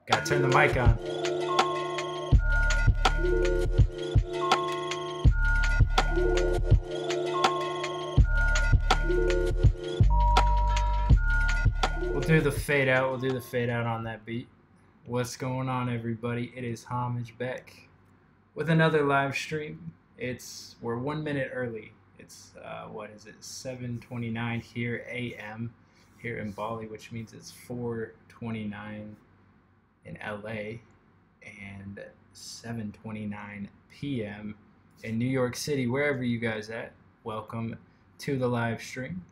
Gotta turn the mic on. We'll do the fade out. We'll do the fade out on that beat. What's going on, everybody? It is Homage back with another live stream. We're 1 minute early. It's what is it? 7:29 here a.m. here in Bali, which means it's 4:29 in LA and 7:29 p.m. in New York City. Wherever you guys at, welcome to the live stream.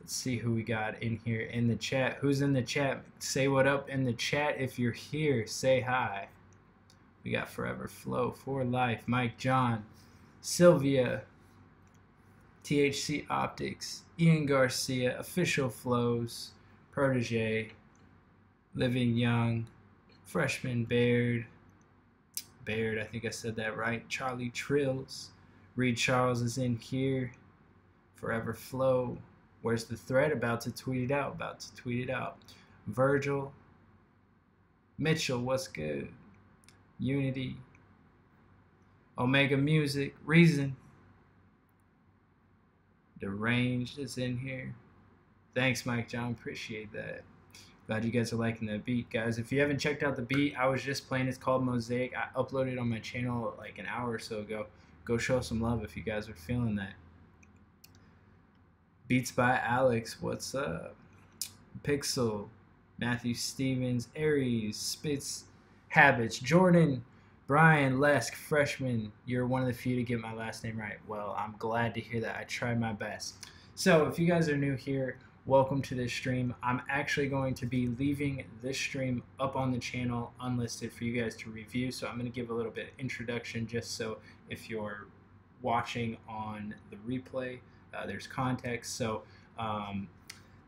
Let's see who we got in here in the chat. Who's in the chat? Say what up in the chat. If you're here, say hi. We got Forever Flow, For Life, Mike John, Sylvia, THC Optics, Ian Garcia, Official Flows, Protege, Living Young, Freshman Baird, I think I said that right, Charlie Trills, Reed Charles is in here, Forever Flow, Where's the Thread? About to tweet it out, Virgil, Mitchell, what's good, Unity, Omega Music, Reason, Deranged is in here. Thanks, Mike John, appreciate that. Glad you guys are liking that beat, guys. If you haven't checked out the beat, I was just playing. It's called Mosaic. I uploaded it on my channel like an hour or so ago. Go show some love if you guys are feeling that. Beats by Alex, what's up? Pixel, Matthew Stevens, Aries, Spitz, Habits, Jordan, Brian, Lesk, Freshman. You're one of the few to get my last name right. Well, I'm glad to hear that. I tried my best. So if you guys are new here, welcome to this stream. I'm actually going to be leaving this stream up on the channel unlisted for you guys to review. So I'm going to give a little bit of introduction just so if you're watching on the replay, there's context. So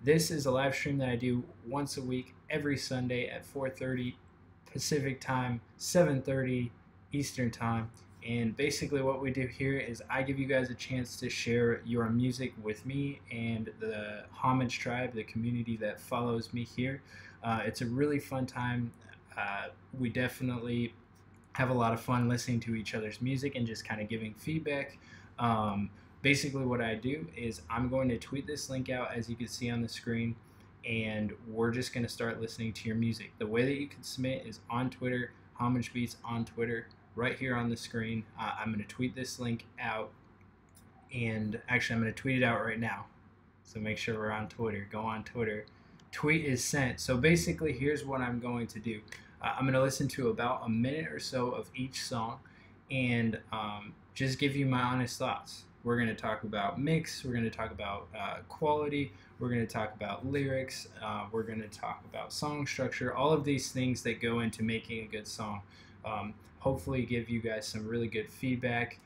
this is a live stream that I do once a week, every Sunday at 4:30 Pacific time, 7:30 Eastern time. And basically what we do here is I give you guys a chance to share your music with me and the Homage Tribe, the community that follows me here. It's a really fun time. We definitely have a lot of fun listening to each other's music and just kind of giving feedback. Basically what I do is I'm going to tweet this link out, as you can see on the screen, and we're just going to start listening to your music. The way that you can submit is on Twitter, Homage Beats on Twitter, right here on the screen. I'm going to tweet this link out, and actually I'm going to tweet it out right now. So make sure we're on Twitter. Go on Twitter. Tweet is sent. So basically here's what I'm going to do. I'm going to listen to about a minute or so of each song and just give you my honest thoughts. We're going to talk about mix, we're going to talk about quality, we're going to talk about lyrics, we're going to talk about song structure, all of these things that go into making a good song. Hopefully give you guys some really good feedback,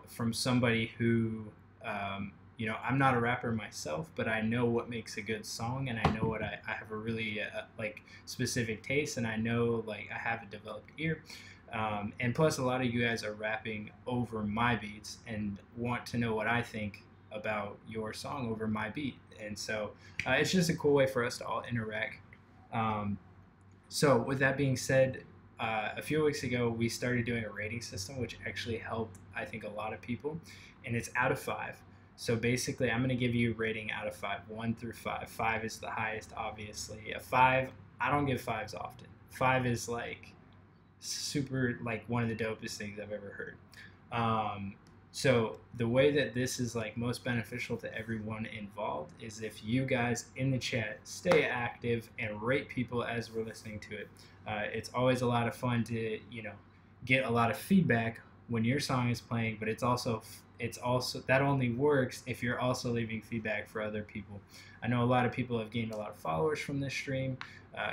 from somebody who, I'm not a rapper myself, but I know what makes a good song, and I know what I have a really specific taste, and I know I have a developed ear. And plus, a lot of you guys are rapping over my beats and want to know what I think about your song over my beat. And so it's just a cool way for us to all interact. So with that being said, a few weeks ago, we started doing a rating system, which actually helped, I think, a lot of people. And it's out of 5. So basically, I'm going to give you a rating out of 5, 1 through 5. 5 is the highest, obviously. A 5, I don't give 5s often. 5 is super one of the dopest things I've ever heard. So the way that this is most beneficial to everyone involved is if you guys in the chat stay active and rate people as we're listening to it. It's always a lot of fun to get a lot of feedback when your song is playing, but it's also that only works if you're also leaving feedback for other people. I know a lot of people have gained a lot of followers from this stream,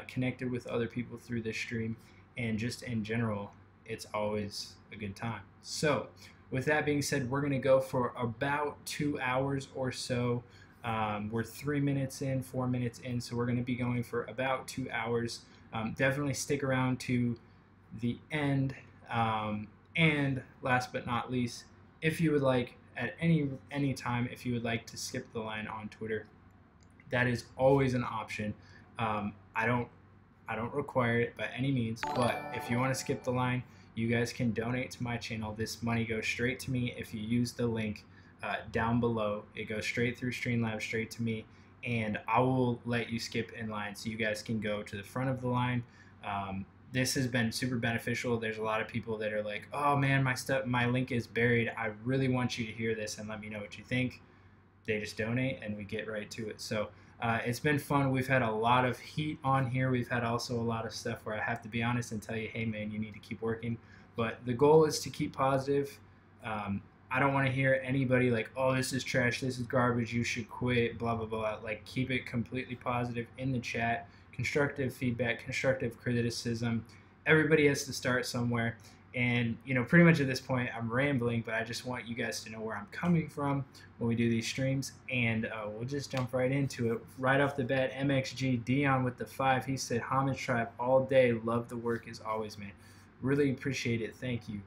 connected with other people through this stream, and just in general, it's always a good time. So with that being said, we're going to go for about 2 hours or so. We're 3 minutes in, 4 minutes in, so we're going to be going for about 2 hours. Definitely stick around to the end. And last but not least, if you would like at any time, if you would like to skip the line on Twitter, that is always an option. I don't require it by any means, but if you want to skip the line, you guys can donate to my channel. This money goes straight to me. If you use the link down below, it goes straight through Streamlabs, straight to me, and I will let you skip in line so you guys can go to the front of the line. This has been super beneficial. There's a lot of people that are like, oh man, my link is buried. I really want you to hear this and let me know what you think. They just donate and we get right to it. So it's been fun. We've had a lot of heat on here. We've had also a lot of stuff where I have to be honest and tell you, hey man, you need to keep working. But the goal is to keep positive. I don't want to hear anybody oh, this is trash, this is garbage, you should quit, blah, blah, blah. Keep it completely positive in the chat. Constructive feedback, constructive criticism. Everybody has to start somewhere. And, pretty much at this point, I'm rambling, but I just want you guys to know where I'm coming from when we do these streams. And we'll just jump right into it. Right off the bat, MXG Dion with the 5. He said, Homage Tribe all day. Love the work as always, man. Really appreciate it. Thank you.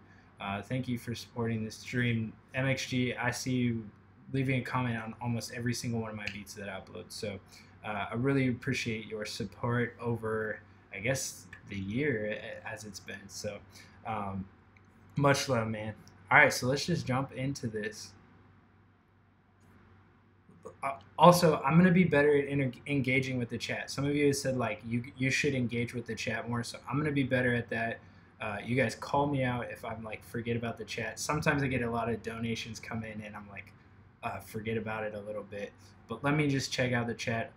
Thank you for supporting this stream. MXG, I see you leaving a comment on almost every single one of my beats that I upload. So I really appreciate your support over, I guess, the year as it's been. So much love, man. All right, so let's just jump into this. Also, I'm going to be better at engaging with the chat. Some of you have said, you should engage with the chat more, so I'm going to be better at that. You guys call me out if I'm forget about the chat. Sometimes I get a lot of donations come in and I'm forget about it a little bit. But let me just check out the chat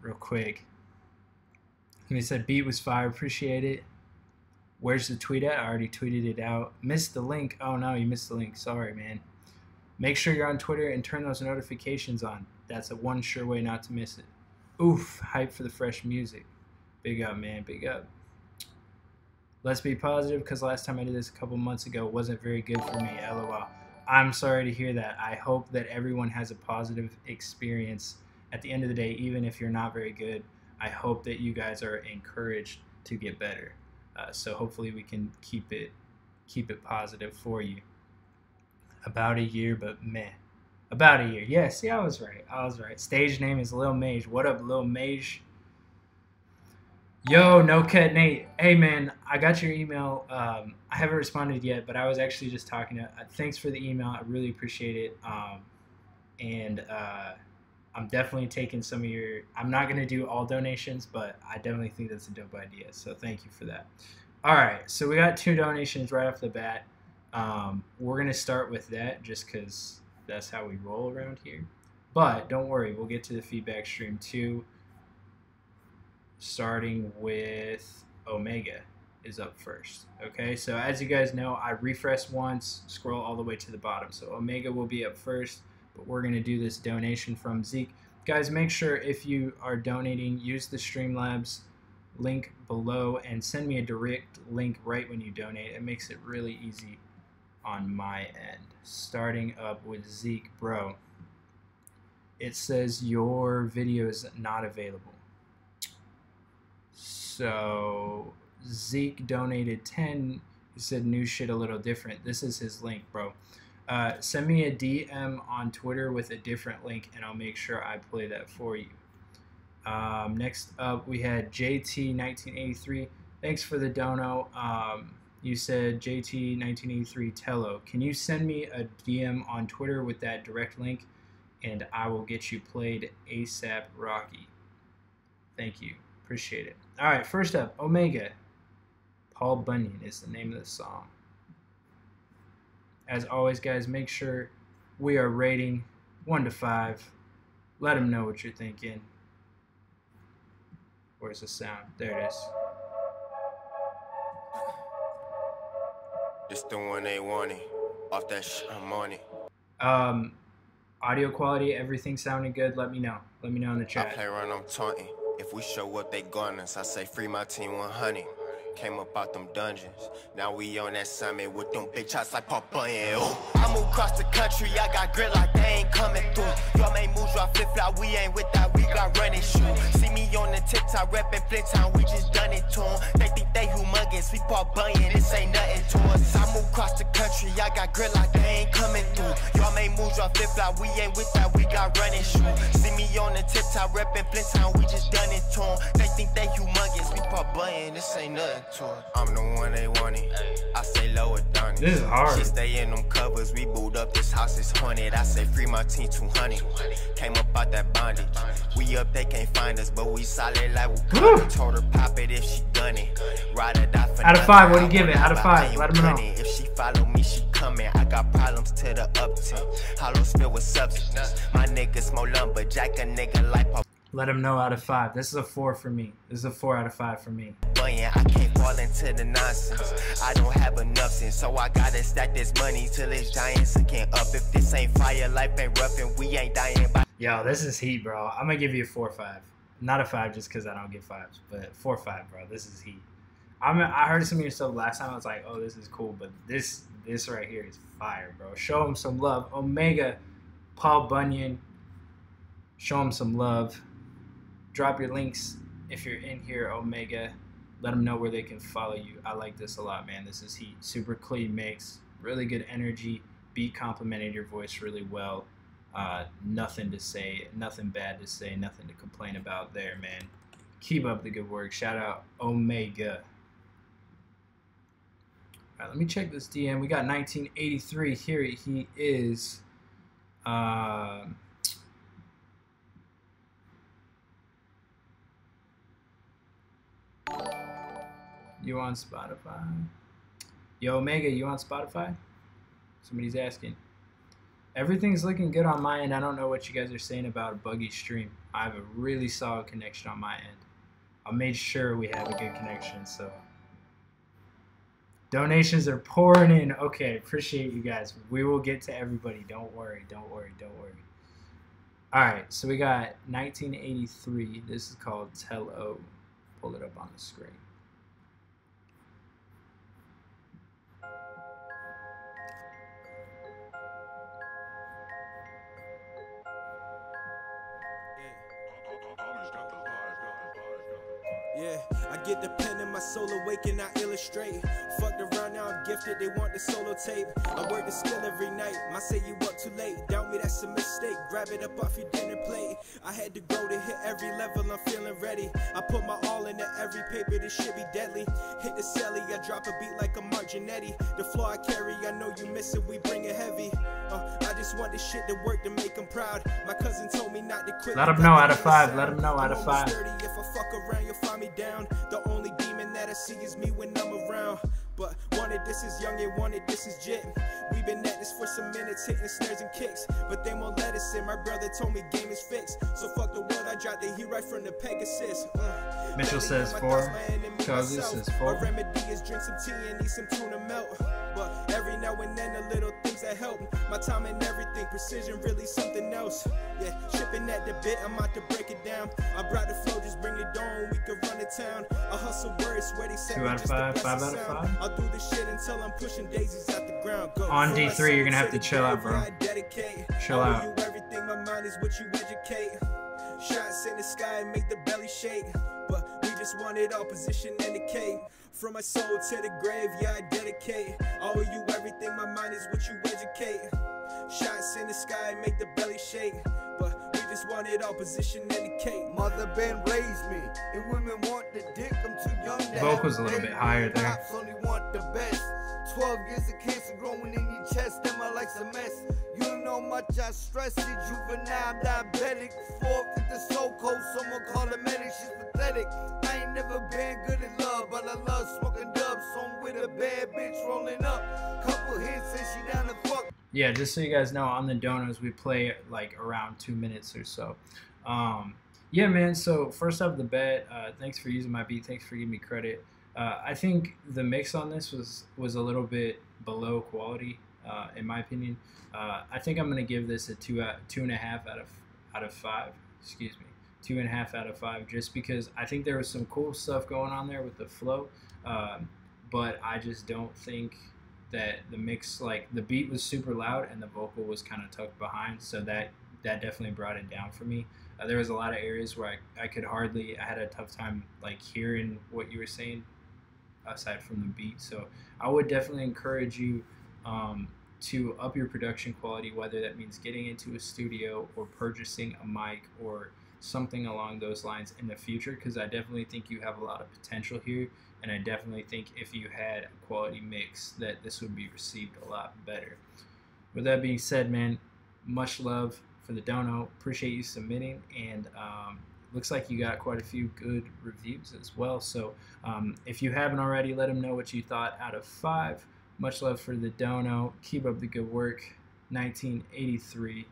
real quick. He said beat was fire, appreciate it. Where's the tweet at? I already tweeted it out. Missed the link. Oh no, you missed the link. Sorry, man. Make sure you're on Twitter and turn those notifications on. That's a one sure way not to miss it. Oof, hype for the fresh music. Big up, man, big up. Let's be positive because last time I did this a couple months ago wasn't very good for me, LOL. I'm sorry to hear that. I hope that everyone has a positive experience at the end of the day, even if you're not very good. I hope that you guys are encouraged to get better. So hopefully we can keep it positive for you. About a year, but meh. About a year. Yeah, see, I was right. Stage name is Lil Mage. What up, Lil Mage? Yo, No Cut Nate. Hey, man, I got your email. I haven't responded yet, but I was actually just talking to thanks for the email. I really appreciate it. I'm definitely taking some of your... I'm not going to do all donations, but I definitely think that's a dope idea. So thank you for that. All right, so we got 2 donations right off the bat. We're going to start with that just because that's how we roll around here. But don't worry, we'll get to the feedback stream too. starting with Omega is up first. Okay, so as you guys know, I refresh once, scroll all the way to the bottom. So Omega will be up first, but we're going to do this donation from Zeke. Guys, make sure if you are donating, use the Streamlabs link below and send me a direct link right when you donate. It makes it really easy on my end. Starting up with Zeke, bro. It says your video is not available. So Zeke donated 10. He said new shit a little different. This is his link, bro. Send me a DM on Twitter with a different link, and I'll make sure I play that for you. Next up, we had JT1983. Thanks for the dono. You said JT1983 Tello. Can you send me a DM on Twitter with that direct link, and I will get you played ASAP Rocky. Thank you. Appreciate it. All right, first up, Omega. Paul Bunyan is the name of the song. As always, guys, make sure we are rating 1 to 5. Let them know what you're thinking. Where's the sound? There it is. It's the one they wanted. Off that shit, I'm on it. Audio quality, everything sounding good. Let me know. Let me know in the chat. I play around, I'm taunting. If we show up, they gun us. I say free my team 100. Came up out them dungeons. Now we on that summit with them big shots like Paul Bunyan. I move across the country, I got grit like they ain't coming through. Y'all make moves, y'all flip flop, we ain't with that, we got running shoes. See me on the TikTok, reppin' Flint Town, we just done it to them. They think they humongous, we Paul Bunyan, this ain't nothing to us. I move across the country, I got grit like they ain't coming through. Y'all make moves, y'all flip flop, we ain't with that, we got running shoes. See me on the TikTok, reppin' Flint Town, we just done it to them. They think they humongous, we Paul Bunyan, this ain't nothing to us. I'm the one they wanted. I say lower down. This is hard. She stay in them covers. We boot up. This house is haunted. I say free my team 200. Came up out that bondage. We up, they can't find us, but we solid like we got. Told her pop it if she done it. Ride or die for out of 5, what do you give it? Out of 5, let them know. If she follow me, she coming. I got problems to the up 10. Hollows filled with substance. My niggas more lumberjack, a nigga like Paul. Let them know out of 5. This is a 4 for me. This is a 4 out of 5 for me. I can't fall into the nonsense. I don't have enough sense, so I gotta stack this money till it's giants again up. If this ain't fire, life ain't rough, and we ain't dying by. Yo, this is heat, bro. I'm gonna give you a 4-5. Not a 5 just because I don't get 5s, but 4-5, bro. This is heat. I heard some of your stuff last time. I was like, oh, this is cool, but this right here is fire, bro. Show him some love. Omega, Paul Bunyan. Show him some love. Drop your links if you're in here, Omega. Let them know where they can follow you. I like this a lot, man. This is heat. Super clean mix. Really good energy. Beat complemented your voice really well. Nothing to say. Nothing bad to say. Nothing to complain about there, man. Keep up the good work. Shout out Omega. All right, let me check this DM. We got 1983. Here he is. You on Spotify? Yo, Omega, you on Spotify? Somebody's asking. Everything's looking good on my end. I don't know what you guys are saying about a buggy stream. I have a really solid connection on my end. I made sure we have a good connection, so. Donations are pouring in. Okay, appreciate you guys. We will get to everybody. Don't worry, don't worry, don't worry. All right, so we got 1983. This is called Tello. Pull it up on the screen. Yeah, I get the pen in my soul awaken, I illustrate. Fucked around, now I'm gifted, they want the solo tape. I work the skill every night, might say you up too late. Doubt me, that's a mistake, grab it up off your dinner plate. I had to grow to hit every level, I'm feeling ready. I put my all into every paper, this shit be deadly. Hit the celly, I drop a beat like a Marginetti. The flow I carry, I know you miss it, we bring it heavy. I just want this shit to work to make them proud. My cousin told me not to quit. Let them know out of 5, let them know out of 5. If I fuck around, you'll find me down. The only demon that I see is me when I'm around. But wanted this is young and wanted this is jit. We've been at this for some minutes, hitting snares and kicks, but they won't let us in. My brother told me game is fixed, so fuck the world. I dropped the heat right from the Pegasus. Mitchell says 4. Cozy says 4. My remedy is drink some tea and eat some tuna melt. But every now and then the little things that help. My time and everything, precision really something else. Yeah, shipping at the bit, I'm out to break it down. I brought the flow, just bring it on, we can run the town. I hustle words, where they say 2 out of 5, 5 out of 5. I'll do the shit until I'm pushing daisies out the ground. Go. On D3, you're gonna have to chill out, bro. Chill out. You everything, my mind is what you educate. Shots in the sky make the belly shake, but we just want it all position in the cave. From my soul to the grave, yeah, I dedicate. I owe you everything, my mind is what you educate. Shots in the sky make the belly shake, but we just want it all position in the cave. Mother been raised me, and women want the dick. I'm too young to vocals a little bit higher there. Cops only want the best. 12 years of cancer growing in your chest, am I like a mess? You don't know much, I stress it. Juvenile, diabetic, fourth with the soul code. Someone call the medic, she's pathetic. I ain't never been good at love, but I love smoking dubs. So I'm with a bad bitch rolling up. Couple hits and she down to fuck. Yeah, just so you guys know, on the donos we play like around 2 minutes or so. Yeah, man. So first off the bat, thanks for using my beat. Thanks for giving me credit. I think the mix on this was a little bit below quality, in my opinion. I think I'm gonna give this a 2.5 out of 5. Excuse me, 2.5 out of 5, just because I think there was some cool stuff going on there with the flow, but I just don't think that the mix, like the beat was super loud and the vocal was kind of tucked behind, so that definitely brought it down for me. There was a lot of areas where I had a tough time like hearing what you were saying aside from the beat. So I would definitely encourage you to up your production quality, whether that means getting into a studio or purchasing a mic or something along those lines in the future, because I definitely think you have a lot of potential here, and I definitely think if you had a quality mix that this would be received a lot better. With that being said, man, much love for the dono. Appreciate you submitting, and looks like you got quite a few good reviews as well. So if you haven't already, let them know what you thought out of 5. Much love for the dono. Keep up the good work. 1983.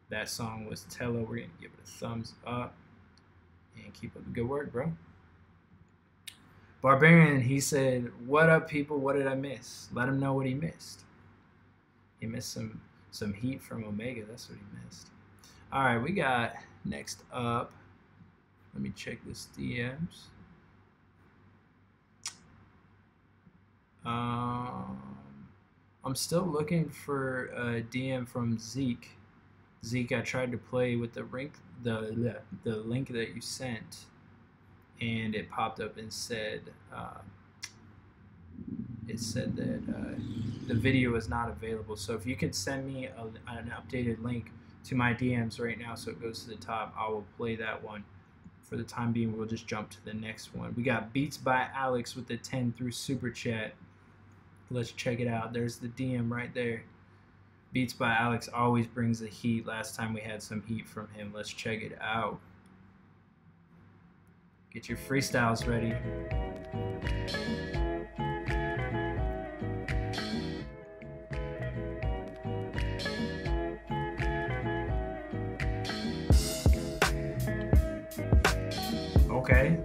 That song was Tello. We're gonna give it a thumbs up and keep up the good work, bro. Barbarian, he said, "What up, people? What did I miss?" Let him know what he missed. He missed some heat from Omega. That's what he missed. All right, we got next up. Let me check this DMs. I'm still looking for a DM from Zeke. Zeke, I tried to play with the link that you sent, and it popped up and said that the video is not available. So if you could send me an updated link to my DMs right now so it goes to the top, I will play that one. For the time being, we'll just jump to the next one. We got Beats by Alex with the 10 through Super Chat. Let's check it out. There's the DM right there. Beats by Alex always brings the heat. Last time we had some heat from him. Let's check it out. Get your freestyles ready. Okay.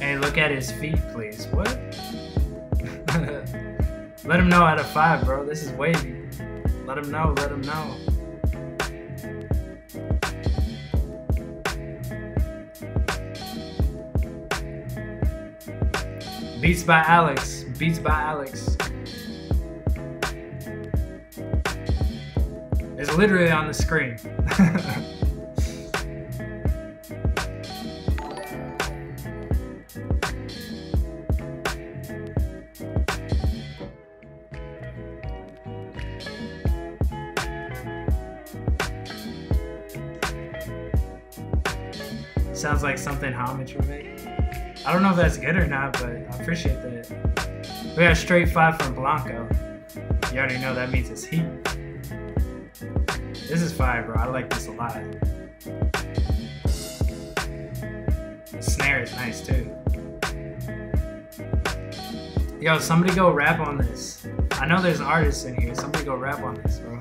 Hey, look at his feet, please. What? Let him know out of 5, bro. This is wavy. Let him know. Let him know. Beats by Alex. Beats by Alex. It's literally on the screen. Sounds like something Homage would make. I don't know if that's good or not, but I appreciate that. We got straight 5 from Blanco. You already know that means it's heat. This is fire, bro. I like this a lot. Snare is nice too. Yo, somebody go rap on this. I know there's artists in here. Somebody go rap on this, bro.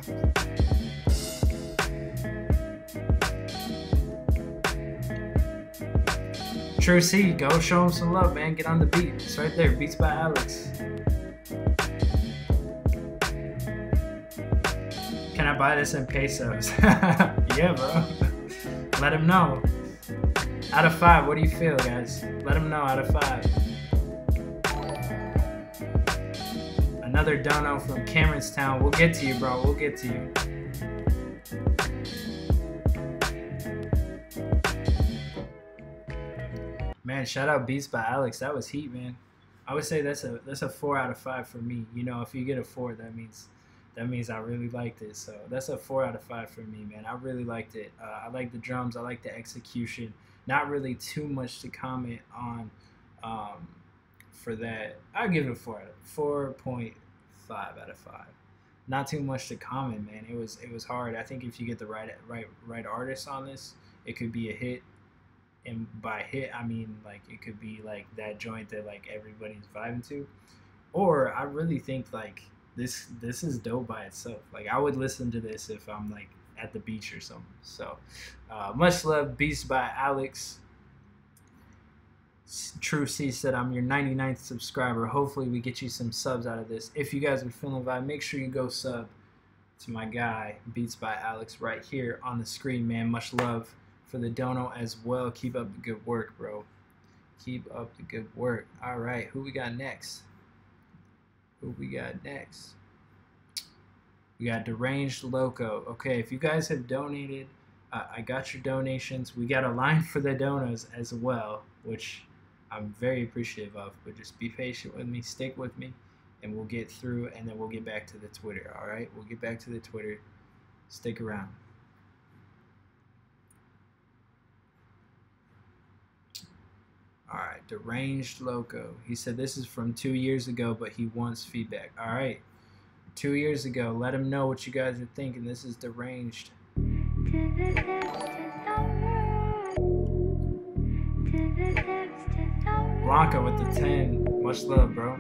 True C, go show him some love, man. Get on the beat. It's right there. Beats by Alex. Can I buy this in pesos? Yeah, bro. Let him know. Out of 5, what do you feel, guys? Let him know out of 5. Another dono from Cameronstown. We'll get to you, bro. We'll get to you. Man, shout out Beats by Alex. That was heat, man. I would say that's a 4 out of 5 for me. You know, if you get a 4, that means I really liked it. So that's a 4 out of 5 for me, man. I really liked it. I like the drums. I like the execution. Not really too much to comment on for that. I'll give it a 4.5 out of 5. Not too much to comment, man. It was hard. I think if you get the right artist on this, it could be a hit. And by hit, I mean like it could be like that joint that like everybody's vibing to, or I really think like this is dope by itself. Like I would listen to this if I'm like at the beach or something. So much love, Beats by Alex. True C said, I'm your 99th subscriber. Hopefully we get you some subs out of this. If you guys are feeling vibe, make sure you go sub to my guy Beats by Alex right here on the screen, man. Much love for the dono as well. Keep up the good work, bro. Keep up the good work. All right, who we got next? We got Deranged Loco. Okay, if you guys have donated, I got your donations. We got a line for the donos as well, which I'm very appreciative of. But just be patient with me, stick with me, and we'll get through, and then we'll get back to the Twitter. All right, we'll get back to the Twitter. Stick around. All right, Deranged Loco. He said this is from 2 years ago, but he wants feedback. All right, 2 years ago. Let him know what you guys are thinking. This is Deranged. Blanca with the 10. Much love, bro.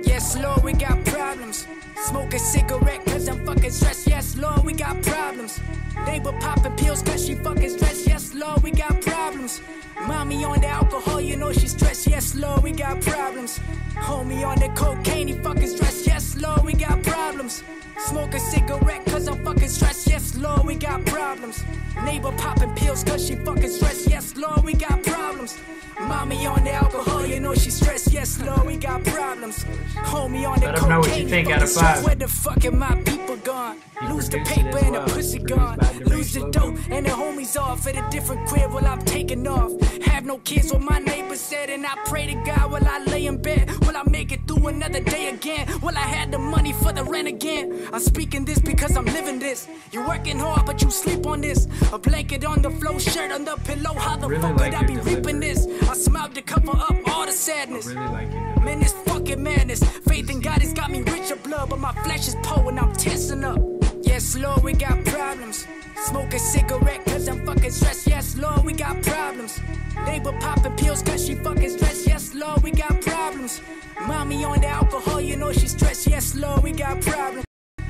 Yes, Lord, we got problems. Smoke a cigarette cause I'm fucking stressed. Yes, Lord, we got problems. Neighbor popping pills cause she fucking stressed. Yes, Lord, we got problems. Mommy on the alcohol, you know she's stressed. Yes, Lord, we got problems. Homie on the cocaine, he fucking stressed. Yes, Lord, we got problems. Smoke a cigarette cause I'm fucking stressed. Yes, Lord, we got problems. Neighbor popping pills cause she fucking stressed. Yes, Lord, we got problems. Mommy on the alcohol, you know she's stressed. Yes, Lord, we got problems. Homie on the Let them know what you think out of 5. Where the fuck are my people gone? Lose the paper and the pussy gone. Lose the dope and the homies off at a different crib while I'm taking off. Have no kids, what my neighbor said, and I pray to God while I lay in bed. Will I make it through another day again? Will I have the money for the rent again? I'm speaking this because I'm living this. You're working hard, but you sleep on this. A blanket on the floor, shirt on the pillow. How the fuck would I be reaping this? I smiled to cover up all the sadness. Man, this fucking madness. Faith in God has got me rich of blood, but my flesh is poor and I'm tensing up. Yes, Lord, we got problems. Smoke a cigarette cause I'm fucking stressed. Yes, Lord, we got problems. Neighbor popping pills cause she fucking stressed. Yes, Lord, we got problems. Mommy on the alcohol, you know she's stressed. Yes, Lord, we got problems.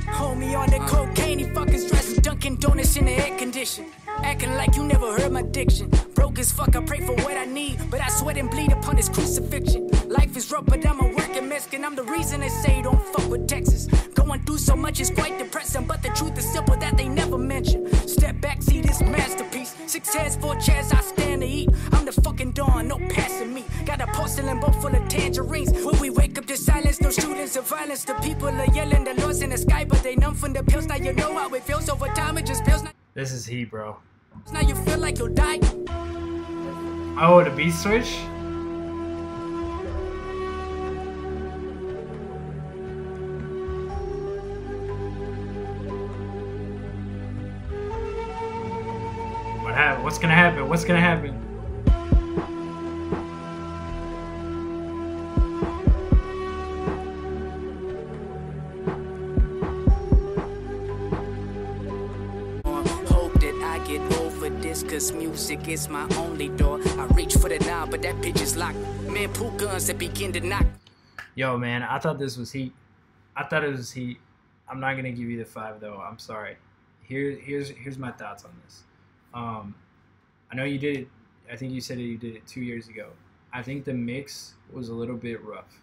Homie on the cocaine, he fucking stressed. Dunkin' Donuts in the air condition. Acting like you never heard my diction. Broke as fuck, I pray for what I need, but I sweat and bleed upon this crucifixion. Life is rough, but I'm a working Mexican. I'm the reason they say don't fuck with Texas. Going through so much is quite depressing, but the truth is simple that they never mention. Step back, see this masterpiece. 6 heads, 4 chairs, I stand to eat. I'm the fucking dawn, no passing me. Got a porcelain bowl full of tangerines. When we wake up to silence, no shootings or violence. The people are yelling, the Lord's in the sky, but they numb from the pills. Now you know how it feels. Over time it just feels. This is heat, bro. Now you feel like you'll die. Oh, the beat switch? What happened? What's gonna happen? What's gonna happen? doors, cause music is my only door. I reach for the knob, but that bitch is locked. Man, pull guns that begin to knock. Yo, man, I thought this was heat. I thought it was heat. I'm not gonna give you the 5 though. I'm sorry. Here's my thoughts on this. I know you did it. I think you said you did it 2 years ago. I think the mix was a little bit rough.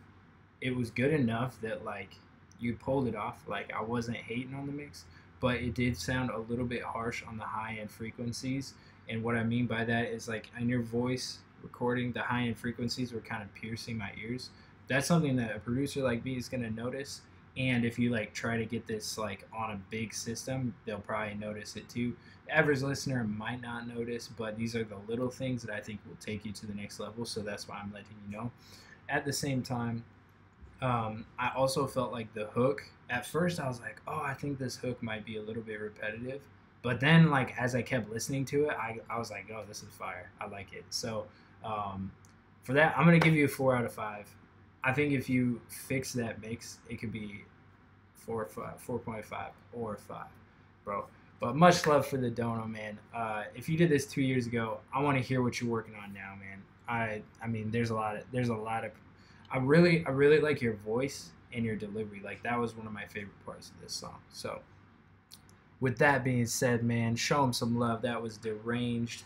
It was good enough that like you pulled it off. Like I wasn't hating on the mix, but it did sound a little bit harsh on the high end frequencies. And what I mean by that is like in your voice recording, the high end frequencies were kind of piercing my ears. That's something that a producer like me is gonna notice. And if you like try to get this like on a big system, they'll probably notice it too. The average listener might not notice, but these are the little things that I think will take you to the next level. So that's why I'm letting you know. At the same time, I also felt like the hook, at first I was like, oh, I think this hook might be a little bit repetitive. But then like as I kept listening to it, I was like, oh, this is fire. I like it. So for that, I'm going to give you a 4 out of 5. I think if you fix that mix, it could be 4.5 or 5, bro. But much love for the Dono, man. If you did this 2 years ago, I want to hear what you're working on now, man. I mean, there's a lot of. I really like your voice and your delivery. Like that was one of my favorite parts of this song. So, with that being said, man, show them some love. That was Deranged.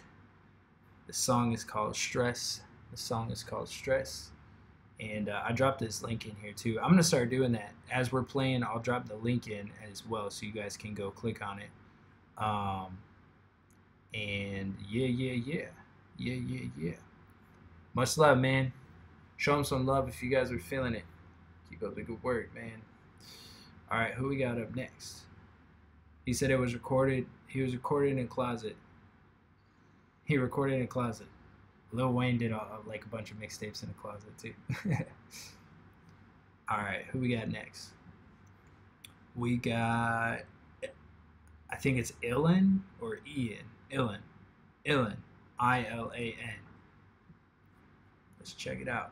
The song is called Stress. And I dropped this link in here too. I'm going to start doing that. As we're playing, I'll drop the link in as well so you guys can go click on it. And yeah. Much love, man. Show them some love if you guys are feeling it. Keep up the good work, man. All right, who we got up next? He said it was recorded. He was recorded in a closet. He recorded in a closet. Lil Wayne did like a bunch of mixtapes in a closet too. All right, who we got next? We got, I think it's Ilan or Ian. Ilan, I-L-A-N. Let's check it out.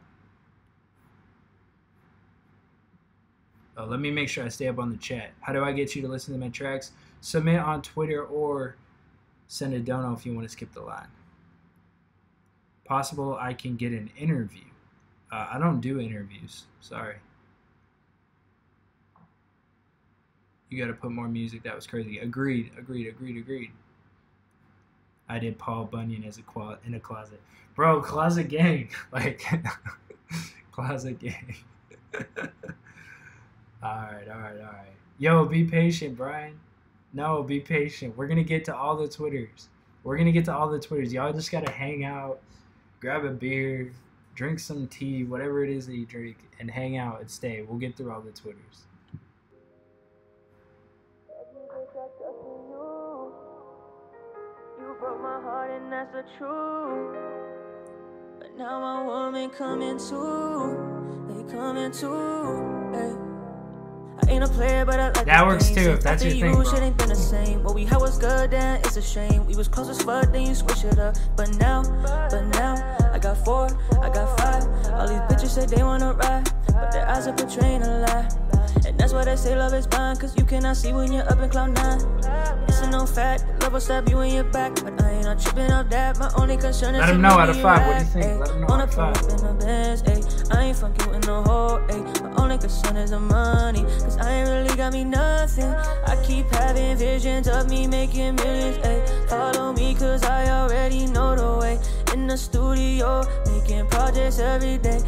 Oh, let me make sure I stay up on the chat. How do I get you to listen to my tracks? Submit on Twitter or send a dono if you want to skip the line. Possible I can get an interview. I don't do interviews. Sorry. You got to put more music. That was crazy. Agreed. I did Paul Bunyan as in a closet. Bro, closet gang. Like, closet gang. All right. Yo, be patient, Brian. No, be patient. We're going to get to all the Twitters. Y'all just got to hang out, grab a beer, drink some tea, whatever it is that you drink, and hang out and stay. We'll get through all the Twitters. You broke my heart and that's the truth. But now my woman coming too. They coming too. Hey. I ain't a player, but I like that works too, if that's your thing, bro. Shit ain't been the same. What we had was good, then it's a shame. We was close as fuck, then you switch it up. But now, I got 4, I got 5. All these bitches say they wanna ride, but their eyes are portraying a lie. And that's why they say love is blind, cause you cannot see when you're up in cloud 9. It's a known fact, love will stab you in your back. But I ain't not tripping off that, my only concern is let him know out of 5, what do you think? Let him know out of 5. I ain't fucking with no hoe, ayy. My only concern is the money, cause I ain't really got me nothing. I keep having visions of me making millions, ayy. Follow me cause I already know the way. In the studio, making projects every day.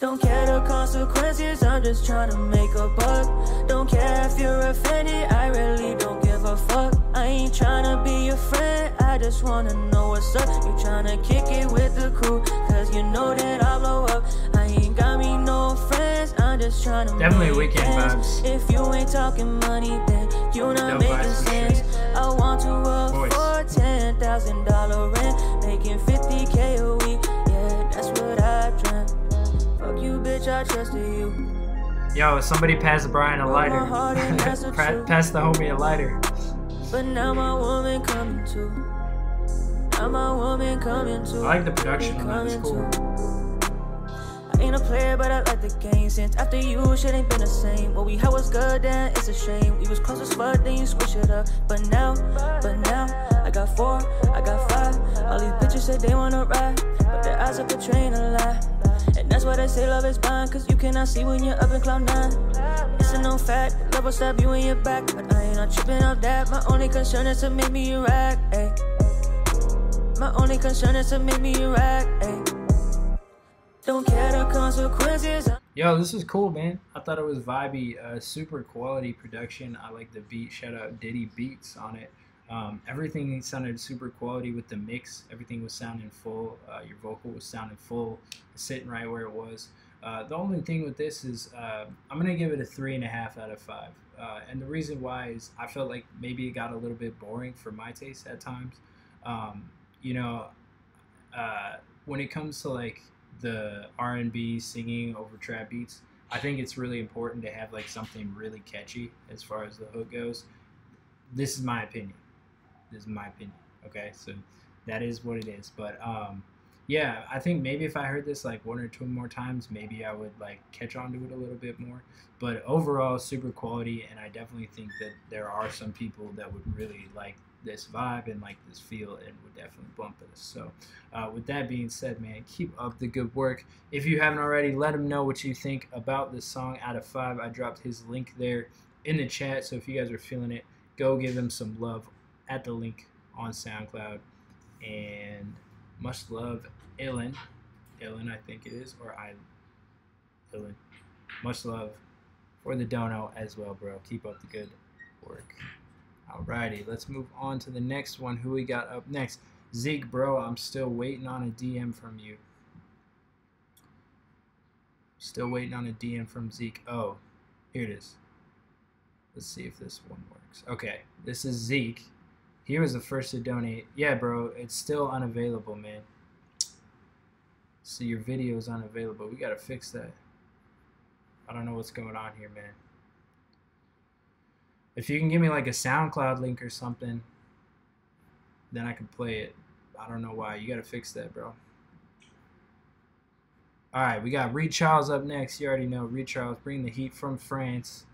Don't care the consequences, I'm just trying to make a buck. Don't care if you're offended, I really don't give a fuck. I ain't trying to be your friend, I just wanna know what's up. You tryna kick it with the crew, cause you know that I blow up. I ain't got me no friends, I'm just trying to definitely make weekend vibes. If you ain't talking money, then you not making sense. I want to afford $10,000 rent, making 50K a week. Yeah, that's what I dreamt. Fuck you, bitch, I trusted you. Yo, somebody pass Brian a lighter. Pass the homie a lighter. But now my woman coming too. I like the production on that, it's cool. ain't a player, but I like the game. Since after you, shit ain't been the same. What we had was good, then it's a shame. We was close as fuck, then you switch it up. But now, I got 4, I got 5. All these bitches say they wanna ride, but their eyes are portraying a lie. And that's why they say love is blind, cause you cannot see when you're up in cloud 9. It's a known fact, love will stab you in your back. But I ain't not tripping off that. My only concern is to make me right, ayy. My only concern is to make me right, ayy. Don't care the consequences. Yo, this is cool, man. I thought it was vibey. Super quality production. I like the beat. Shout out Diddy Beats on it. Everything sounded super quality with the mix. Everything was sounding full. Your vocal was sounding full, sitting right where it was. The only thing with this is I'm gonna give it a 3.5 out of 5. And the reason why is I felt like maybe it got a little bit boring for my taste at times. You know, when it comes to like the R&B singing over trap beats, I think it's really important to have like something really catchy as far as the hook goes. This is my opinion. Okay, so that is what it is. But yeah, I think maybe if I heard this like 1 or 2 more times, maybe I would like catch on to it a little bit more. But overall, super quality, and I definitely think that there are some people that would really like this vibe and like this feel and would definitely bump this. So with that being said, man, keep up the good work. If you haven't already, let him know what you think about this song out of 5. I dropped his link there in the chat, so if you guys are feeling it, go give him some love at the link on SoundCloud. And much love, Illin, I think it is, or Illin. Much love for the dono as well, bro. Keep up the good work. Alrighty, let's move on to the next one. Who we got up next? Zeke, bro, I'm still waiting on a DM from you. Still waiting on a DM from Zeke. Oh, here it is. Let's see if this one works. Okay, this is Zeke. He was the first to donate. Yeah, bro, it's still unavailable, man. So your video is unavailable. We gotta fix that. I don't know what's going on here, man. If you can give me like a SoundCloud link or something, then I can play it. I don't know why. You gotta fix that, bro. Alright, we got Reed Charles up next. You already know Reed Charles, bring the heat from France.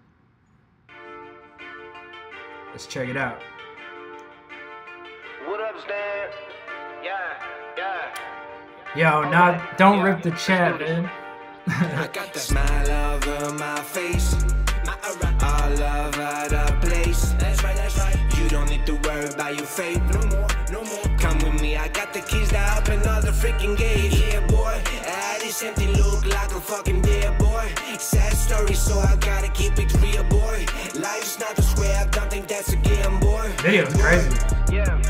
Let's check it out. What up, Stan? Yeah. Yo, don't rip the chat, man. I got the smile over my face. All over the place. That's right. You don't need to worry about your fate. No more. Come with me, I got the keys to open all the freaking gates. Yeah, boy. This empty look like a fucking dead boy. Sad story, so I gotta keep it real, boy. Life's not a square, I don't think that's a game, boy. Video's crazy. Yeah.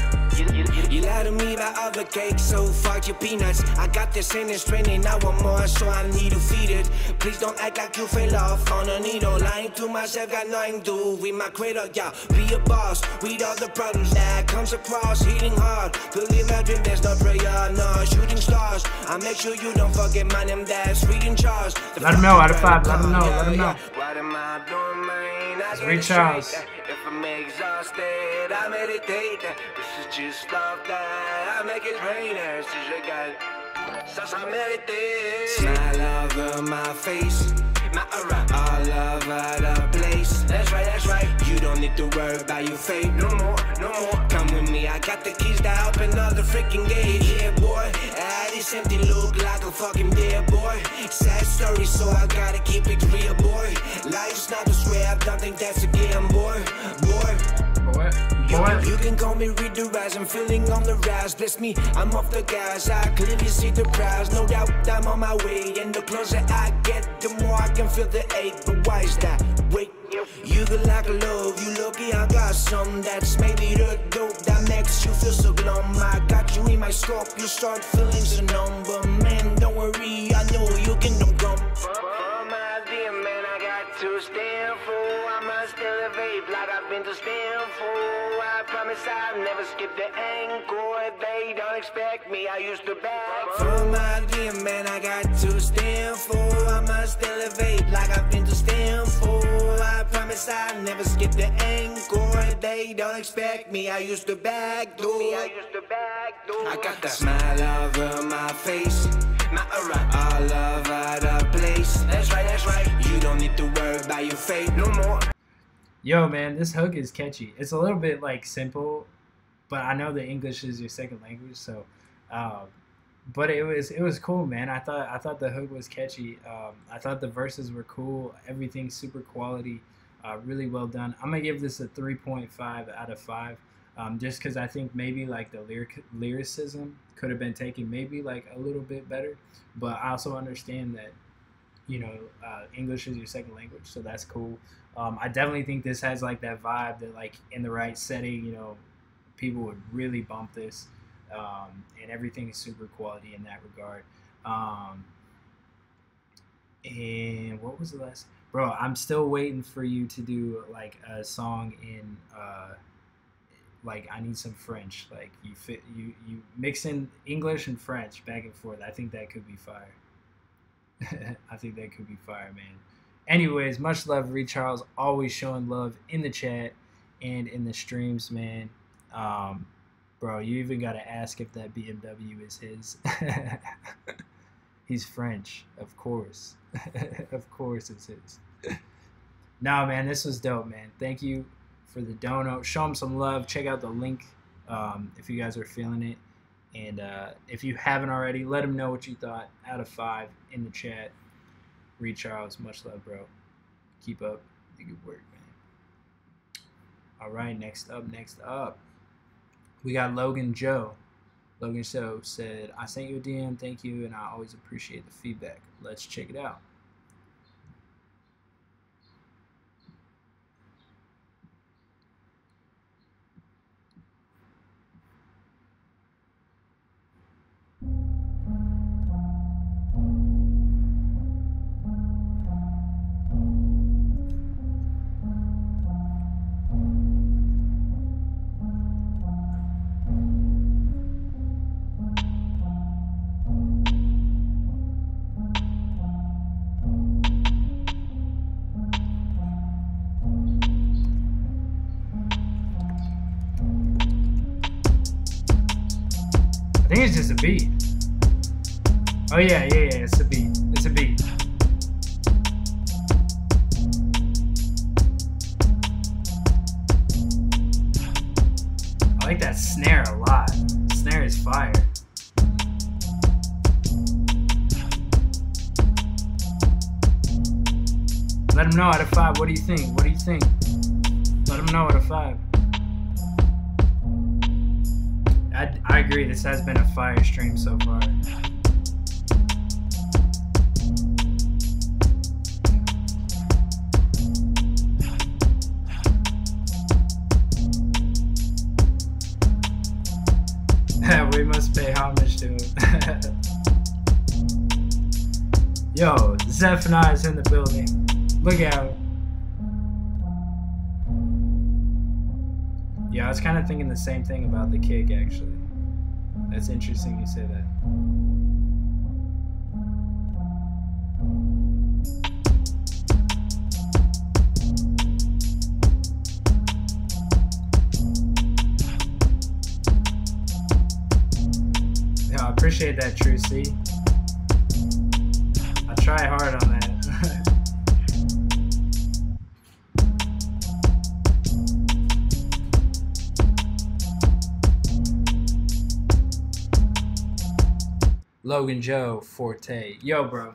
You lied to me about other cake, so fuck your peanuts. I got this in this training, I want more, so I need to feed it. Please don't act like you fell off on a needle. Lying to myself, got nothing to do with my cradle, yeah. Be a boss, read all the problems that comes across. Hitting hard, believe my dream, there's no prayer, no shooting stars. I make sure you don't forget my name, that's reading Charles. Let him know out of 5, let him know. What am I doing, man? It's Reed Charles. If I'm exhausted, I meditate. This is just stuff that I make it rain. This is a guy. So I meditate. Smile over my face. All over the place. That's right. You don't need to worry about your fate. No more. Come with me, I got the keys to open all the freaking gates. Yeah, boy. This empty look like a fucking dead boy. Sad story, so I gotta keep it real, boy. Life's not a swear, I don't think that's a game, boy. You can call me Reed the Rise, I'm feeling on the rise. Bless me, I'm off the gas, I clearly see the prize. No doubt I'm on my way, and the closer I get, the more I can feel the ache. But why is that? Wait, you could like a love, you lucky I got some. That's maybe the dope that makes you feel so glum. I got you in my scope, you start feeling so numb. But man, don't worry, I know you can come. For my dear man, I got to stand for. I must elevate like I've been to stand for. I promise I'll never skip the anchor. They don't expect me, I used to beg. For my dear man, I got to stand for. I must elevate like I've been to stand for. I promise I'll never skip the anchor. They don't expect me, I used to backdoor. I got that smile over my face. not a rap. All over the place. That's right, that's right. You don't need to worry about your fate no more. Yo, man, this hook is catchy. It's a little bit like simple, but I know that English is your second language, so. But it was cool, man. I thought the hook was catchy. I thought the verses were cool. Everything super quality, really well done. I'm gonna give this a 3.5 out of 5, just because I think maybe like the lyricism could have been taken maybe like a little bit better. But I also understand that, you know, English is your second language, so that's cool. I definitely think this has like that vibe that like in the right setting, you know, people would really bump this. And everything is super quality in that regard. And what was the last? Bro, I'm still waiting for you to do like a song in like I Need Some French. Like you mix in English and French back and forth. I think that could be fire. I think that could be fire, man. Anyways, much love, Reed Charles. Always showing love in the chat and in the streams, man. Bro, you even got to ask if that BMW is his. He's French, of course. Of course it's his. Nah, man, this was dope, man. Thank you for the dono. Show him some love. Check out the link if you guys are feeling it. And if you haven't already, let him know what you thought out of 5 in the chat. Reed Charles, much love, bro. Keep up the good work, man. All right, next up. We got Logan Joe. Logan Joe said, I sent you a DM, thank you, and I always appreciate the feedback. Let's check it out. I think it's just a beat. Oh yeah, it's a beat. It's a beat. I like that snare a lot. Snare is fire. Let him know out of 5. What do you think? What do you think? Let him know out of 5. I agree, this has been a fire stream so far. We must pay homage to it. Yo, Zephaniah is in the building. Look out. Yeah, I was kind of thinking the same thing about the kick, actually. That's interesting you say that. Yeah, I appreciate that, Trucy. I try hard on that. Logan Joe Forte. Yo, bro.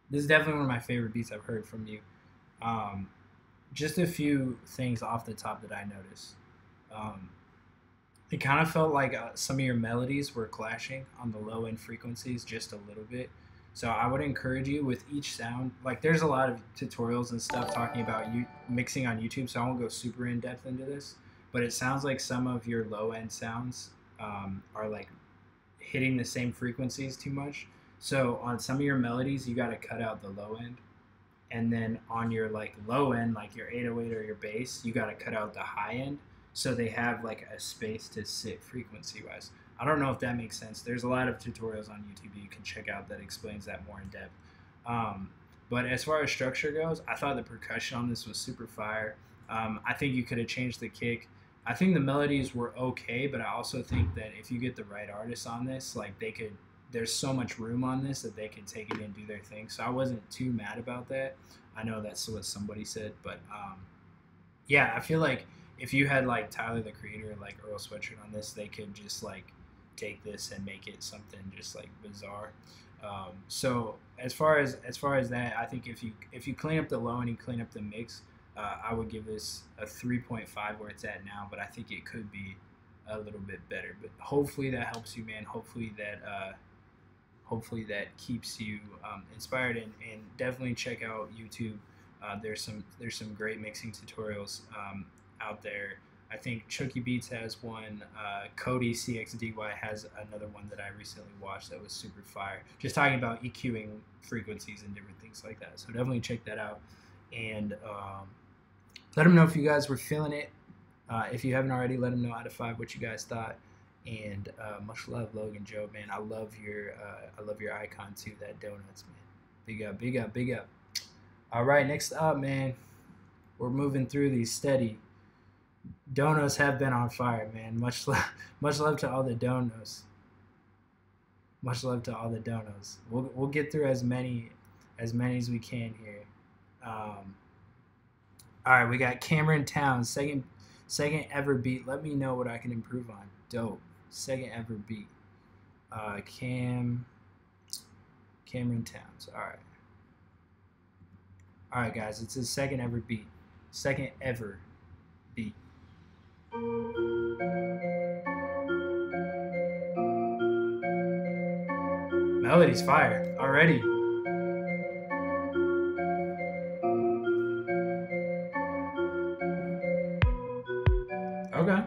This is definitely one of my favorite beats I've heard from you. Just a few things off the top that I noticed. It kind of felt like some of your melodies were clashing on the low end frequencies just a little bit. So I would encourage you with each sound. Like there's a lot of tutorials and stuff talking about you mixing on YouTube, so I won't go super in depth into this. But it sounds like some of your low end sounds are like hitting the same frequencies too much. So on some of your melodies, you got to cut out the low end. And then on your like low end, like your 808 or your bass, you got to cut out the high end. So they have like a space to sit frequency wise. I don't know if that makes sense. There's a lot of tutorials on YouTube you can check out that explains that more in depth. But as far as structure goes, I thought the percussion on this was super fire. I think you could have changed the kick. I think the melodies were okay, but I also think that if you get the right artists on this, like they could there's so much room on this that they can take it and do their thing. So I wasn't too mad about that. I know that's what somebody said, but yeah, I feel like if you had like Tyler the Creator, like Earl Sweatshirt on this, they could just like take this and make it something just like bizarre. So as far as that, I think if you clean up the low and you clean up the mix, I would give this a 3.5 where it's at now, but I think it could be a little bit better. But hopefully that helps you, man. Hopefully that keeps you inspired, and definitely check out YouTube. There's some great mixing tutorials out there. I think Chucky Beats has one. Cody CXDY has another one that I recently watched that was super fire. Just talking about EQing frequencies and different things like that. So definitely check that out. And let them know if you guys were feeling it. If you haven't already, let them know out of 5 what you guys thought. And much love, Logan Joe, man. I love your icon too. That donuts, man. Big up, big up, big up. All right, next up, man. We're moving through these steady. Donos have been on fire, man. Much love to all the donos. Much love to all the donos. We'll get through as many as we can here. All right, we got Cameron Towns, second ever beat. Let me know what I can improve on. Dope. Second ever beat. Cameron Towns. All right, guys. It's his second ever beat. Second ever beat. Melody's fire already. Okay.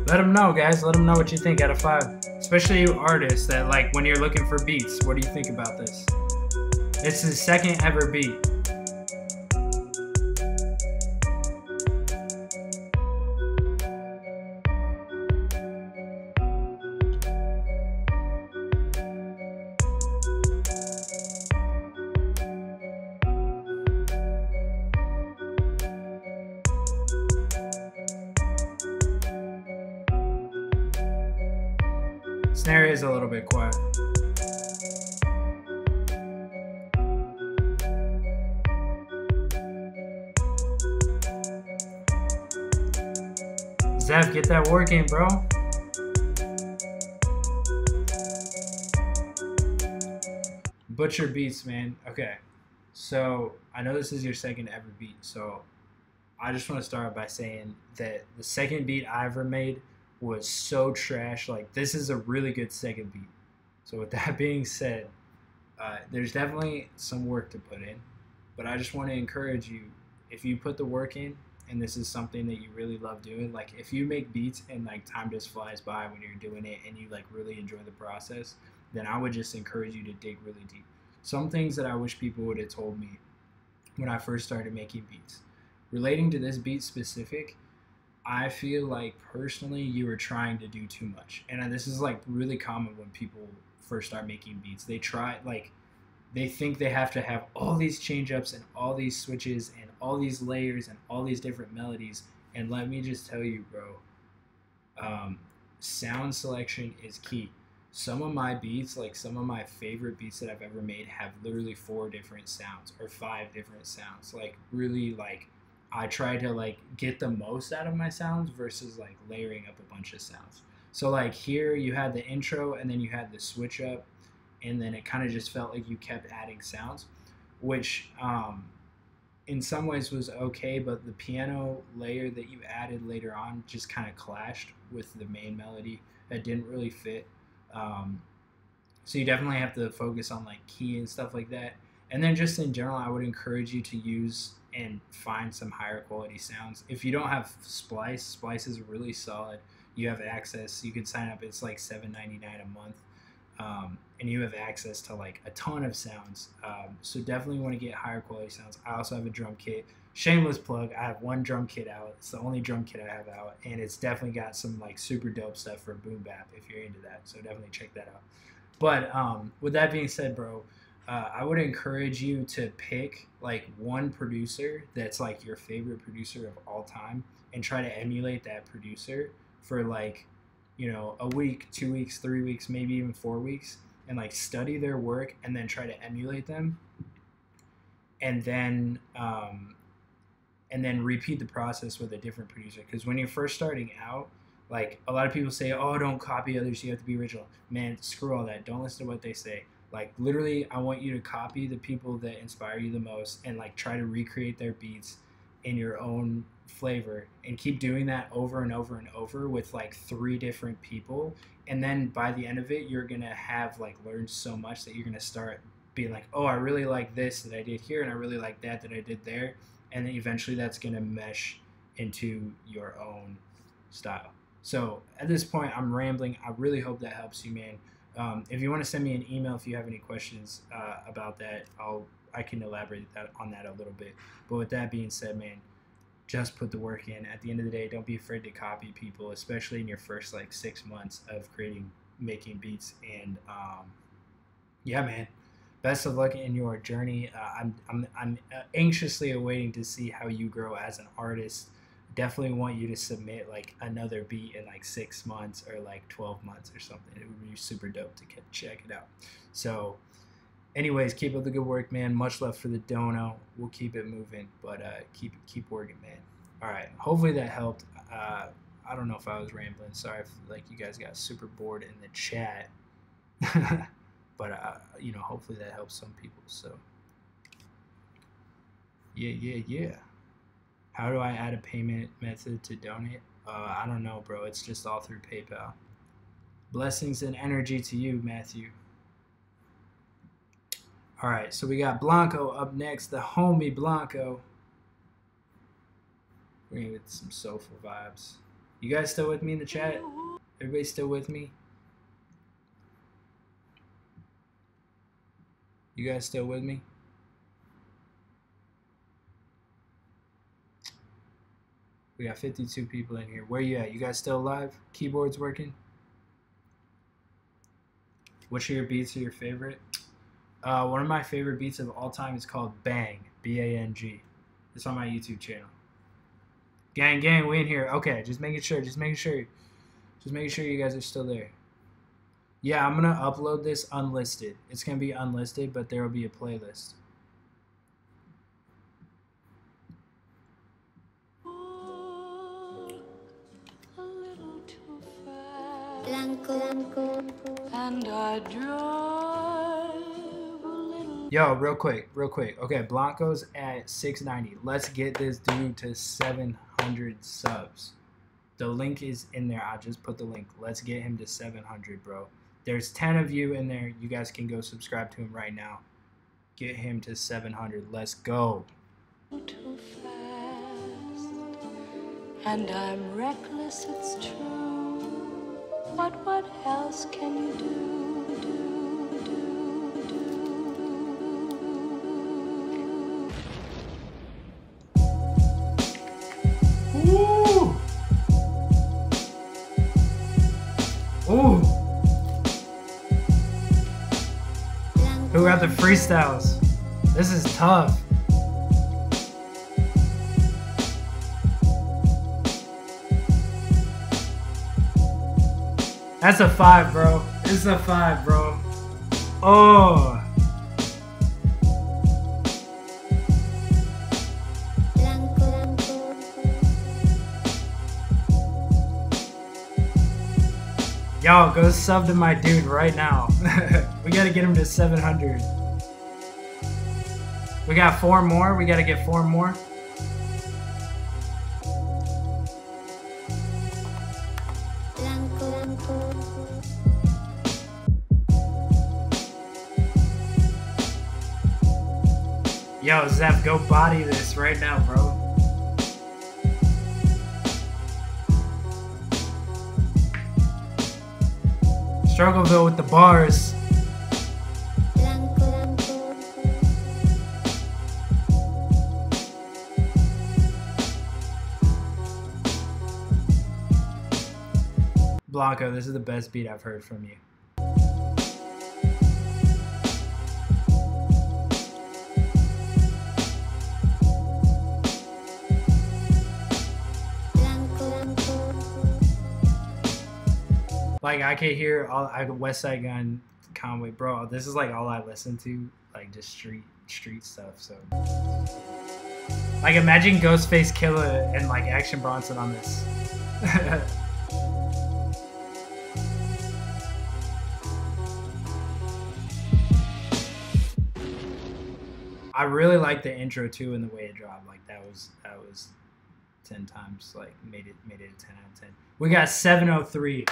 Let them know, guys. Let them know what you think out of 5. Especially you artists that, like, when you're looking for beats, what do you think about this? It's his second ever beat. Snare is a little bit quiet. Zev, get that work in, bro. Butcher Beats, man. Okay, so I know this is your second ever beat, so I just want to start by saying that the second beat I ever made was so trash. Like, this is a really good second beat. So with that being said, there's definitely some work to put in, but I just want to encourage you, if you put the work in and this is something that you really love doing, like if you make beats and like time just flies by when you're doing it and you like really enjoy the process, then I would just encourage you to dig really deep. Some things that I wish people would have told me when I first started making beats. Relating to this beat specific, I feel like personally you were trying to do too much. And this is like really common when people first start making beats. They think they have to have all these change ups and all these switches and all these layers and all these different melodies. And let me just tell you, bro, sound selection is key. Some of my beats, like some of my favorite beats that I've ever made, have literally 4 different sounds or 5 different sounds. Like really, like I try to like get the most out of my sounds versus like layering up a bunch of sounds. So like here you had the intro and then you had the switch up, and then it kind of just felt like you kept adding sounds, which in some ways was okay, but the piano layer that you added later on just kind of clashed with the main melody. That didn't really fit. So you definitely have to focus on like key and stuff like that. And then just in general, I would encourage you to use and find some higher quality sounds. If you don't have Splice is really solid. You have access, you can sign up, it's like $7.99 a month, and you have access to like a ton of sounds. So definitely want to get higher quality sounds. I also have a drum kit. Shameless plug, I have one drum kit out. It's the only drum kit I have out, and it's definitely got some like super dope stuff for boom bap if you're into that. So definitely check that out. But with that being said, bro, I would encourage you to pick like one producer that's like your favorite producer of all time and try to emulate that producer for like, you know, a week, 2 weeks, 3 weeks, maybe even 4 weeks, and like study their work and then try to emulate them, and then repeat the process with a different producer. Because when you're first starting out, like a lot of people say, oh, don't copy others, you have to be original. Man, screw all that. Don't listen to what they say. Like literally, I want you to copy the people that inspire you the most and like try to recreate their beats in your own flavor, and keep doing that over and over and over with like 3 different people. And then by the end of it, you're gonna have like learned so much that you're gonna start being like, oh, I really like this that I did here, and I really like that I did there. And then eventually that's gonna mesh into your own style. So at this point, I'm rambling. I really hope that helps you, man. If you want to send me an email if you have any questions about that, I can elaborate on that a little bit. But with that being said, man, just put the work in. At the end of the day, don't be afraid to copy people, especially in your first like 6 months of making beats. And yeah, man, best of luck in your journey. I'm anxiously awaiting to see how you grow as an artist. Definitely want you to submit like another beat in like 6 months or like 12 months or something. It would be super dope to check it out. So anyways, keep up the good work, man. Much love for the dono. We'll keep it moving, but keep working, man. All right. Hopefully that helped. I don't know if I was rambling. Sorry if like you guys got super bored in the chat, but you know, hopefully that helps some people. So yeah. How do I add a payment method to donate? I don't know, bro. It's just all through PayPal. Blessings and energy to you, Matthew. All right, so we got Blanco up next, the homie Blanco. We're gonna get some soulful vibes. You guys still with me in the chat? Everybody still with me? You guys still with me? We got 52 people in here. Where you at? You guys still alive? Keyboard's working? Which of your beats are your favorite? One of my favorite beats of all time is called Bang, B-A-N-G. It's on my YouTube channel. Gang, we in here. Okay, just making sure you guys are still there. Yeah, I'm gonna upload this unlisted. It's gonna be unlisted, but there will be a playlist. And I drive a little. Yo, real quick. Okay, Blanco's at 690. Let's get this dude to 700 subs. The link is in there. I just put the link. Let's get him to 700, bro. There's 10 of you in there. You guys can go subscribe to him right now. Get him to 700. Let's go. Too fast, and I'm reckless, it's true. But what else can you do? Ooh! Ooh! Who got the freestyles? This is tough. That's a 5, bro. It's a 5, bro. Oh. Y'all, go sub to my dude right now. We gotta get him to 700. We got 4 more. We gotta get 4 more. Yo, Zeph, go body this right now, bro. Struggleville with the bars. Blanco, this is the best beat I've heard from you. Like, I can hear all West Side Gun, Conway, bro. This is like all I listen to, like just street stuff. So, like, imagine Ghostface Killah and like Action Bronson on this. I really like the intro too and the way it dropped. Like that was 10 times, like made it a 10 out of 10. We got 703.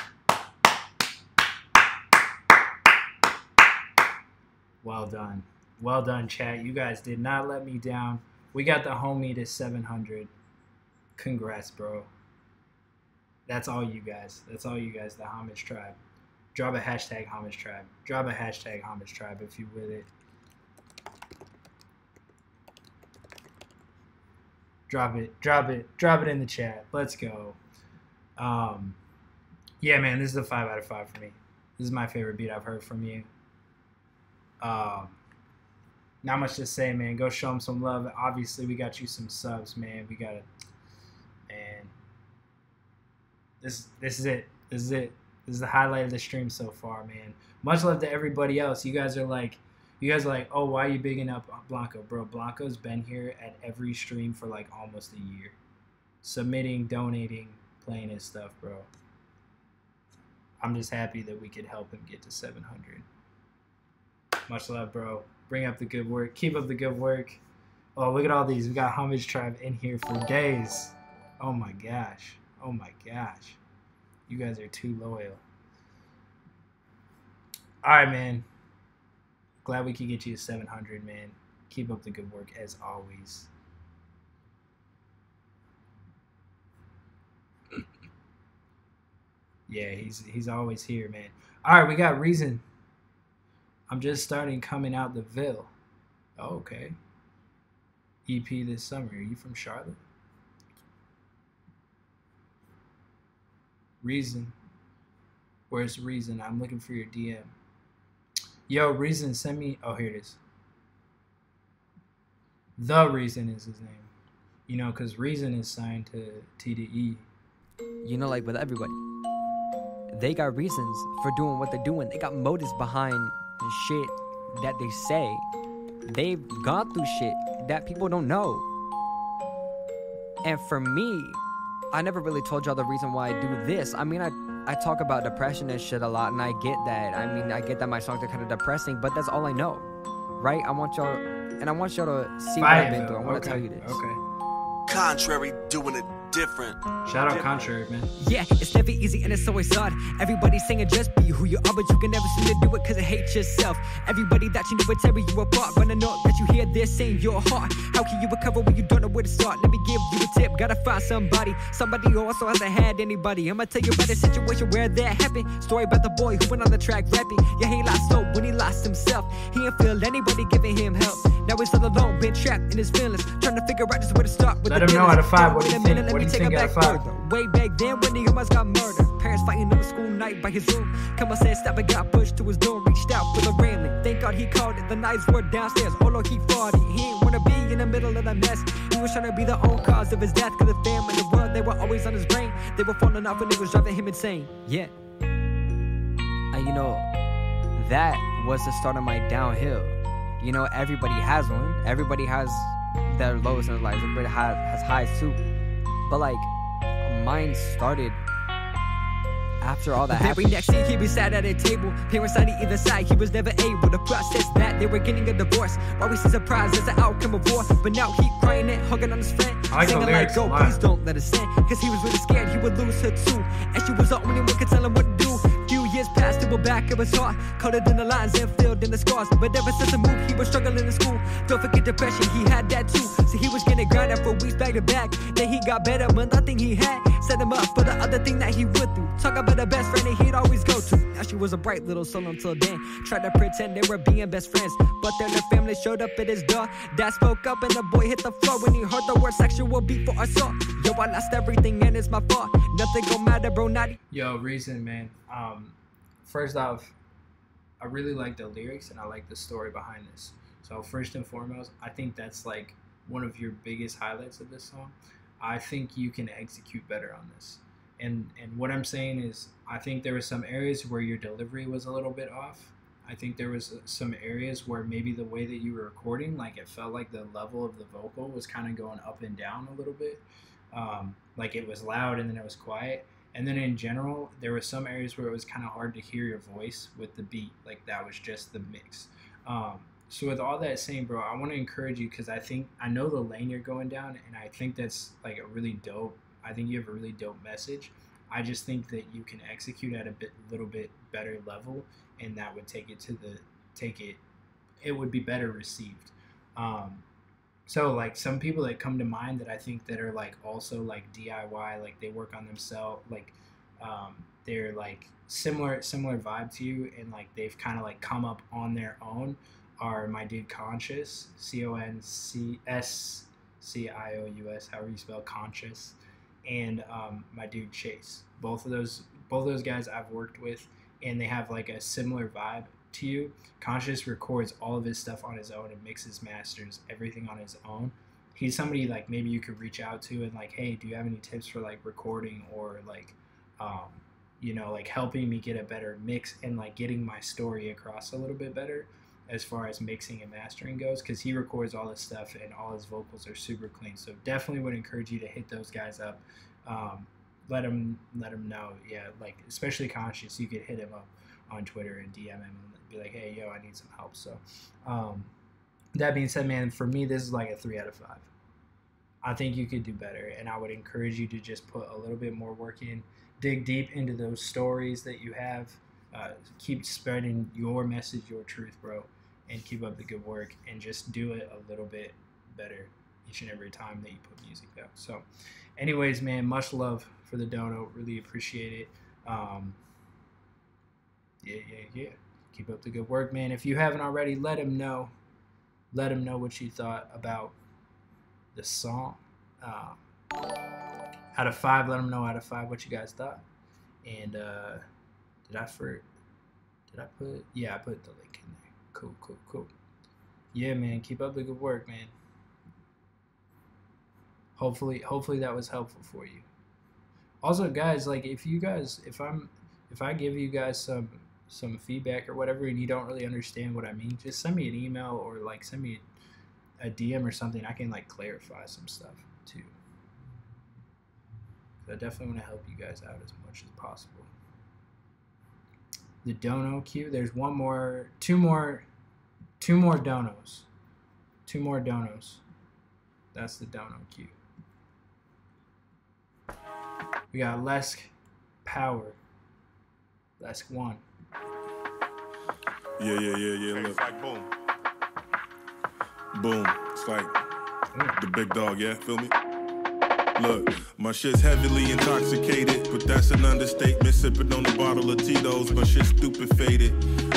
Well done. Well done, chat. You guys did not let me down. We got the homie to 700. Congrats, bro. That's all you guys. That's all you guys, the Homage Tribe. Drop a hashtag Homage Tribe. Drop a hashtag Homage Tribe if you with it. Drop it in the chat. Let's go. Yeah, man, this is a 5 out of 5 for me. This is my favorite beat I've heard from you. Not much to say, man. Go show them some love. Obviously, we got you some subs, man. We got it, man. This is it. This is it. This is the highlight of the stream so far, man. Much love to everybody else. You guys are like, oh, why are you bigging up Blanco? Bro, Blanco's been here at every stream for like almost a year. Submitting, donating, playing his stuff, bro. I'm just happy that we could help him get to 700. Much love, bro. Bring up the good work. Keep up the good work. Oh, look at all these. We got Homage Tribe in here for days. Oh my gosh. Oh my gosh. You guys are too loyal. All right, man. Glad we could get you to 700, man. Keep up the good work as always. Yeah, he's always here, man. All right, we got Reason. I'm just starting coming out the Ville. Oh, okay. EP this summer. Are you from Charlotte? Reason. Where's Reason? I'm looking for your DM. Yo, Reason, send me... Oh, here it is. The Reason is his name. You know, because Reason is signed to TDE. You know, like with everybody. They got reasons for doing what they're doing. They got motives behind the shit that they say. They've gone through shit that people don't know. And for me, I never really told y'all the reason why I do this. I mean, I talk about depression and shit a lot, and I get that. I mean, I get that my songs are kind of depressing, but that's all I know, right? I want y'all to see what I've been through. I want to tell you this. Okay. Contrary, doing it different. Shout out Contrary, man. Yeah, it's never easy and it's always hard. Everybody's saying just be who you are, but you can never seem to do it because it hates yourself. Everybody that you know will tear you apart, but I know that you hear this saying your heart. How can you recover when you don't know where to start? Let me give you a tip, gotta find somebody who also hasn't had anybody. I'ma tell you about a situation where that happened. Story about the boy who went on the track rapping. Yeah, he lost hope when he lost himself. He didn't feel anybody giving him help. Now he's all alone, been trapped in his feelings, trying to figure out just where to start with. Let him know out of 5. What do you think? What do you think out of 5? Way back then when he almost got murdered. Parents fighting on the school night by his room. Come on, said stop and got pushed to his door. Reached out for the railing. Thank God he called it. The knives were downstairs. Oh Lord, he fought it. He didn't wanna be in the middle of the mess. He was trying to be the own cause of his death. Cause the fam and the world, they were always on his brain. They were falling off and it was driving him insane. Yeah. And you know, that was the start of my downhill. You know, everybody has one. Everybody has their lows in their lives. Everybody has highs too. But like, mine started after all that happened. Very next scene, he was sat at a table. Parents on either side, he was never able to process that they were getting a divorce. Why we see surprise as the outcome of war? But now he crying and hugging on his friend, singing like, "Go, please don't let us in." Cause he was really scared he would lose her too, and she was the only one could tell him what to do. Few years passed, it pulled back, it was hard. Coded in the lines and filled in the scars. But ever since the move, he was struggling in school. Don't forget depression, he had that too. So he was getting grinded for weeks back to back. Then he got better when nothing he had set him up for the other thing that he would do. Talk about the best friend that he'd always go to. Now she was a bright little soul until then. Tried to pretend they were being best friends, but then their family showed up at his door. Dad spoke up and the boy hit the floor when he heard the word sexual before assault. Yo, I lost everything and it's my fault. Nothing gon' matter, bro, not. Yo, Reason, man. First off, I really like the lyrics and I like the story behind this. So first and foremost, I think that's like one of your biggest highlights of this song. I think you can execute better on this. And what I'm saying is, I think there were some areas where your delivery was a little bit off. I think there was some areas where maybe the way that you were recording, like it felt like the level of the vocal was kind of going up and down a little bit. Like it was loud and then it was quiet. And then in general, there were some areas where it was kind of hard to hear your voice with the beat. Like that was just the mix. So with all that saying, bro, I want to encourage you because I know the lane you're going down, and I think that's like a really dope. I think you have a really dope message. I just think that you can execute at a little bit better level, and that would it would be better received. So like some people that come to mind that I think that are like also like DIY, like they work on themselves, like they're like similar vibe to you, and like they've kind of like come up on their own, are my dude Conscious, CONCSCIOUS, however you spell Conscious, and my dude Chase. Both of those guys I've worked with, and they have like a similar vibe to you. Conscious records all of his stuff on his own and mixes, masters everything on his own. He's somebody like maybe you could reach out to and like, hey, do you have any tips for like recording or like like helping me get a better mix and like getting my story across a little bit better as far as mixing and mastering goes, because he records all this stuff and all his vocals are super clean. So definitely would encourage you to hit those guys up. Let them know. Yeah, like especially Conscious, you could hit him up on Twitter and DM him and be like, hey, yo, I need some help. So that being said, man, for me, this is like a 3 out of 5. I think you could do better, and I would encourage you to just put a little bit more work in, dig deep into those stories that you have, keep spreading your message, your truth, bro, and keep up the good work, and just do it a little bit better each and every time that you put music out. So anyways, man, much love for the dono. Really appreciate it. Yeah. Keep up the good work, man. If you haven't already, let him know what you thought about the song. Out of 5, let him know out of 5 what you guys thought. And did I put? Yeah, I put the link in there. Cool. Yeah, man. Keep up the good work, man. Hopefully that was helpful for you. Also, guys, like if I give you guys some feedback or whatever and you don't really understand what I mean, just send me an email or like send me a DM or something. I can like clarify some stuff too. So I definitely want to help you guys out as much as possible. The dono queue, there's two more donos. 2 more donos. That's the dono queue. We got Lesk Power. Lesk 1. Yeah. Look. It's like boom. Boom. It's like the big dog, yeah? Feel me? Look, my shit's heavily intoxicated, but that's an understatement. Sipping on a bottle of Tito's, my shit's stupid faded.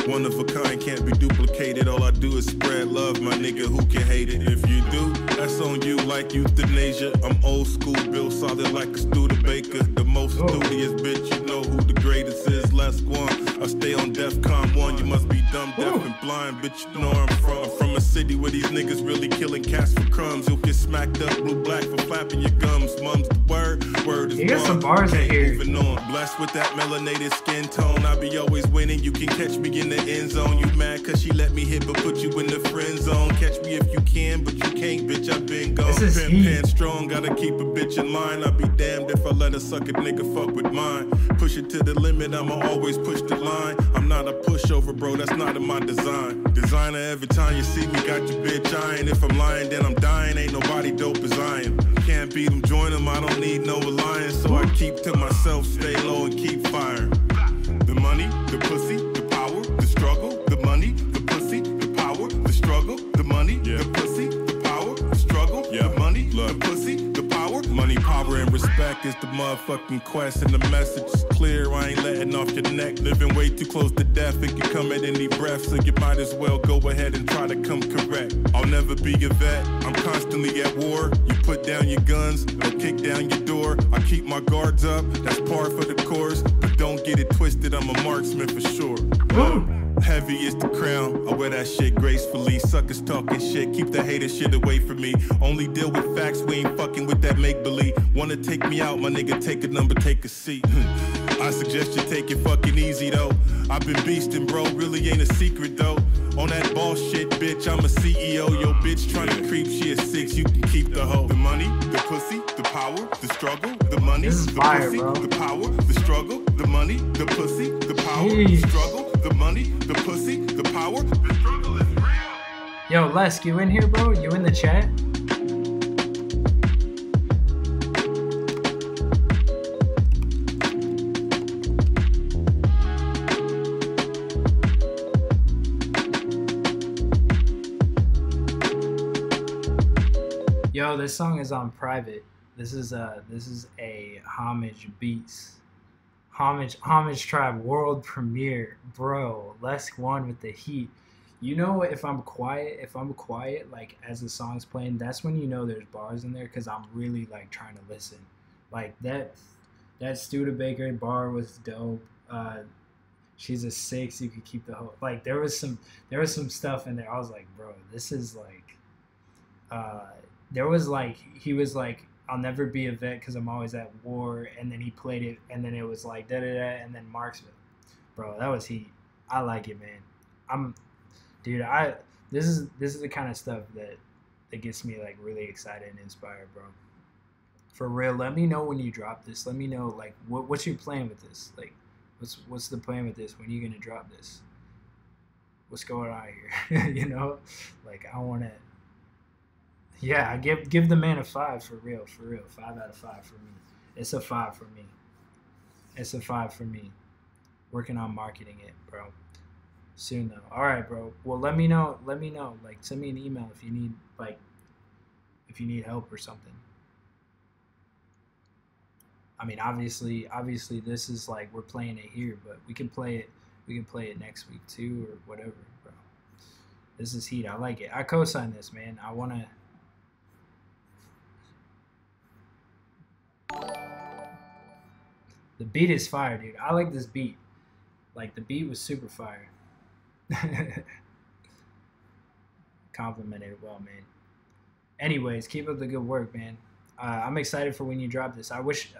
One of a kind, can't be duplicated. All I do is spread love, my nigga, who can hate it? If you do, that's on you like euthanasia. I'm old school, built solid like a Studebaker. The most studious bitch, you know who the greatest is. Lesk 1, I stay on DEFCON 1. You must be dumb, deaf, and blind, bitch, you know where I'm from. I'm from a city where these niggas really killing cats for crumbs. You'll get smacked up, blue black for flapping your gums. Mum's the word is you got some bars in here. Moving on, blessed with that melanated skin tone. I be always winning. You can catch me in the end zone. You mad cause she let me hit, but put you in the friend zone. Catch me if you can, but you can't, bitch. I been gone. Pimp strong, gotta keep a bitch in line. I be damned if I let a sucker nigga fuck with mine. Push it to the limit, I'ma always push the line. I'm not a pushover, bro. That's not in my design. Designer, every time you see me, got your bitch eyeing. If I'm lying, then I'm dying. Ain't nobody dope as I am. Can't beat them, join them. I don't need no alliance, so I keep to myself, stay low and keep firing. The money, the pussy, respect is the motherfucking quest, and the message is clear. I ain't letting off your neck. Living way too close to death, it can come at any breath. So you might as well go ahead and try to come correct. I'll never be a vet, I'm constantly at war. You put down your guns, or kick down your door. I keep my guards up, that's par for the course. But don't get it twisted, I'm a marksman for sure. Heavy is the crown, I wear that shit gracefully. Suckers talking shit, keep the hater shit away from me. Only deal with facts, we ain't fucking with that make-believe. Wanna take me out, my nigga, take a number, take a seat. I suggest you take it fucking easy though. I've been beastin', bro, really ain't a secret though. On that ball shit, bitch, I'm a CEO. Yo, bitch, tryna creep, she a 6, you can keep the hoe. The money, the pussy, the power, the struggle, the money, the pussy, the power, the struggle, the money, the pussy, the power, the struggle, the money, the pussy, the power, the struggle is real. Yo, Lesk, you in here, bro? You in the chat? Yo, this song is on private. This is a Homage Beats. Homage Tribe world premiere. Bro, Lesk won with the heat. You know, if I'm quiet, like as the song's playing, that's when you know there's bars in there, because I'm really like trying to listen. Like that Studebaker bar was dope. She's a 6, you could keep the whole, like there was some stuff in there. I was like, bro, this is like there was like, he was like, I'll never be a vet because I'm always at war, and then he played it, and then it was like da da da, and then Marksville. Bro, that was heat. I like it, man. This is the kind of stuff that gets me like really excited and inspired, bro. For real, let me know when you drop this. Let me know like what's your plan with this? Like what's the plan with this? When are you gonna drop this? What's going on here? You know? Like I wanna, yeah, I give the man a 5 for real. 5 out of 5 for me. It's a 5 for me. It's a 5 for me. Working on marketing it, bro. Soon though. All right, bro. Well, let me know. Like, send me an email if you need help or something. I mean, obviously, this is like we're playing it here, but we can play it next week too, or whatever, bro. This is heat. I like it. I co-sign this, man. I wanna. The beat is fire, dude. I like this beat. Like, the beat was super fire. Complimented it well, man. Anyways, keep up the good work, man. I'm excited for when you drop this. I wish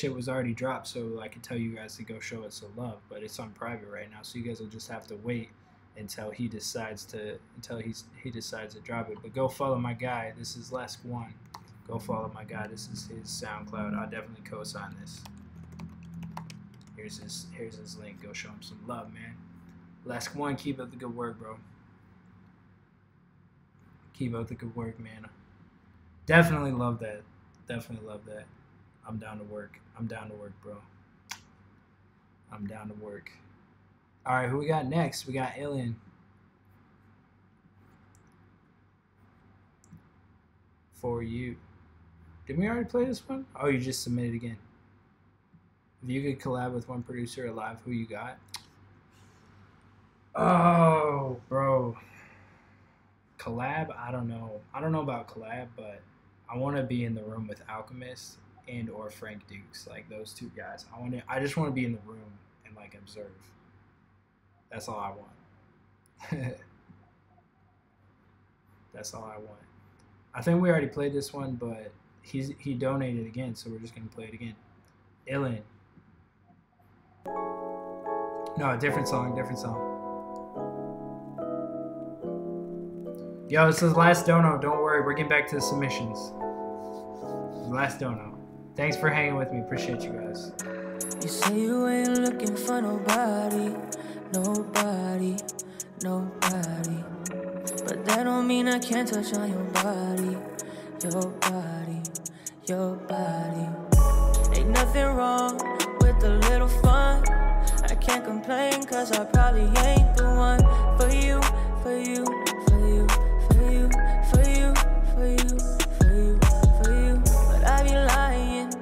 it was already dropped so I could tell you guys to go show it some love, but it's on private right now, so you guys will just have to wait until he decides to drop it. But go follow my guy. This is Lesk1. Go follow my guy. This is his SoundCloud. I'll definitely co-sign this. Here's his link. Go show him some love, man. Lesk1, keep up the good work, bro. Keep up the good work, man. Definitely love that. Definitely love that. I'm down to work. I'm down to work, bro. I'm down to work. All right, who we got next? We got Alien. For you. Did we already play this one? Oh, you just submitted again. If you could collab with one producer alive, who you got? Oh, bro. Collab? I don't know. I don't know about collab, but I want to be in the room with Alchemist and or Frank Dukes, like those two guys. I just want to be in the room and like observe. That's all I want. That's all I want. I think we already played this one, but he donated again, so we're just gonna play it again. Alien. No, different song. Yo, this is last dono. Don't worry, we're getting back to the submissions. Last dono. Thanks for hanging with me. Appreciate you guys. You say you ain't looking for nobody. But that don't mean I can't touch on your body. Ain't nothing wrong with a little fun. I can't complain cause I probably ain't the one for you. But I be lying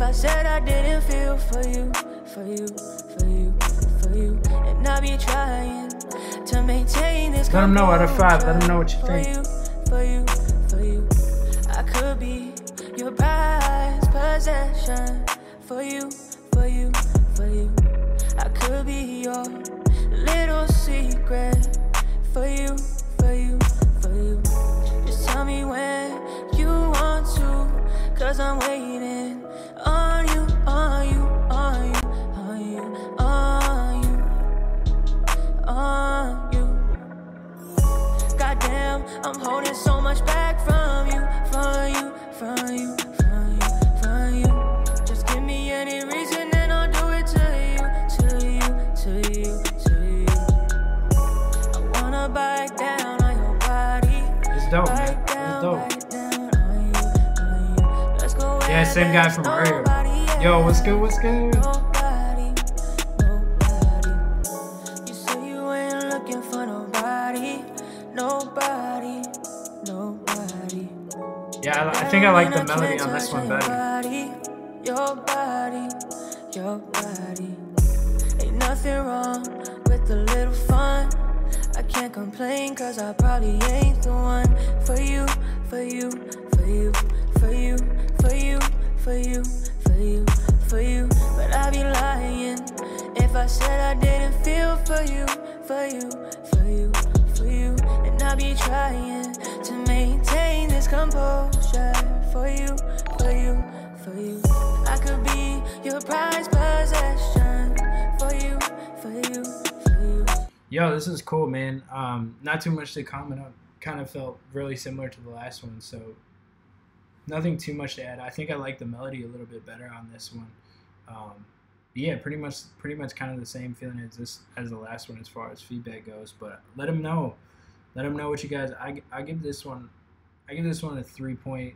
I said I didn't feel for you, for you, for you, for you, and I be trying to maintain this. Let them know out of 5. Let them know what you think. For you, for you, I could be your prized possession. For you, for you, for you, I could be your little secret. For you, for you, for you. Just tell me when you want to, 'cause I'm waiting on you, on you, on you, on you, on you, on you. Goddamn, I'm holding so much back from you, from you, from you, from you, from you. Just give me any reason and I'll do it to you, to you, to you, to you. I wanna bite down on your body. It's dope, man. It's dope. Yeah, same guy from earlier. Yo, what's good? What's good? Nobody, nobody. You say you ain't looking for nobody, nobody, nobody. Yeah, I think I like the melody on this one better. Your body, your body. Ain't nothing wrong with a little fun. I can't complain 'cause I probably ain't the one for you, for you, for you, for you, for you, for you, for you, for you. But I'd be lying if I said I didn't feel for you, for you, for you, for you. And I'd be trying to maintain this composure for you, for you, for you. I could be your prized possession for you, for you, for you. Yo, this is cool, man. Not too much to comment on. Kind of felt really similar to the last one, so nothing too much to add. I think I like the melody a little bit better on this one. Yeah, pretty much kind of the same feeling as the last one as far as feedback goes. But let them know what you guys. I give this one a 3 point.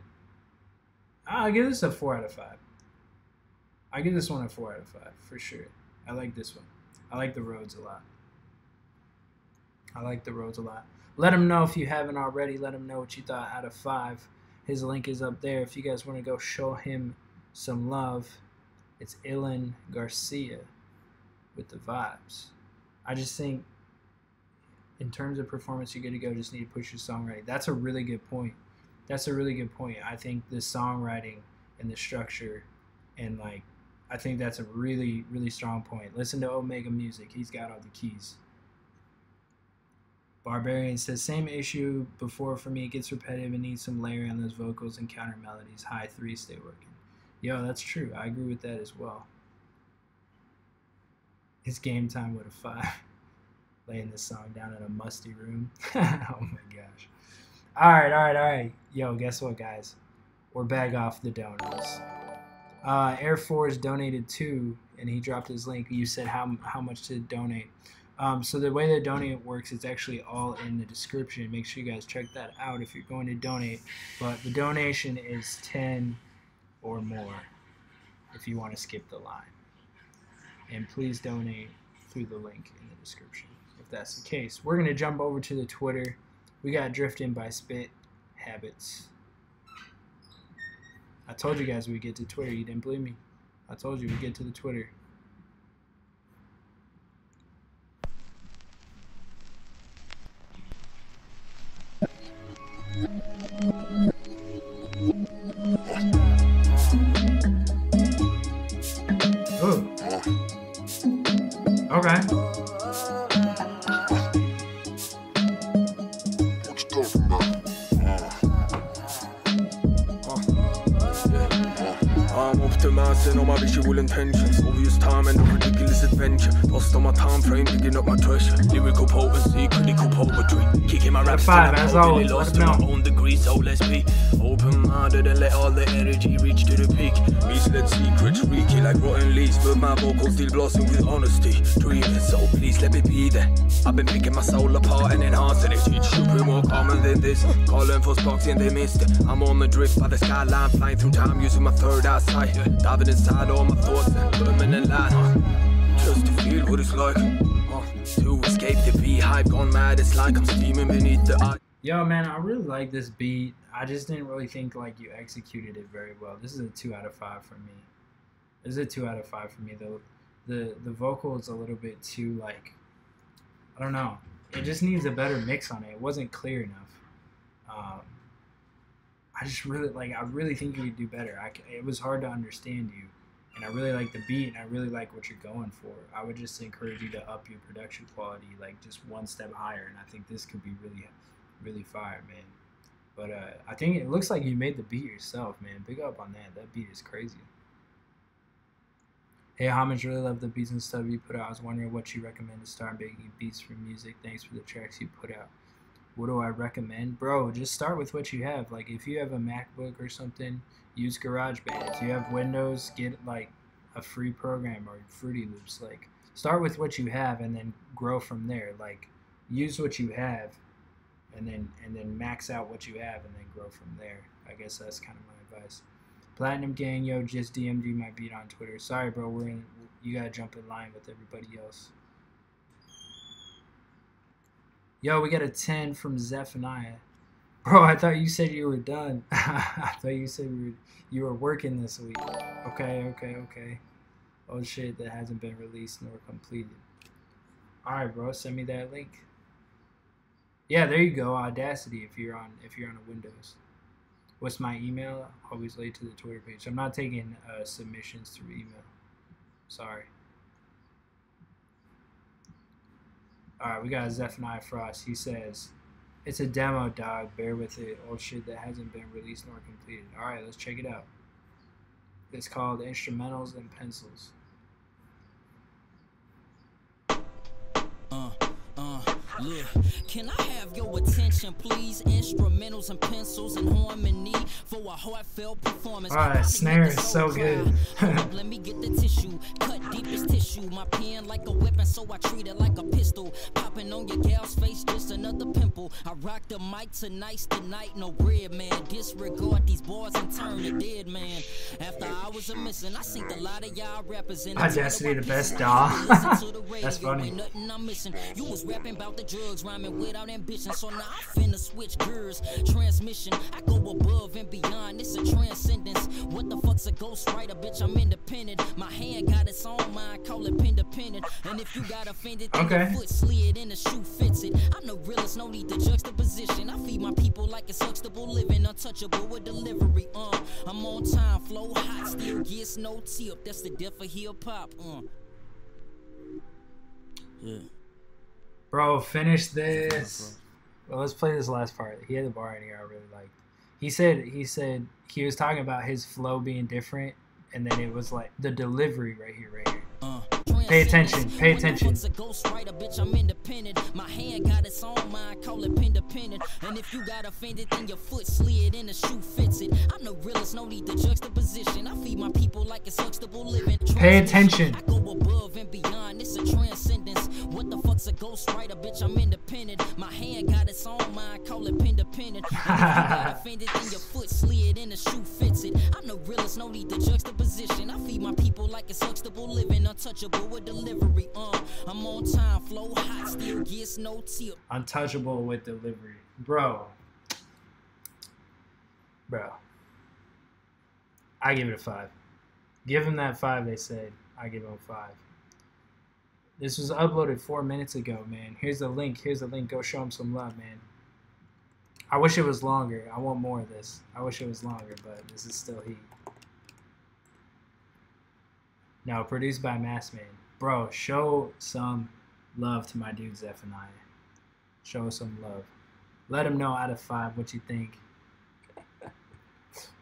I'll give this a 4 out of 5. I give this one a 4 out of 5 for sure. I like this one. I like the Rhodes a lot. Let him know if you haven't already. Let him know what you thought out of 5. His link is up there if you guys want to go show him some love. It's Ilan Garcia with the vibes. I just think in terms of performance, you're good to go. Just need to push your songwriting. That's a really good point. I think the songwriting and the structure and I think that's a really, really strong point. Listen to Omega Music. He's got all the keys. Barbarian says, same issue before for me. It gets repetitive and needs some layering on those vocals and counter melodies. High 3, stay working. Yo, that's true. I agree with that as well. It's game time with a 5. Laying this song down in a musty room. Oh my gosh. All right. Yo, guess what, guys? We're back off the donors. Air Force donated 2, and he dropped his link. You said how much to donate. So the way the donate works, it's actually all in the description. Make sure you guys check that out if you're going to donate. But the donation is 10 or more if you want to skip the line. And please donate through the link in the description if that's the case. We're going to jump over to the Twitter. We got Drifting by Spit Habits. I told you guys we'd get to Twitter. You didn't believe me. I told you we'd get to the Twitter. Ooh. Okay. I'm optimizing all my visual intentions. Obvious time and a ridiculous adventure. Lost on my time frame, digging up my treasure. Lyrical potency, critical poetry. Kicking my raps 5 as always. Lost in my own degree, so let's be open-minded and let all the energy reach to the peak. Misled secrets, reeky like rotten leaves, but my vocals still blossom with honesty. Dreaming, so please let me be there. I've been picking my soul apart and enhancing it. It should be more common than this. Calling for sparks and they missed it. I'm on the drift by the skyline, flying through time using my third eye sight. Diving inside all my thoughts and put them in a line. Just to feel what it's like. To escape the beehive, gone mad. It's like I'm steaming beneath the eye. Yo, man, I really like this beat. I just didn't really think you executed it very well. This is a 2 out of 5 for me. This is a 2 out of 5 for me though. The vocal is a little bit too like, I don't know. It just needs a better mix on it. It wasn't clear enough. I just really like. I really think you could do better. It was hard to understand you, and I really like the beat, and I really like what you're going for. I would just encourage you to up your production quality, like just one step higher. And I think this could be really, really fire, man. But I think it looks like you made the beat yourself, man. Big up on that. That beat is crazy. Hey, Homage, really love the beats and stuff you put out. I was wondering what you recommend to start making beats for music. Thanks for the tracks you put out. What do I recommend? Bro, just start with what you have. Like, if you have a MacBook or something, use GarageBand. If you have Windows, get, like, a free program or Fruity Loops. Like, start with what you have and then grow from there. Like, use what you have and then max out what you have and then grow from there. I guess that's kind of my advice. Platinum Gang, yo, just DM'd you my beat on Twitter. Sorry, bro, you gotta jump in line with everybody else. Yo, we got a 10 from Zephaniah. Bro, I thought you said you were done. I thought you said you were working this week. Okay. Oh shit, that hasn't been released nor completed. Alright, bro, send me that link. Yeah, there you go, Audacity if you're on a Windows. What's my email? Always late to the Twitter page. I'm not taking submissions through email. Sorry. Alright, we got Zephaniah Frost. He says, it's a demo, dog. Bear with it. Old shit that hasn't been released nor completed. Alright, let's check it out. It's called Instrumentals and Pencils. Look, can I have your attention, please? Instrumentals and pencils and harmony for a heartfelt performance. Alright, snare is so good. Let me get the tissue, cut deepest tissue. My pen like a weapon, so I treat it like a pistol. Popping on your gal's face, just another pimple. I rock the mic tonight's the night, no bread, man. Disregard these boys and turn to dead, man. After hours of missing, I seen a lot of y'all rappers in Audacity the best doll. That's funny. Nothing I'm missing. You was rapping about the drugs, rhyming without ambition. So now I finna switch gears. Transmission, I go above and beyond. It's a transcendence. What the fuck's a ghostwriter, bitch? I'm independent. My hand got its own mind, call it independent. And if you got offended, then your foot slid and the shoe fits it. I'm the realest, no need to juxtaposition. I feed my people like it's huxtable living, untouchable with delivery. I'm on time, flow hot, still gets no tip. That's the death of hip hop. Yeah. Bro, finish this. Well, let's play this last part. He had the bar in here I really liked. He said he was talking about his flow being different, and then it was like the delivery right here. Pay attention. It's a ghostwriter, bitch, I'm independent. My hand got its own mind, call it independent. And if you got offended, then your foot slid and the shoe fits it. I'm the realest, no need to juxtaposition. I feed my people like it's huxtable living. Pay attention. I go above and beyond, it's a transcendence. What the fuck's a ghostwriter, bitch, I'm independent. My hand got its own mind, call it independent. And if you got offended, then your foot slid and the shoe fits it. I'm the realest, no need to juxtaposition. I feed my people like it's huxtable living, untouchable with delivery. I'm on time, flow hot, still gets no tip. Untouchable with delivery. Bro. I give it a 5. Give him that 5, they said. I give him a 5. This was uploaded 4 minutes ago, man. Here's the link. Go show him some love, man. I wish it was longer. I want more of this. I wish it was longer, but this is still heat. No, produced by Massman. Bro, show some love to my dude Zephaniah. Show some love. Let him know out of 5 what you think.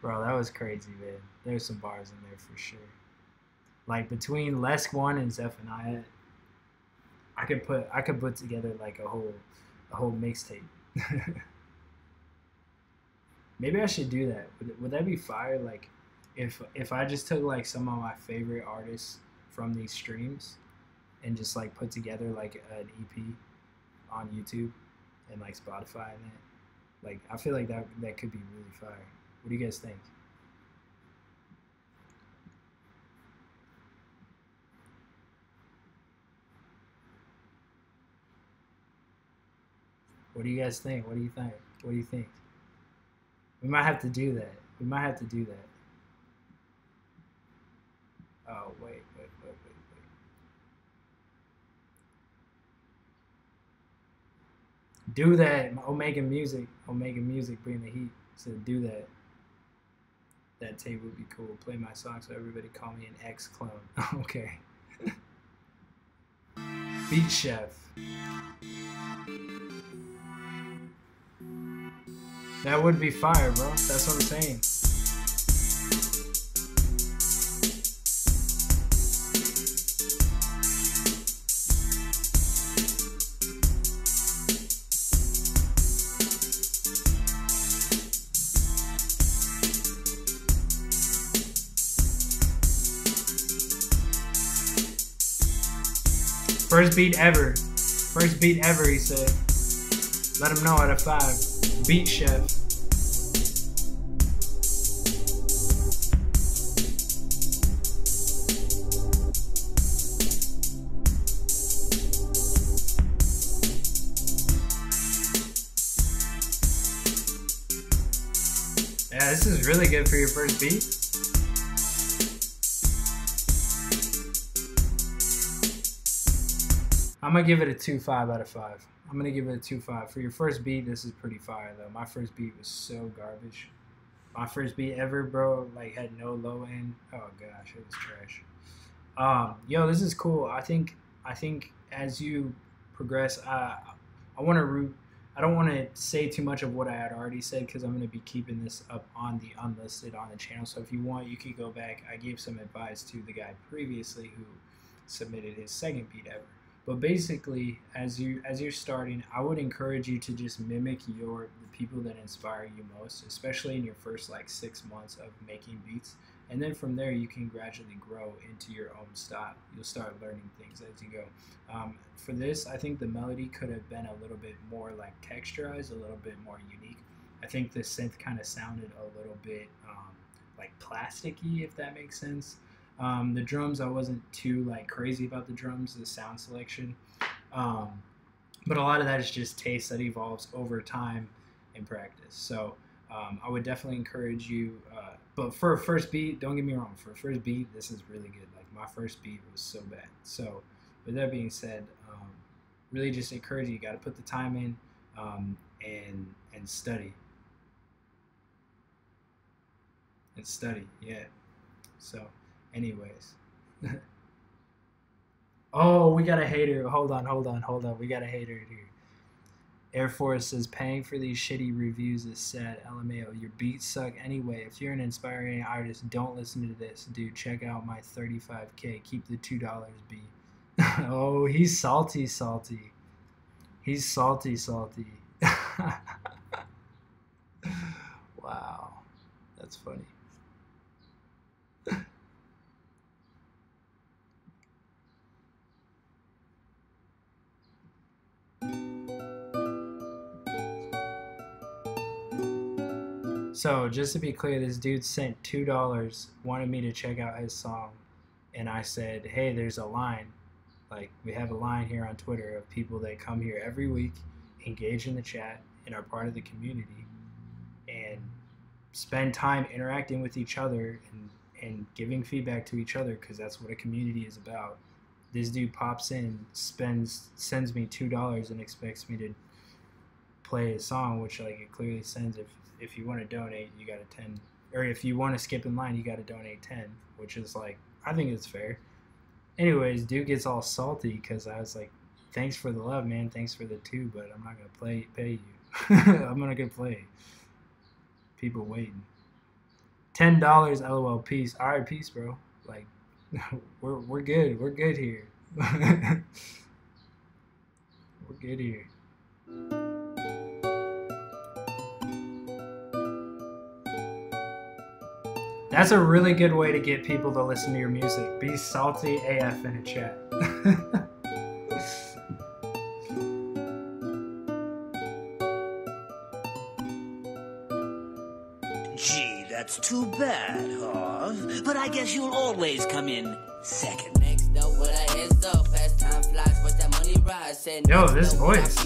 Bro, that was crazy, man. There's some bars in there for sure. Like between Lesk 1 and Zephaniah, I could put together like a whole mixtape. Maybe I should do that. Would that be fire? Like if I just took like some of my favorite artists from these streams and just like put together like an EP on YouTube and like Spotify and that. Like I feel like that could be really fire. What do you guys think? What do you guys think? What do you think? We might have to do that. Oh, wait. Do that. Omega Music, bring the heat. So do that. That tape would be cool. Play my song so everybody call me an ex-clone. Okay. Beat Chef. That would be fire, bro. That's what I'm saying. First beat ever. First beat ever, he said. Let him know out of 5. Beat Chef. Yeah, this is really good for your first beat. I'm gonna give it a 2.5 out of 5. I'm gonna give it a 2.5. For your first beat, this is pretty fire though. My first beat was so garbage. My first beat ever, bro, like had no low end. Oh gosh, it was trash. Yo, this is cool. I think as you progress, I don't want to say too much of what I had already said because I'm going to be keeping this up on the unlisted on the channel. So if you want, you could go back. I gave some advice to the guy previously who submitted his second beat ever. But basically, as you're starting, I would encourage you to just mimic the people that inspire you most, especially in your first like 6 months of making beats. And then from there, you can gradually grow into your own style. You'll start learning things as you go. For this, I think the melody could have been a little bit more like texturized, a little bit more unique. I think the synth kind of sounded a little bit like plasticky, if that makes sense. The drums, I wasn't too like crazy about the drums, the sound selection. But a lot of that is just taste that evolves over time in practice. So I would definitely encourage you. But for a first beat, don't get me wrong, for a first beat, this is really good. Like my first beat was so bad. So with that being said, really just encourage you got to put the time in and study. And study, yeah. So anyways. Oh, we got a hater. Hold on. We got a hater here. Air Force says, paying for these shitty reviews is sad. LMAO, your beats suck anyway. If you're an inspiring artist, don't listen to this. Dude, check out my 35K. Keep the $2 beat. Oh, he's salty. He's salty. Wow. That's funny. So just to be clear, this dude sent $2, wanted me to check out his song, and I said, hey, there's a line. Like, we have a line here on Twitter of people that come here every week, engage in the chat, and are part of the community, and spend time interacting with each other and giving feedback to each other, because that's what a community is about. This dude pops in, sends me $2 and expects me to play a song, which like it clearly sends if you want to donate, you got a 10, or if you want to skip in line, you got to donate 10, which is like, I think it's fair. Anyways, dude gets all salty because I was like, thanks for the love, man. Thanks for the 2, but I'm not going to pay you. I'm not going to play. People waiting. $10, LOL, peace. All right, peace, bro. Like, we're good. We're good here. We're good here. That's a really good way to get people to listen to your music. Be salty AF in a chat. Gee, that's too bad, huh? But I guess you'll always come in second. Next up, what I heads up, fast time flies, watch that money rise. Yo, this voice.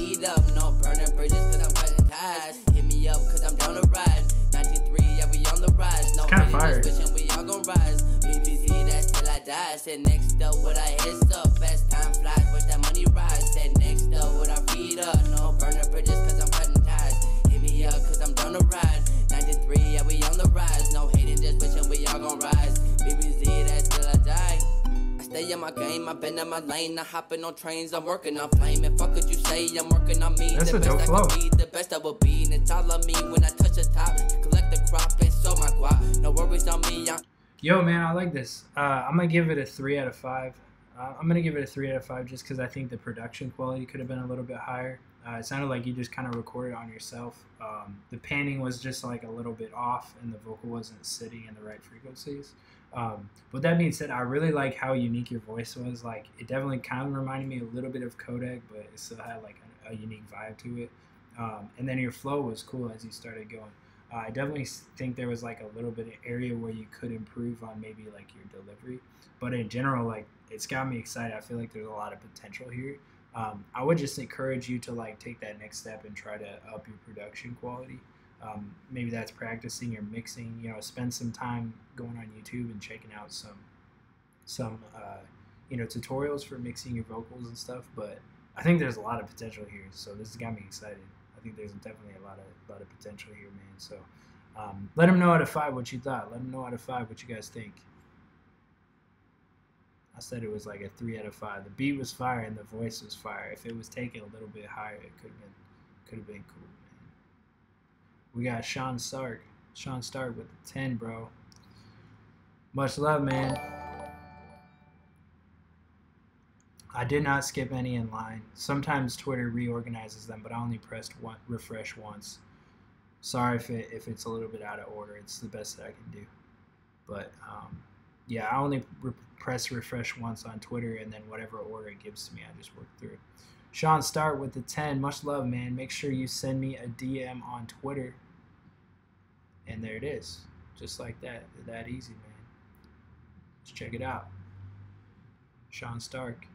No burning bridges, cause I'm cutting ties. Hit me up, cause I'm down to rise. 93, yeah, we on the rise. No kind of fire. We all gon' rise. BBC, that's till I die. I said next up, what I hit stuff. Fast time flies, watch that money rise. Said next up, what I feed up. No burner bridges, cause I'm cutting ties. Hit me up, cause I'm down to ride. 93, yeah, we on the rise. No hating, just wishing we all gon' rise. BBC, that's till I die. Stay in my game, I've been in my lane. I'm hopping on trains, I'm working on flame. And fuck what you say, I'm working on me. That's the best I can be, the best I will be. And it's all on me when I touch the top. Collect the crop and sow my guap. No worries on me. Yo, man, I like this. I'm gonna give it a 3 out of 5. I'm gonna give it a 3 out of 5 just because I think the production quality could have been a little bit higher. It sounded like you just kind of recorded on yourself. The panning was just like a little bit off, and the vocal wasn't sitting in the right frequencies. But that being said, I really like how unique your voice was. Like, it definitely kind of reminded me a little bit of Kodak, but it still had like a unique vibe to it. And then your flow was cool as you started going. I definitely think there was like a little bit of area where you could improve on maybe like your delivery. But in general, like, it's got me excited. I feel like there's a lot of potential here. I would just encourage you to like take that next step and try to up your production quality. Maybe that's practicing your mixing, you know, spend some time going on YouTube and checking out some you know, tutorials for mixing your vocals and stuff. But I think there's a lot of potential here, so this has got me excited. I think there's definitely a lot of potential here, man. So let them know out of 5 what you thought. Let them know out of 5 what you guys think. I said it was like a 3 out of 5. The beat was fire and the voice was fire. If it was taken a little bit higher, it could have been cool, man. We got Sean Stark with the 10, bro. Much love, man. I did not skip any in line. Sometimes Twitter reorganizes them, but I only pressed refresh once. Sorry if it's a little bit out of order. It's the best that I can do. But yeah, I only press refresh once on Twitter, and then whatever order it gives to me, I just work through it. Sean Start with the 10. Much love, man. Make sure you send me a DM on Twitter. And there it is. Just like that. That easy, man. Let's check it out. Sean Stark.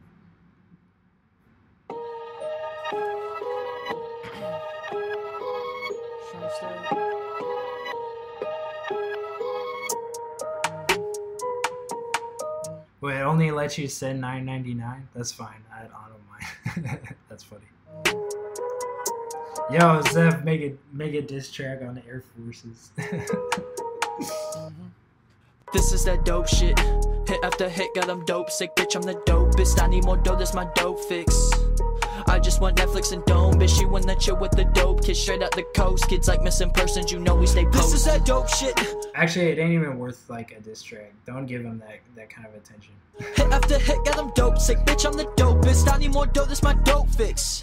Sean Stark. Wait, it only lets you send $9.99? That's fine. I don't mind. That's funny. Yo, Zev, make a diss track on the Air Forces. This is that dope shit. Hit after hit, got them dope sick. Bitch, I'm the dopest. I need more dough, that's my dope fix. I just want Netflix and Dome. Bitch, you wanna chill with the dope kids straight out the coast. Kids like missing persons, you know we stay posted. This is that dope shit. Actually, it ain't even worth like a diss track. Don't give him that kind of attention. Hit after hit, got them dope sick. Bitch, I'm the dopest. I need more dough, that's my dope fix.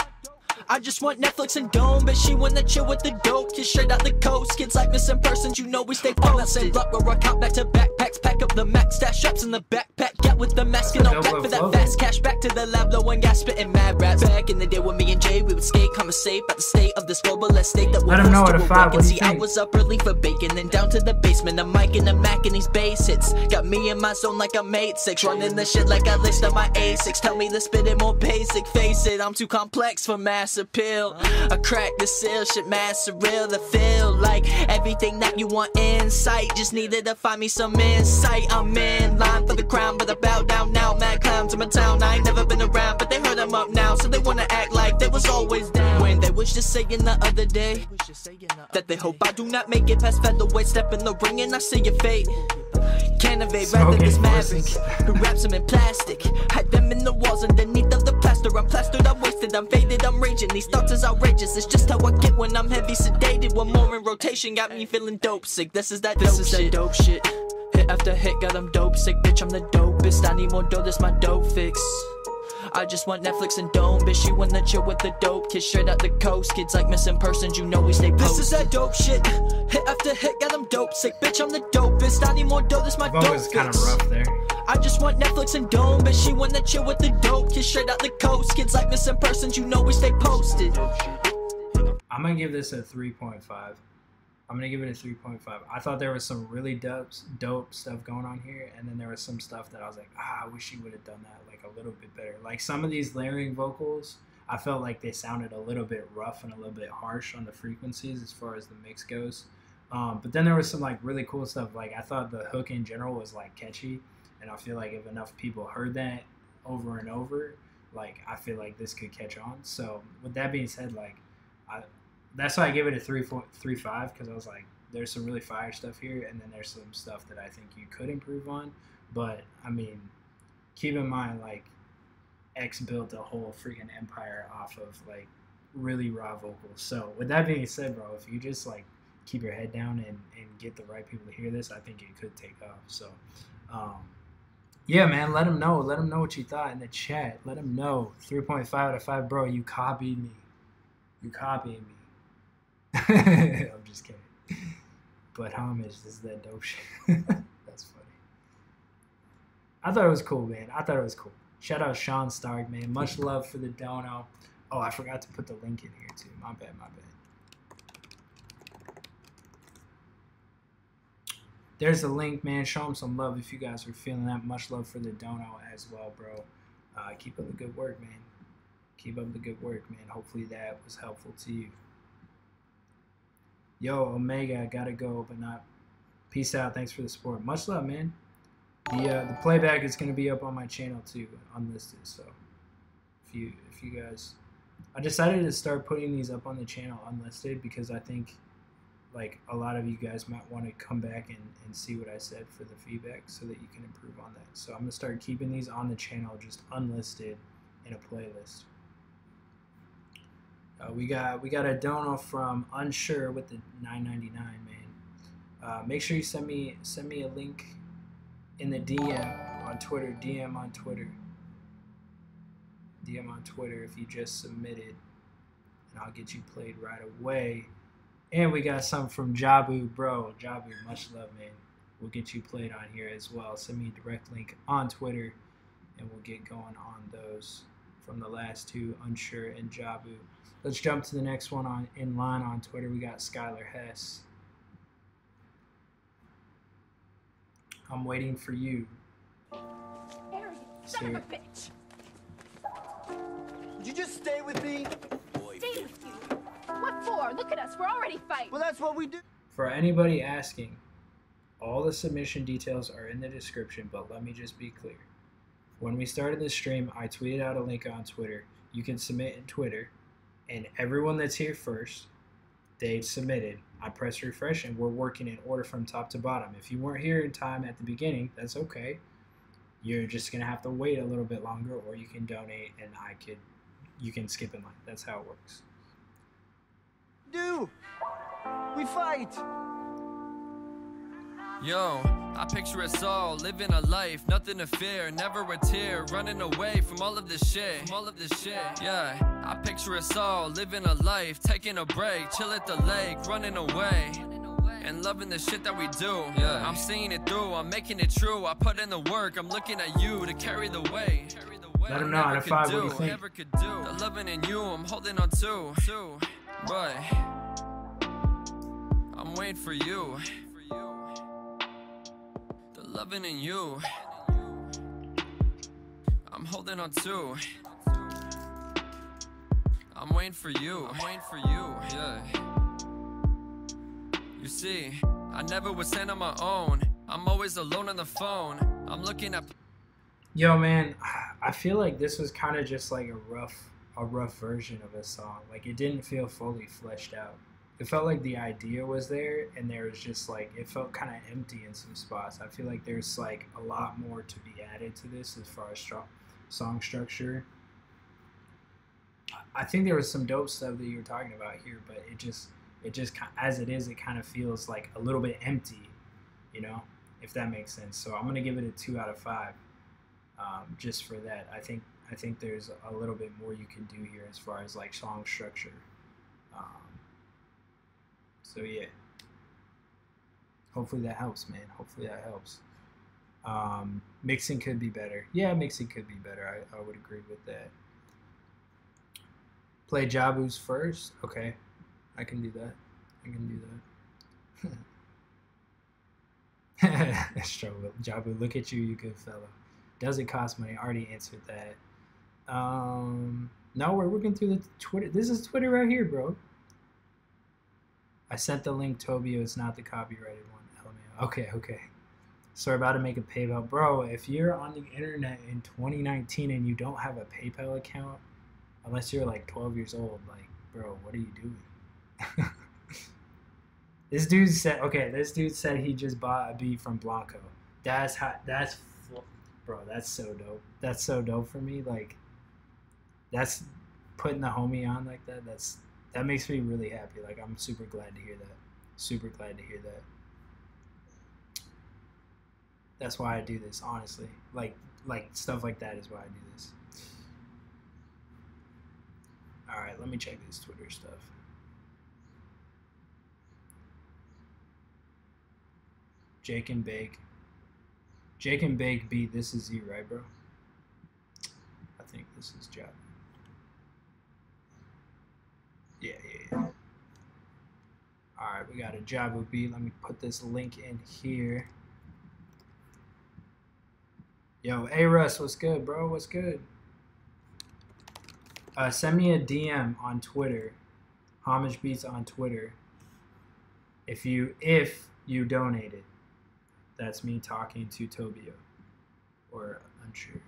I just want Netflix and Dome, but she wanna chill with the dope kids straight out the coast. Kids like missing persons, you know we stay posted. On that same block where I count back to backpacks, pack up the max, stash straps in the backpack, get with the mask and all back for that fast cash. Back to the lab, low one gas, spitting mad raps. Back in the day with me and Jay, we would skate, conversate about the state of this globalist state that we're forced to awaken. See, I was up early for bacon, then down to the basement, a mic and a Mac and these bass hits. Got me in my zone like I'm 8'6", running the shit like I list on my A6. Tell me to spit it more basic, face it, I'm too complex for mass appeal. I crack the seal, shit mad surreal. The feel like everything that you want in sight. Just needed to find me some insight. I'm in line for the crown, but I bow down now. Mad clowns in my town, I ain't never been around, but they heard I'm up now, so they wanna act like they was always down. When they was just saying the other day that they hope I do not make it past featherweight. Step in the ring and I see your fate. Can't evade rather this maverick who wraps them in plastic. Hide them in the walls underneath of the plaster. I'm plastered, I'm wasted, I'm faded, I'm raging. These thoughts is outrageous. It's just how I get when I'm heavy sedated. One more in rotation got me feeling dope sick. This is that dope shit. Hit after hit, got them dope sick. Bitch, I'm the dopest. I need more dough, that's my dope fix. I just want Netflix and Dome, bitch, you wanna chill with the dope kids straight out the coast. Kids like missing persons, you know we stay posted. This is that dope shit. Hit after hit, got them dope sick. Bitch, I'm the dopest. I need more dough, that's my dope fix. Kind of rough there. I just want Netflix and Dome, bitch, she wanna chill with the dope kids straight out the coast. Kids like missing persons, you know we stay posted. I'm gonna give this a 3.5. I'm gonna give it a 3.5. I thought there was some really dope stuff going on here, and then there was some stuff that I was like, I wish he would have done that like a little bit better. Like some of these layering vocals, I felt like they sounded a little bit rough and a little bit harsh on the frequencies as far as the mix goes. But then there was some like really cool stuff. Like I thought the hook in general was like catchy, and I feel like if enough people heard that over and over, like I feel like this could catch on. So with that being said, like that's why I give it a 3.35, because I was like, there's some really fire stuff here, and then there's some stuff that I think you could improve on. But I mean, keep in mind, like, X built a whole freaking empire off of like really raw vocals. So with that being said, bro, if you just like keep your head down and get the right people to hear this, I think it could take off. So yeah, man, let them know what you thought in the chat. Let them know. 3.5 out of 5, bro. You copied me. I'm just kidding. But homage, this is that dope shit. That's funny. I thought it was cool, man. Shout out Sean Stark, man. Much love for the dono. Oh, I forgot to put the link in here too. My bad. There's a link, man. Show them some love if you guys are feeling that. Much love for the dono as well, bro. Keep up the good work, man. Hopefully that was helpful to you. Yo, Omega, I gotta go, but not. Peace out. Thanks for the support. Much love, man. The playback is gonna be up on my channel too, unlisted. So if you guys, I decided to start putting these up on the channel unlisted because I think like a lot of you guys might want to come back and see what I said for the feedback so that you can improve on that. So I'm gonna start keeping these on the channel just unlisted in a playlist. We got a dono from Unsure with the $9.99, man. Make sure you send me a link in the DM on Twitter. DM on Twitter if you just submitted, and I'll get you played right away. And we got some from Jabu, bro. Jabu, much love, man. We'll get you played on here as well. Send me a direct link on Twitter, and we'll get going on those from the last two, Unsure and Jabu. Let's jump to the next one in line on Twitter. We got Skylar Hess. I'm waiting for you. Harry, son of a bitch. Would you just stay with me? Stay with you. What for? Look at us. We're already fighting. Well, that's what we do. For anybody asking, all the submission details are in the description, but let me just be clear. When we started this stream, I tweeted out a link on Twitter. You can submit in Twitter, and everyone that's here first, they've submitted. I press refresh, and we're working in order from top to bottom. If you weren't here in time at the beginning, that's okay. You're just gonna have to wait a little bit longer, or you can donate, and you can skip in line. That's how it works. We fight. Yo, I picture us all living a life, nothing to fear, never a tear, running away from all of this shit. Yeah, I picture us all living a life, taking a break, chill at the lake, running away, and loving the shit that we do. Yeah, I'm seeing it through, I'm making it true. I put in the work, I'm looking at you to carry the weight. Let them know out of 5 what you think. Never could do. The loving in you, I'm holding on to. But I'm waiting for you. The loving in you, I'm holding on to. I'm waiting for you. Yeah. You see, I never was sent on my own. I'm always alone on the phone. I'm looking at. Yo, man, I feel like this was kind of just like a rough version of a song. Like, it didn't feel fully fleshed out. It felt like the idea was there, and there was just like, it felt kind of empty in some spots. I feel like there's like a lot more to be added to this as far as song structure. I think there was some dope stuff that you were talking about here, but it just as it is, it kind of feels like a little bit empty, you know, if that makes sense. So I'm gonna give it a 2 out of 5, just for that. I think there's a little bit more you can do here as far as like song structure. So yeah, hopefully that helps, man. Mixing could be better. Yeah, mixing could be better. I would agree with that. Play Jabu's first. Okay, I can do that. Struggle. Jabu, look at you, you good fellow. Does it cost money? I already answered that. No, we're working through the Twitter. This is Twitter right here, bro. I sent the link, Tobio. It's not the copyrighted one. LMAO. Okay. So we're about to make a PayPal. Bro, if you're on the internet in 2019 and you don't have a PayPal account, unless you're like 12 years old, like, bro, what are you doing? This dude said he just bought a beat from Blanco. Bro, that's so dope. That's so dope for me. Like, that's putting the homie on like that. That makes me really happy. Like, I'm super glad to hear that. Super glad to hear that. That's why I do this, honestly. Like stuff like that is why I do this. All right, let me check this Twitter stuff. Jake and Bake beat This Is You, right, bro? I think this is Jabu. Yeah. All right, we got a Jabu beat. Let me put this link in here. Yo, A-Russ, what's good, bro? What's good? Send me a DM on Twitter. Homage Beats on Twitter. If you donated. That's me talking to Tobio. Or Unsure.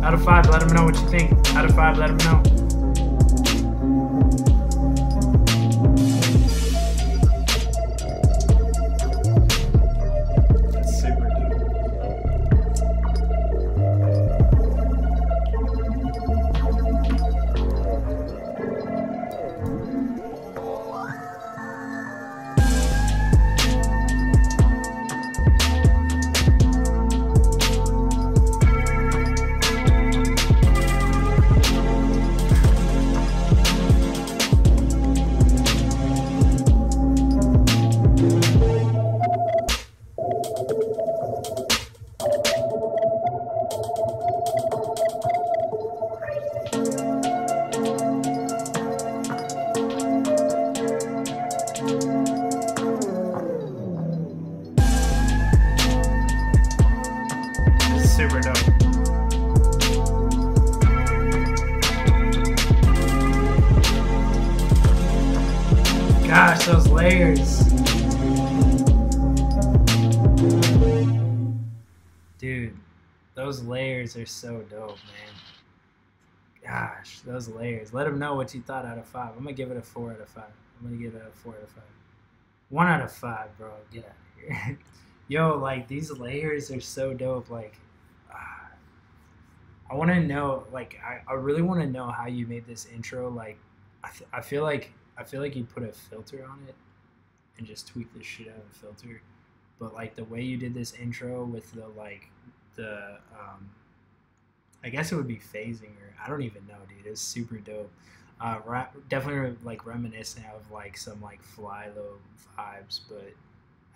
Out of 5, let them know what you think. Out of 5, let them know. That's super super dope. Gosh, those layers. Dude, those layers are so dope, man. Gosh, those layers. Let them know what you thought out of 5. I'm going to give it a 4 out of 5. I'm going to give it a 4 out of 5. 1 out of 5, bro. Get out of here. Yo, like, these layers are so dope. Like, I want to know, like, I really want to know how you made this intro. Like, I feel like you put a filter on it and just tweak this shit out of the filter. But, like, the way you did this intro with the I guess it would be phasing, or I don't even know, dude. It's super dope. Definitely, like, reminiscent of, like, some, like, Fly Low vibes, but,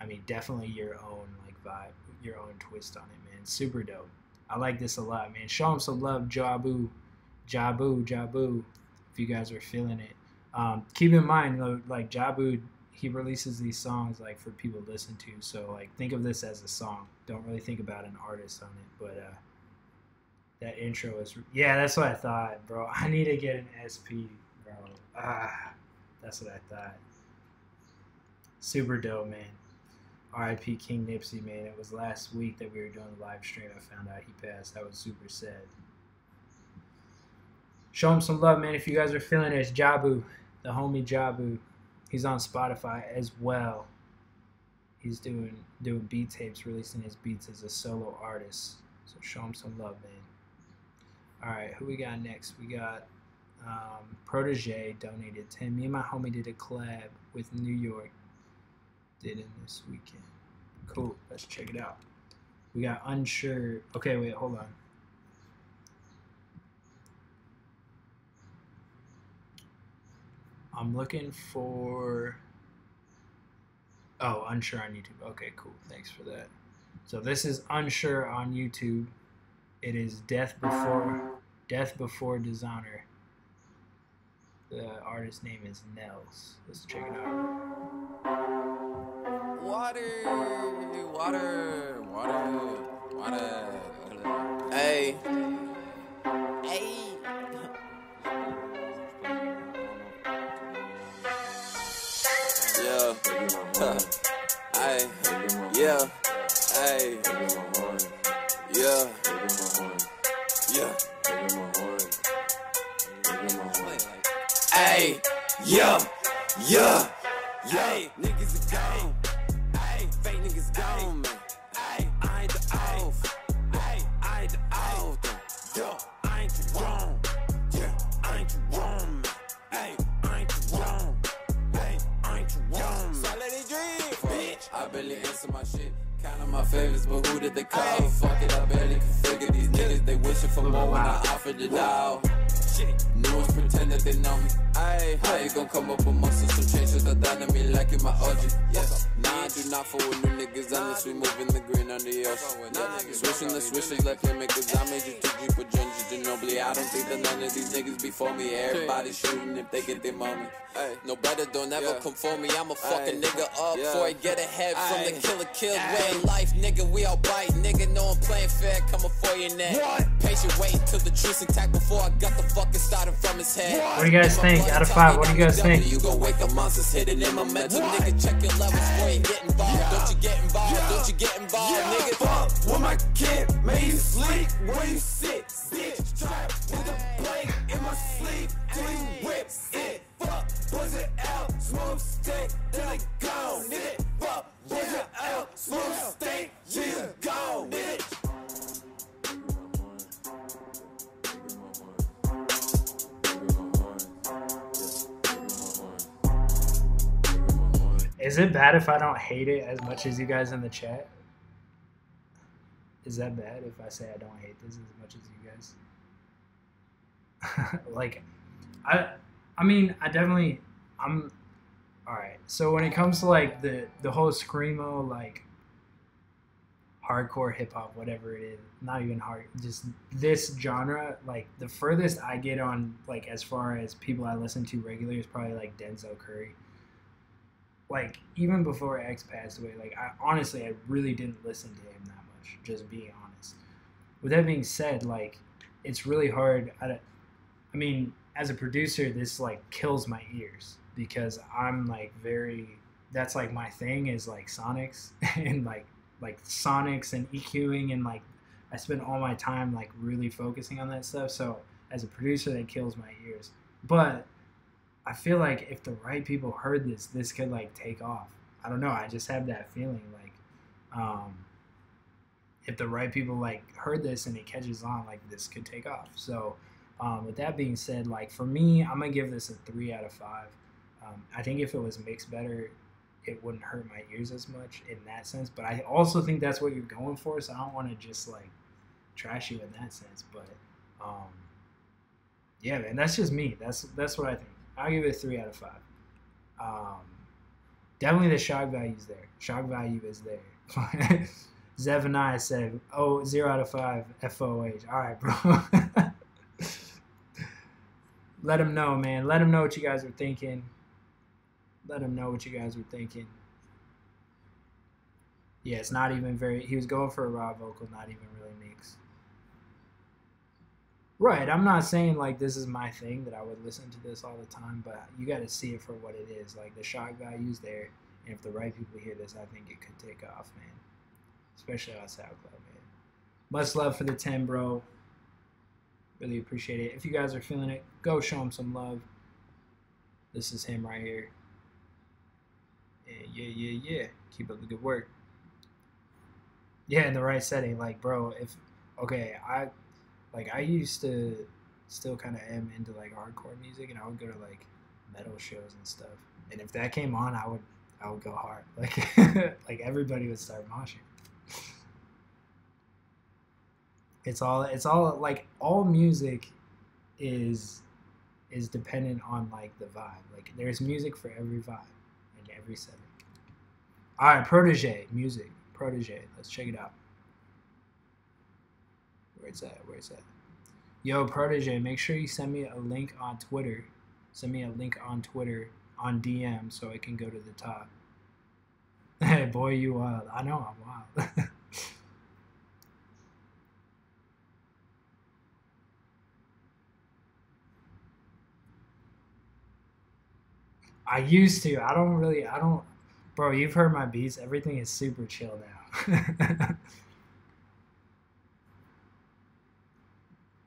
I mean, definitely your own, like, vibe, your own twist on it, man. Super dope. I like this a lot, man. Show him some love, Jabu, if you guys are feeling it. Keep in mind, though, like, Jabu, he releases these songs, like, for people to listen to. So, like, think of this as a song. Don't really think about an artist on it. But that intro is... Yeah, that's what I thought, bro. I need to get an SP, bro. That's what I thought. Super dope, man. R.I.P. King Nipsey, man. It was last week that we were doing the live stream. I found out he passed. That was super sad. Show him some love, man. If you guys are feeling it, it's Jabu, the homie Jabu. He's on Spotify as well. He's doing beat tapes, releasing his beats as a solo artist. So show him some love, man. All right, who we got next? We got Protege donated 10. Me and my homie did a collab with New York. Did in this weekend. Cool. Let's check it out. We got Unsure. Okay, wait, hold on. I'm looking for Oh, Unsure on YouTube. Okay, cool. Thanks for that. So this is Unsure on YouTube. It is Death Before Dishonor. The artist name is Nels. Let's check it out. Water. Hey. Yeah. Hey. Yeah. Hey. Yeah. Hey. Yeah. Hey, niggas are gone. Hey, fake niggas gone, man. Hey, I ain't the off. Hey, I ain't the off. Yo, I ain't the wrong. Yeah, I ain't the wrong, man. Hey, I ain't the wrong. Hey, I ain't the wrong, man. So let it dream, bitch. I barely answer my shit. Counting my favors, but who did they call? Fuck it, I barely can figure these niggas. They wishing for more when I offered it all. News pretend that they know me. Ayy, how you gon' come up amongst us? Some changes that done to me like in my OG. Yeah, nah, I do not fool with new niggas unless we moving the green on the ocean. Swishing the swishers like playmakers. I made you too deep with Ginger Ginobili. I don't think that none of these niggas before me. Everybody shooting if they get their mommy. No better, don't ever come for me. I'ma fuck a nigga up before he get ahead from the killer kill way of life. Nigga, we all bite. Nigga, know I'm playing fair. Coming for your neck. Patient wait till the truth's intact before I got the fucking started from his head. What do you guys think? Out of 5, what do you guys think? You gon' wake up monsters hidden in my mental. Nigga, check your levels before you get involved. Don't you get involved? Don't you get involved, nigga? Fuck when my kid made you sleep where you sit. Bitch, trap with a blank in my sleep. Till you whip it. Fuck, buzz it out. Smoke stick till it gone. Nigga, fuck, buzz it out. Smoke stick till it gone. Nigga. Is it bad if I don't hate it as much as you guys in the chat? Is that bad if I say I don't hate this as much as you guys? Like, I mean, I'm alright. So when it comes to like the whole screamo, like hardcore hip hop, whatever it is, not even hard, just this genre, like the furthest I get on, like as far as people I listen to regularly is probably like Denzel Curry. Like, even before X passed away, like, I really didn't listen to him that much, just being honest. With that being said, like, it's really hard. I mean, as a producer, this, like, kills my ears because I'm, like, that's, like, my thing is, like, sonics and, like sonics and EQing and, like, I spend all my time, like, really focusing on that stuff. So, as a producer, that kills my ears. But I feel like if the right people heard this could like take off. I don't know. I just have that feeling like, if the right people like heard this and it catches on, like this could take off. So, with that being said, like for me, I'm gonna give this a 3 out of 5. I think if it was mixed better, it wouldn't hurt my ears as much in that sense. But I also think that's what you're going for. So I don't want to just like trash you in that sense. But, yeah, man, that's just me. That's what I think. I'll give it a 3 out of 5. Definitely the shock value is there. Shock value is there. Zephaniah said, 0 out of 5 FOH. All right, bro. Let him know, man. Let him know what you guys were thinking. Yeah, it's not even he was going for a raw vocal, not even really mixed. Right, I'm not saying like this is my thing that I would listen to this all the time, but you got to see it for what it is. Like the shock value's there, and if the right people hear this, I think it could take off, man. Especially on SoundCloud, man. Much love for the 10, bro. Really appreciate it. If you guys are feeling it, go show him some love. This is him right here. Yeah. Keep up the good work. Yeah, in the right setting, like, bro. I used to still kind of am into like hardcore music, and I would go to like metal shows and stuff. And if that came on, I would go hard. Like like everybody would start moshing. It's all like all music is dependent on like the vibe. Like there's music for every vibe and every setting. All right, Protege music. Protege. Let's check it out. Where's that? Where's that? Yo, Protege, make sure you send me a link on Twitter. Send me a link on Twitter on DM so I can go to the top. Hey, boy, you wild. I know I'm wild. I used to. I don't. Bro, you've heard my beats. Everything is super chill now.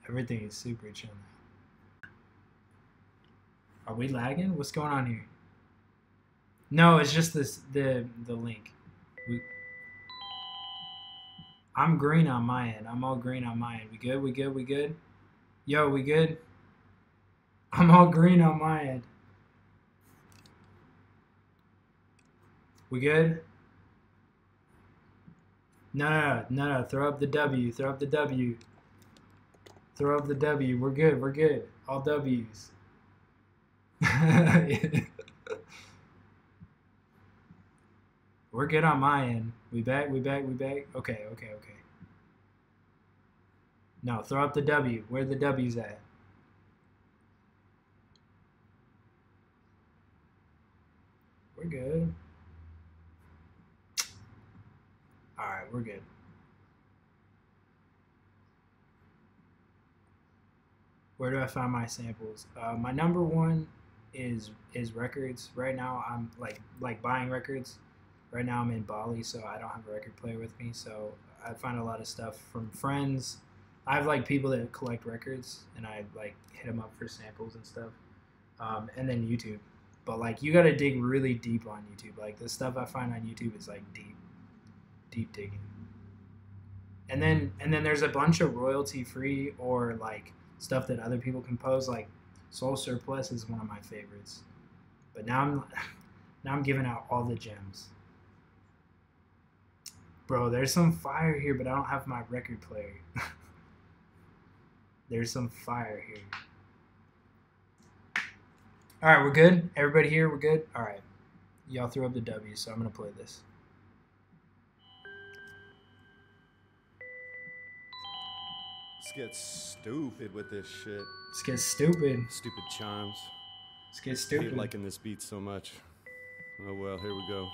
Everything is super chill now. Are we lagging? What's going on here? No, it's just this the link. I'm green on my end. I'm all green on my end. We good? We good? We good? Yo, we good? I'm all green on my end. We good? No. Throw up the W. Throw up the W. Throw up the W. We're good. We're good. All W's. We're good on my end. We back. We back. We back. Okay. No, throw up the W. Where the W's at? We're good. Alright, we're good. Where do I find my samples? My number one is records. Right now I'm like buying records. Right now I'm in Bali, so I don't have a record player with me, so I find a lot of stuff from friends. I have like people that collect records, and I like hit them up for samples and stuff. And then YouTube. But like you gotta dig really deep on YouTube. Like the stuff I find on YouTube is like deep digging. And then there's a bunch of royalty free or like stuff that other people compose. Like Soul Surplus is one of my favorites. But now I'm giving out all the gems. Bro, there's some fire here, but I don't have my record player. There's some fire here. Alright, we're good? Everybody here, we're good? Alright. Y'all threw up the W, so I'm gonna play this. Let's get stupid with this shit. Let's get stupid. Stupid chimes. Let's get stupid. I hate liking this beat so much. Oh well, here we go.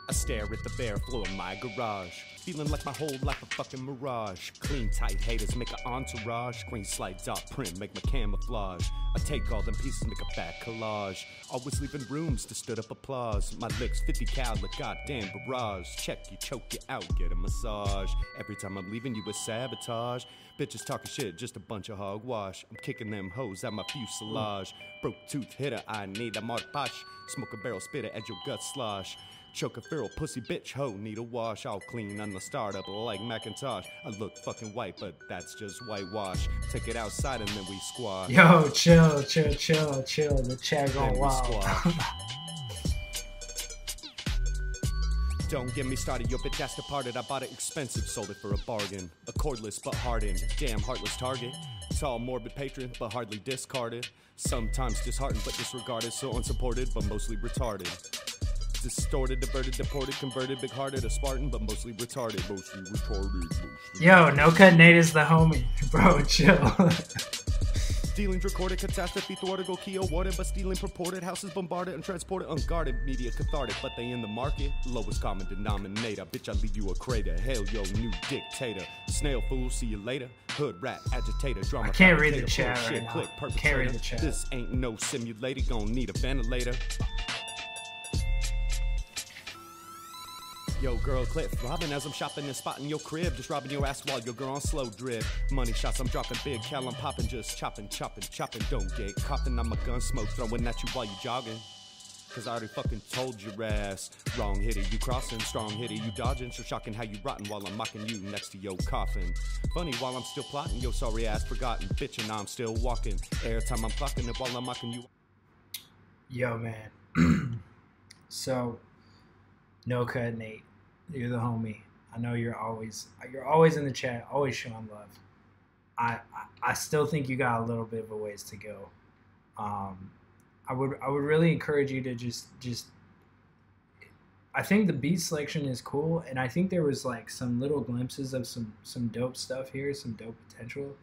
I stare at the bare floor of my garage, feeling like my whole life a fucking mirage. Clean, tight haters make an entourage. Green slide dot print, make my camouflage. I take all them pieces, make a fat collage. Always leaving rooms to stood up applause. My licks 50 cal, a goddamn barrage. Check you, choke you out, get a massage. Every time I'm leaving you with sabotage. Bitches talking shit, just a bunch of hogwash. I'm kicking them hoes out my fuselage. Broke tooth hitter, I need a marpash. Smoke a barrel spitter at your gut slosh. Choke a feral pussy bitch hoe, need a wash. All clean on the startup like Macintosh. I look fucking white, but that's just whitewash. Take it outside and then we squash. Yo, chill. The chat going wild. Don't get me started, your bitch ass departed. I bought it expensive, sold it for a bargain. A cordless but hardened, damn heartless target. Tall, morbid patron, but hardly discarded. Sometimes disheartened, but disregarded. So unsupported, but mostly retarded. Distorted, diverted, deported, converted, big-hearted, a Spartan, but mostly retarded. Mostly retarded. Yo, No Cut Nate is the homie. Bro, chill. Dealing recorded, catastrophe thwarted, go key awarded, but stealing purported, houses bombarded and transported, unguarded, media cathartic, but they in the market, lowest common denominator, bitch I leave you a crater, hell yo, new dictator, snail fool, see you later, hood rat, agitator, drama. I can't read the chat shit, right click, now. Can't read the chat. This ain't no simulator, gonna need a ventilator. Yo, girl, clip robbing as I'm shopping and spotting your crib. Just robbing your ass while your girl on slow drip. Money shots, I'm dropping big. Cal, I'm popping, just chopping. Don't get coughing on my gun smoke, throwing at you while you jogging. Cause I already fucking told your ass. Wrong hitter, you crossing. Strong hitter, you dodging. So shocking how you rotten while I'm mocking you next to your coffin. Funny while I'm still plotting, yo, sorry ass forgotten. Bitchin', I'm still walking. Every time I'm clocking it while I'm mocking you. Yo, man. So, No Cut Nate. You're the homie. I know you're always in the chat, always showing love. I still think you got a little bit of a ways to go. I would really encourage you to just I think the beat selection is cool, and I think there was like some little glimpses of some dope stuff here, some dope potential,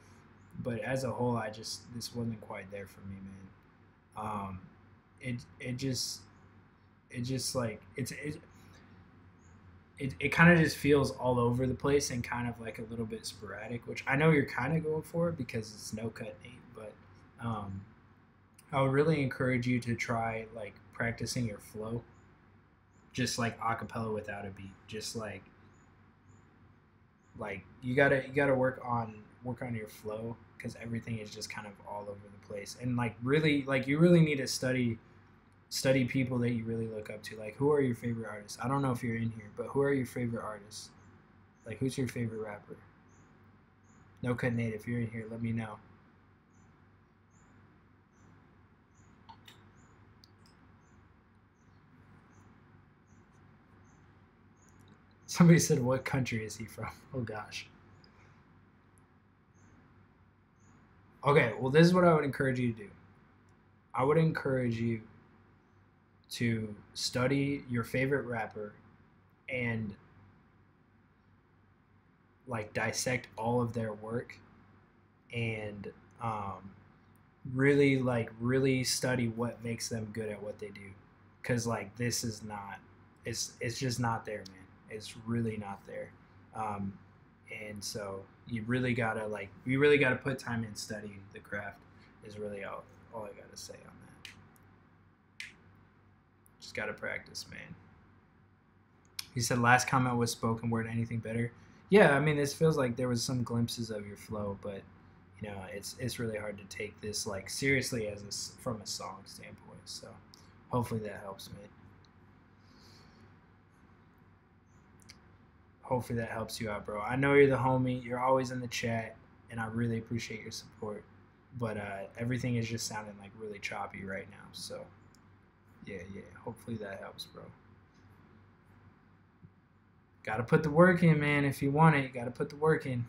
but as a whole, this wasn't quite there for me, man. It kind of just feels all over the place and kind of like a little bit sporadic, which I know you're kind of going for because it's No Cut Nate, but I would really encourage you to try like practicing your flow, just like acapella without a beat. Just like you gotta work on your flow, because everything is just kind of all over the place. And like really, like you really need to study people that you really look up to. Like, who are your favorite artists? I don't know if you're in here, but who are your favorite artists? Like, who's your favorite rapper? No Cut Nate, if you're in here, let me know. Somebody said, what country is he from? Oh, gosh. Okay, well, this is what I would encourage you to do. I would encourage you to study your favorite rapper and, like, dissect all of their work and really study what makes them good at what they do. Because, like, this is not... It's just not there, man. It's really not there. And so you really gotta put time in studying the craft is really all I gotta say on that. Just gotta practice, man. He said last comment was spoken word. Anything better? Yeah, I mean, this feels like there was some glimpses of your flow, but you know, it's really hard to take this like seriously from a song standpoint. So hopefully that helps, man. Hopefully that helps you out, bro. I know you're the homie. You're always in the chat, and I really appreciate your support. But everything is just sounding like really choppy right now. So, yeah. Hopefully that helps, bro. Got to put the work in, man. If you want it, you got to put the work in.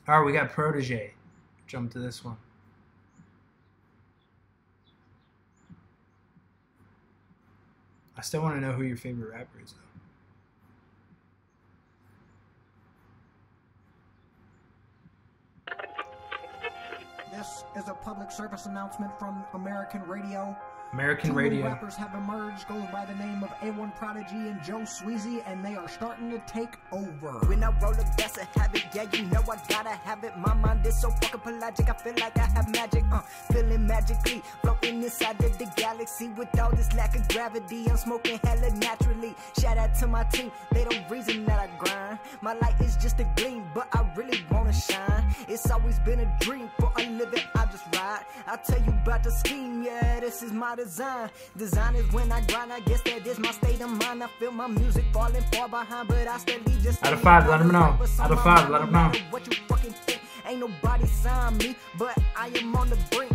All right, we got Protege. Jump to this one. I still want to know who your favorite rapper is, though. This is a public service announcement from American Radio. American Two Radio. New rappers have emerged, goes by the name of A1 Prodigy and Joe Sweezy, and they are starting to take over. When I roll a gas, I have it, yeah, you know I gotta have it. My mind is so fucking pelagic, I feel like I have magic, feeling magically, floating inside of the galaxy with all this lack of gravity. I'm smoking hella naturally. Shout out to my team, they the reason that I grind. My light is just a gleam, but I really wanna shine. It's always been a dream, for a living I just ride. I'll tell you about the scheme, yeah, this is my design. Design is when I grind, I guess that is my state of mind. I feel my music falling far behind, but I steadily just out of 5, let them know. Out of 5, let them know. What you fucking think? Ain't nobody sign me, but I am on the brink.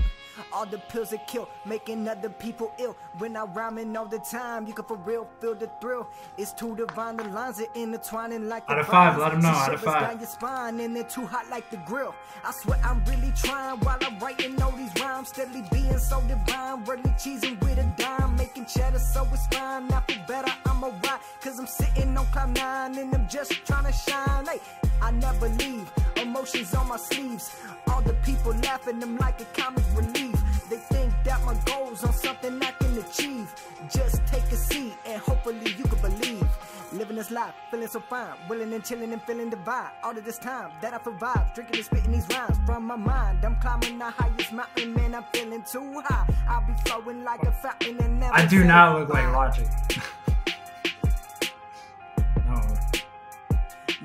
All the pills that kill, making other people ill. When I rhyming all the time, you can for real feel the thrill. It's too divine, the lines are intertwining like out of 5, let them know. Out of 5. Down your spine and they're too hot like the grill. I swear I'm really trying while I'm writing all these rhymes, steadily being so divine, really cheesing with a dime, making cheddar so it's fine. I feel better, I'm alright, cause I'm sitting on cloud 9 and I'm just trying to shine. Hey, I never leave, emotions on my sleeves. All the people laughing, I'm like a comic relief. They think that my goals on something I can achieve. Just take a seat and hopefully you can believe. Living this life, feeling so fine, willing and chilling and feeling the vibe. All of this time that I survived, drinking and spitting these rhymes from my mind. I'm climbing the highest mountain, man, I'm feeling too high. I'll be flowing like a fountain and never I do not look like Logic.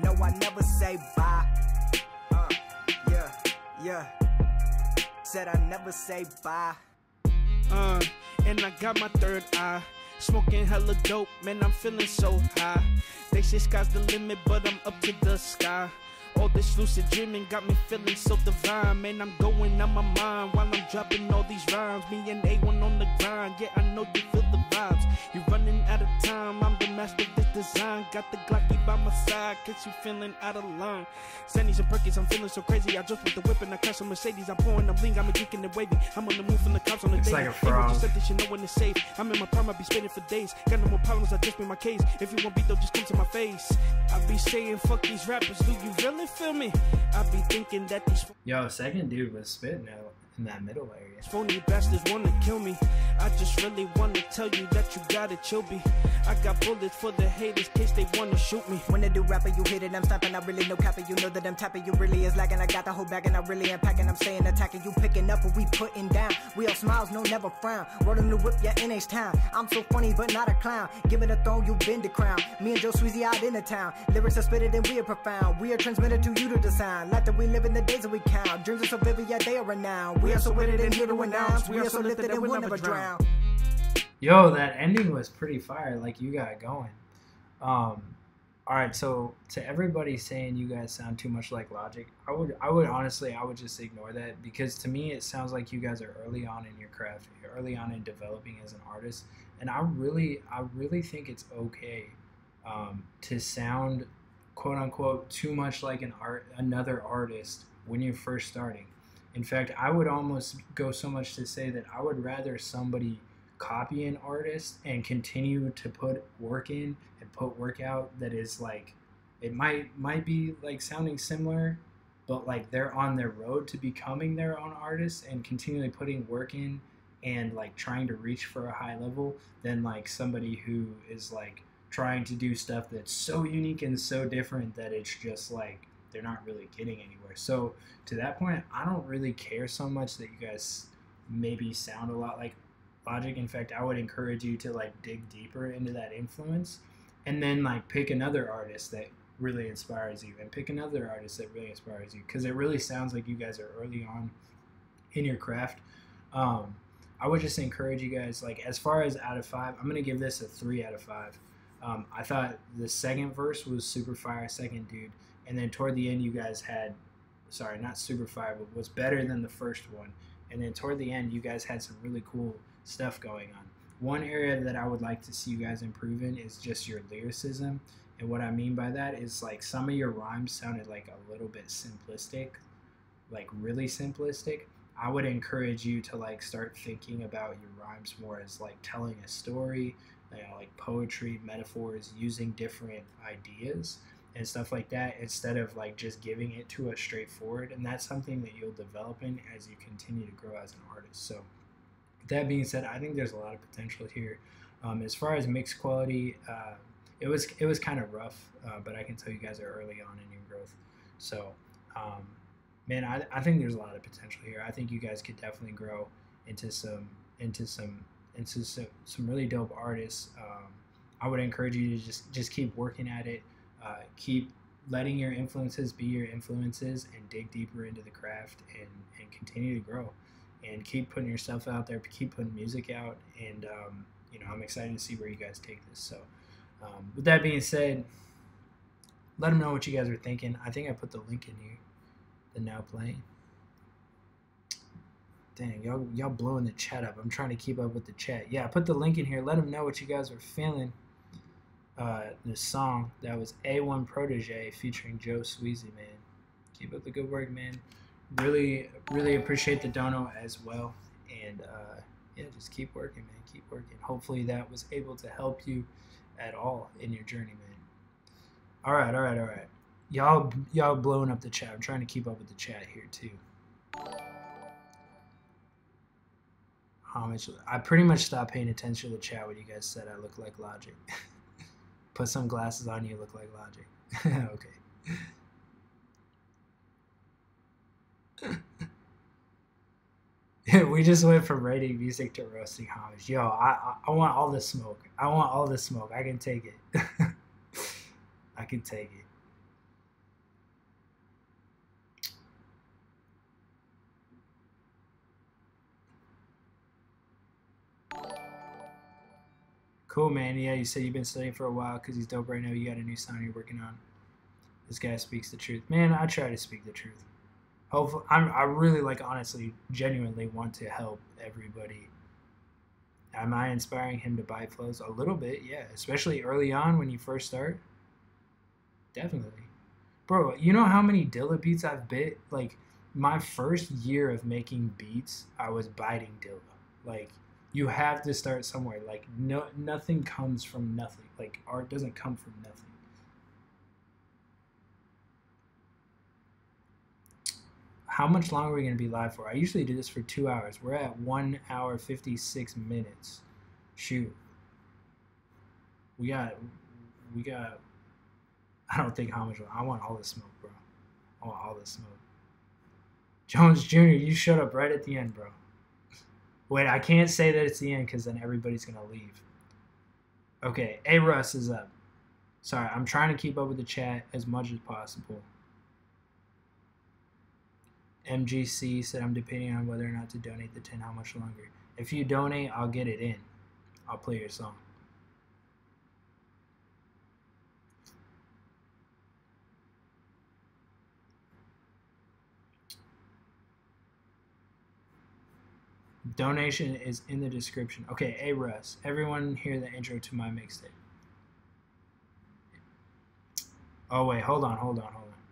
No, I never say bye. Yeah. Said I never say bye. And I got my third eye. Smoking hella dope, man, I'm feeling so high. They say sky's the limit, but I'm up to the sky. All this lucid dreaming got me feeling so divine. Man, I'm going on my mind while I'm dropping all these rhymes. Me and A1 on the grind, yeah, I know you feel the vibes. You're running out of time, I'm the master of this design. Got the Glocky by my side, cause you feeling out of line. Zennies and Perkins, I'm feeling so crazy. I just with the whip and I crash a Mercedes. I'm pouring, I'm lean, I'm a geeking and wavy. I'm on the move from the cops on the day. Like a frog. Just said this, you know when it's safe. I'm in my prime, I be spinning for days. Got no more problems, I just made my case. If you want beat though, just come to my face. I be saying fuck these rappers, do you really feel me? I be thinking that these Yo, second dude was spitting out in that middle area. phony bastards wanna kill me. I just really wanna tell you that you gotta chill be. I got bullets for the haters, case they wanna shoot me. When they do rapper, you hit it, I'm snapping, I really no capping. You know that I'm tapping, you really is lagging. I got the whole bag and I really am packing. I'm staying attacking, you picking up what we putting down. We all smiles, no never frown. Rolling the whip, yeah, in H-Town. I'm so funny, but not a clown. Give it a throne, you been the crown. Me and Joe Sweezy out in the town. Lyrics are spitted and we are profound. We are transmitted to you to the sound. Life that we live in the days that we count. Dreams are so vivid, yeah, they are renowned. We are so witted and here to announce. We are so lifted and we'll never drown. Yo, that ending was pretty fire. Like, you got it going. All right, so to everybody saying you guys sound too much like Logic, I would honestly, I would just ignore that, because to me it sounds like you guys are early on in your craft, early on in developing as an artist, and I really think it's okay to sound quote unquote too much like another artist when you're first starting. In fact, I would almost go so much to say that I would rather somebody copy an artist and continue to put work in and put work out that is like, it might be like sounding similar, but like they're on their road to becoming their own artist and continually putting work in and like trying to reach for a high level, than like somebody who is like trying to do stuff that's so unique and so different that it's just like they're not really getting anywhere. So to that point, I don't really care so much that you guys maybe sound a lot like Logic. In fact, I would encourage you to like dig deeper into that influence, and then like pick another artist that really inspires you, and pick another artist that really inspires you, because it really sounds like you guys are early on in your craft. I would just encourage you guys, like, as far as out of 5, I'm gonna give this a 3 out of 5. I thought the second verse was super fire, second dude, and then toward the end you guys had, sorry, not super fire, but was better than the first one, and then toward the end you guys had some really cool stuff going on. One area that I would like to see you guys improve in is just your lyricism, and what I mean by that is like some of your rhymes sounded like a little bit simplistic, like really simplistic. I would encourage you to like start thinking about your rhymes more as like telling a story, you know, like poetry, metaphors, using different ideas and stuff like that, instead of like just giving it to us straightforward. And that's something that you'll develop in as you continue to grow as an artist. So with that being said, I think there's a lot of potential here. As far as mix quality, it was kind of rough, but I can tell you guys are early on in your growth. So man, I think there's a lot of potential here. I think you guys could definitely grow into some really dope artists. I would encourage you to just keep working at it. Keep letting your influences be your influences, and dig deeper into the craft, and continue to grow, and keep putting yourself out there, keep putting music out, and you know, I'm excited to see where you guys take this. So with that being said, let them know what you guys are thinking. I think I put the link in here. The now playing. Dang, y'all blowing the chat up. I'm trying to keep up with the chat. Yeah, I put the link in here. Let them know what you guys are feeling. This song that was A1 Protege featuring Joe Sweezy, man. Keep up the good work, man. Really appreciate the dono as well. And yeah, just keep working, man. Keep working. Hopefully that was able to help you at all in your journey, man. All right. Y'all blowing up the chat. I'm trying to keep up with the chat here too. Homage. I pretty much stopped paying attention to the chat when you guys said I look like Logic. Put some glasses on, you look like Logic. Okay. We just went from writing music to roasting Homage. Yo, I want all the smoke. I want all the smoke. I can take it. I can take it. Cool, man. Yeah, you said you've been studying for a while because he's dope right now. You got a new song you're working on. This guy speaks the truth. Man, I try to speak the truth. Hopefully, I really, like, honestly, genuinely want to help everybody. Am I inspiring him to buy flows? A little bit, yeah. Especially early on when you first start. definitely. Bro, you know how many Dilla beats I've bit? Like, my first year of making beats, I was biting Dilla. Like, you have to start somewhere. Like, nothing comes from nothing. Like, art doesn't come from nothing. How much longer are we going to be live for? I usually do this for 2 hours. We're at 1 hour, 56 minutes. Shoot. We got, I don't think how much, I want all the smoke, bro. I want all the smoke. Jones Jr., you showed up right at the end, bro. Wait, I can't say that it's the end because then everybody's going to leave. Okay, A. Russ is up. Sorry, I'm trying to keep up with the chat as much as possible. MGC said, I'm debating on whether or not to donate the 10. How much longer? If you donate, I'll get it in. I'll play your song. Donation is in the description. Okay, A. Russ. Everyone hear the intro to my mixtape. Oh, wait. Hold on.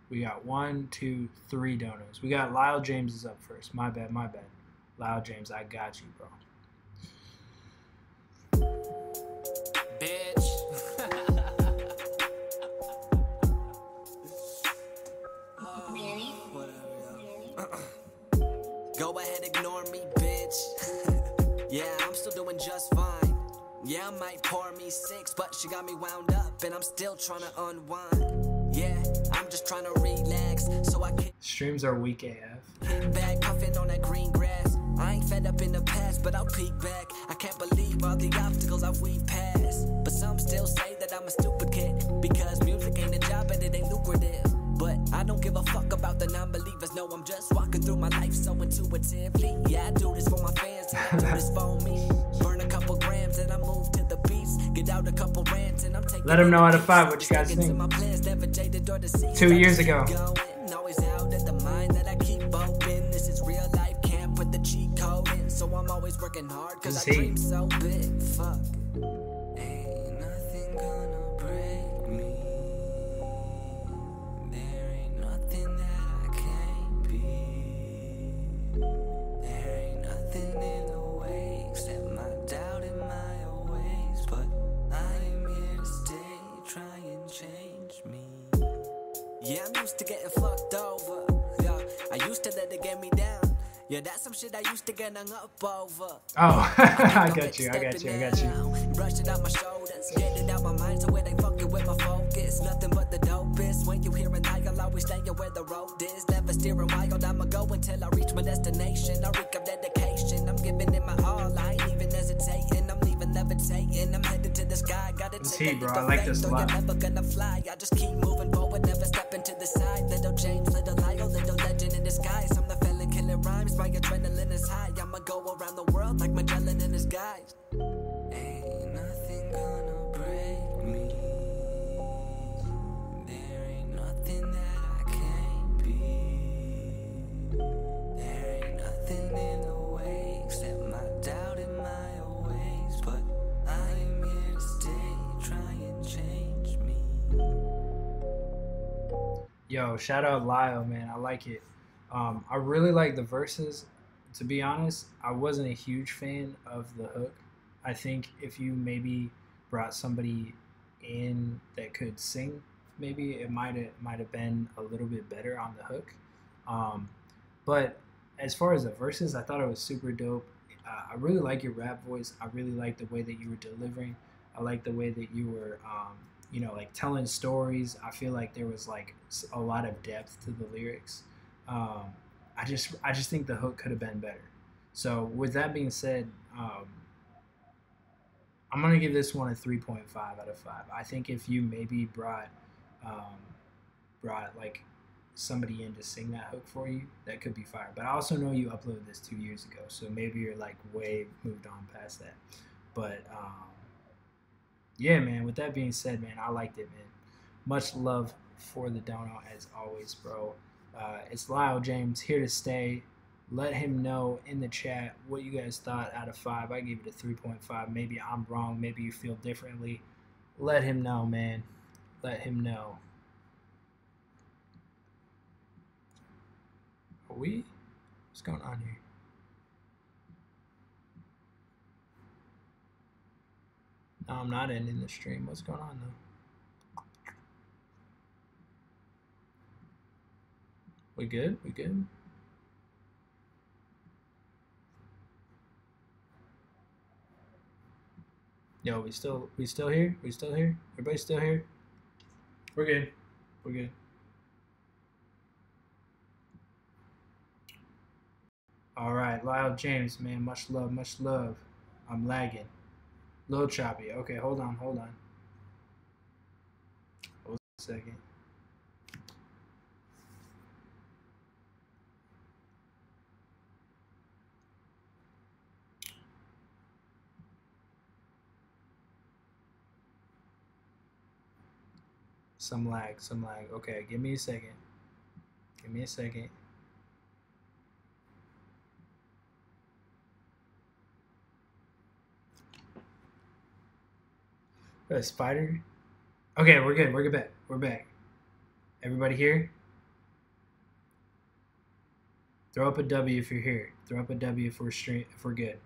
We got 1, 2, 3 donors. We got Lyle James is up first. My bad. Lyle James, I got you, bro. Bitch. Go ahead, ignore me, bitch. Yeah, I'm still doing just fine. Yeah, I might pour me 6, but she got me wound up, and I'm still trying to unwind. Yeah, I'm just trying to relax, so I can Streams are weak AF. kick back, puffing on that green grass. I ain't fed up in the past, but I'll peek back. I can't believe all the obstacles I've weaved past. But some still say that I'm a stupid kid, because music ain't a job and it ain't lucrative. But I don't give a fuck about the non-believers. No, I'm just walking through my life so intuitively. Yeah, I do this for my fans, and I do this for me. Burn a couple grams and I move to the beats. Get out a couple rants and I'm taking. Let them know out of 5 what you guys think. 2 years ago. Always out at the mind that I keep open. This is real life, can't put the cheat code in. So I'm always working hard cause I dream so big. Fuck it. Ain't nothing gonna break me. There ain't nothing that I can't be. There ain't nothing in the way except my doubt and my ways. But I'm here to stay, try and change me. Yeah, I'm used to getting fucked over. Yeah, I used to let it get me down. Yeah, that's some shit I used to get hung up over. Oh, I got you. Brush it out my shoulders, get it out my mind so it ain't fucking with my focus. Nothing but the dopest. When you hear an I'll always stay where the road is. Never steering wild, I'ma go until I reach my destination. I reek of dedication, I'm giving it my all. I ain't even hesitating, I'm leaving levitating. I'm headed to the sky, got it take bro, I like this a lot. You're never gonna fly, I just keep moving forward, never stepping to the side. Little James, little Lyle, little legend in disguise. I'm the felon killing rhymes, my adrenaline is high. I'ma go around the world like Magellan in disguise. Ain't nothing gonna break me. There ain't nothing that I can't be. There ain't nothing in the way except my doubt and my ways. But I'm here to stay, try and change me. Yo, shout out Lyle, man. I like it. I really like the verses. To be honest, I wasn't a huge fan of the hook. I think if you maybe brought somebody in that could sing, maybe it might have been a little bit better on the hook. But as far as the verses, I thought it was super dope. I really like your rap voice. I really like the way that you were delivering. I like the way that you were, like telling stories. I feel like there was like a lot of depth to the lyrics. I just think the hook could have been better. So with that being said, I'm gonna give this one a 3.5 out of 5. I think if you maybe brought like somebody in to sing that hook for you, that could be fire. But I also know you uploaded this 2 years ago, so maybe you're like way moved on past that. But yeah, man. With that being said, man, I liked it, man. Much love for the dono as always, bro. It's Lyle James here to stay. Let him know in the chat what you guys thought out of 5. I gave it a 3.5. Maybe I'm wrong. Maybe you feel differently. Let him know, man. Let him know. Are we? What's going on here? No, I'm not ending the stream. What's going on though? We good? We good? Yo, we still here? We still here? Everybody still here? We're good. We're good. All right, Lyle James, man, much love, much love. I'm lagging. Little choppy. Okay, hold on, hold on. Hold a second. Some lag, some lag. Okay, give me a second. Give me a second. A spider? Okay, we're good. We're good back. We're back. Everybody here? Throw up a W if you're here. Throw up a W if we're good.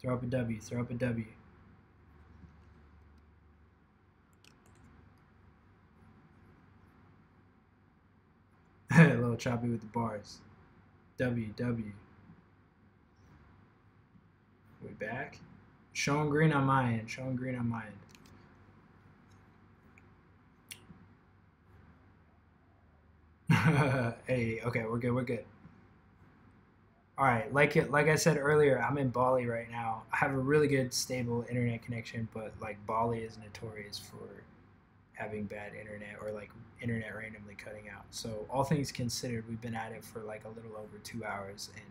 Throw up a W. Throw up a W. A little choppy with the bars. W, W. We back? Showing green on my end. Showing green on my end. Hey, okay, we're good. We're good. All right, like I said earlier, I'm in Bali right now. I have a really good stable internet connection, but like Bali is notorious for having bad internet or like internet randomly cutting out. So all things considered, we've been at it for like a little over 2 hours, and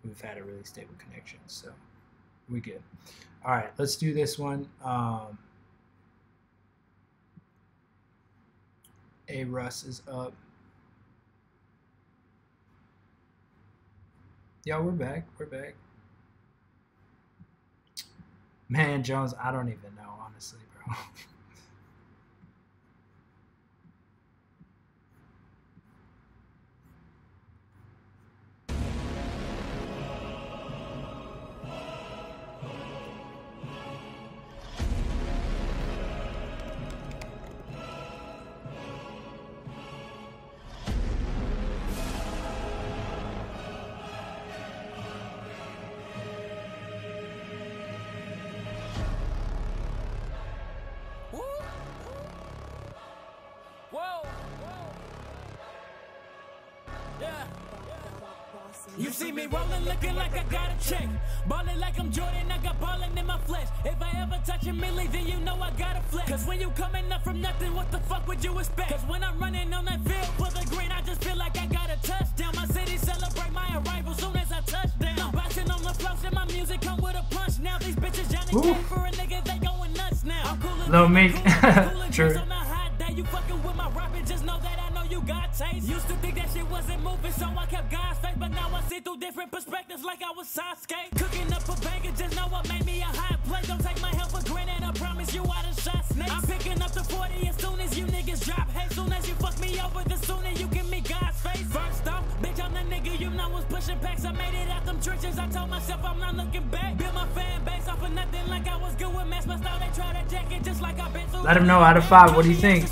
we've had a really stable connection. So we good. All right, let's do this one. A Russ is up. Yo, we're back. We're back. Man, Jones, I don't even know, honestly, bro. You see me rolling, looking like I got a check. Ballin' like I'm Jordan, I got ballin' in my flesh. If I ever touch a milli, then you know I got a flex. Cause when you coming up from nothing, what the fuck would you expect? Cause when I'm running on that field for the green, I just feel like I got a touchdown. My city celebrate my arrival soon as I touch down. I'm bouncing on the floor, and my music come with a punch. Now these bitches Johnny Cash for a nigga, they going nuts now. I'm coolin', Little Meek. True. on a hot day, you fucking with my rapping, just know that I know you got taste. Used to think that shit wasn't moving, so I kept God's face, but now I see through different perspectives like I was Sasuke. Cooking up a banger, just know what made me a hot play. Don't take my help for granted, I promise you I done shot snakes. I'm picking up the 40 as soon as you niggas drop. Hey, soon as you fuck me over, the sooner you give me God's face. First off, bitch, I'm the nigga you know was pushing packs. I made it out them trenches, I told myself I'm not looking back. Build my fan base off of nothing like I was good with mass, but now they try to jack it just like I've been through. Let him know out of 5. What do you think?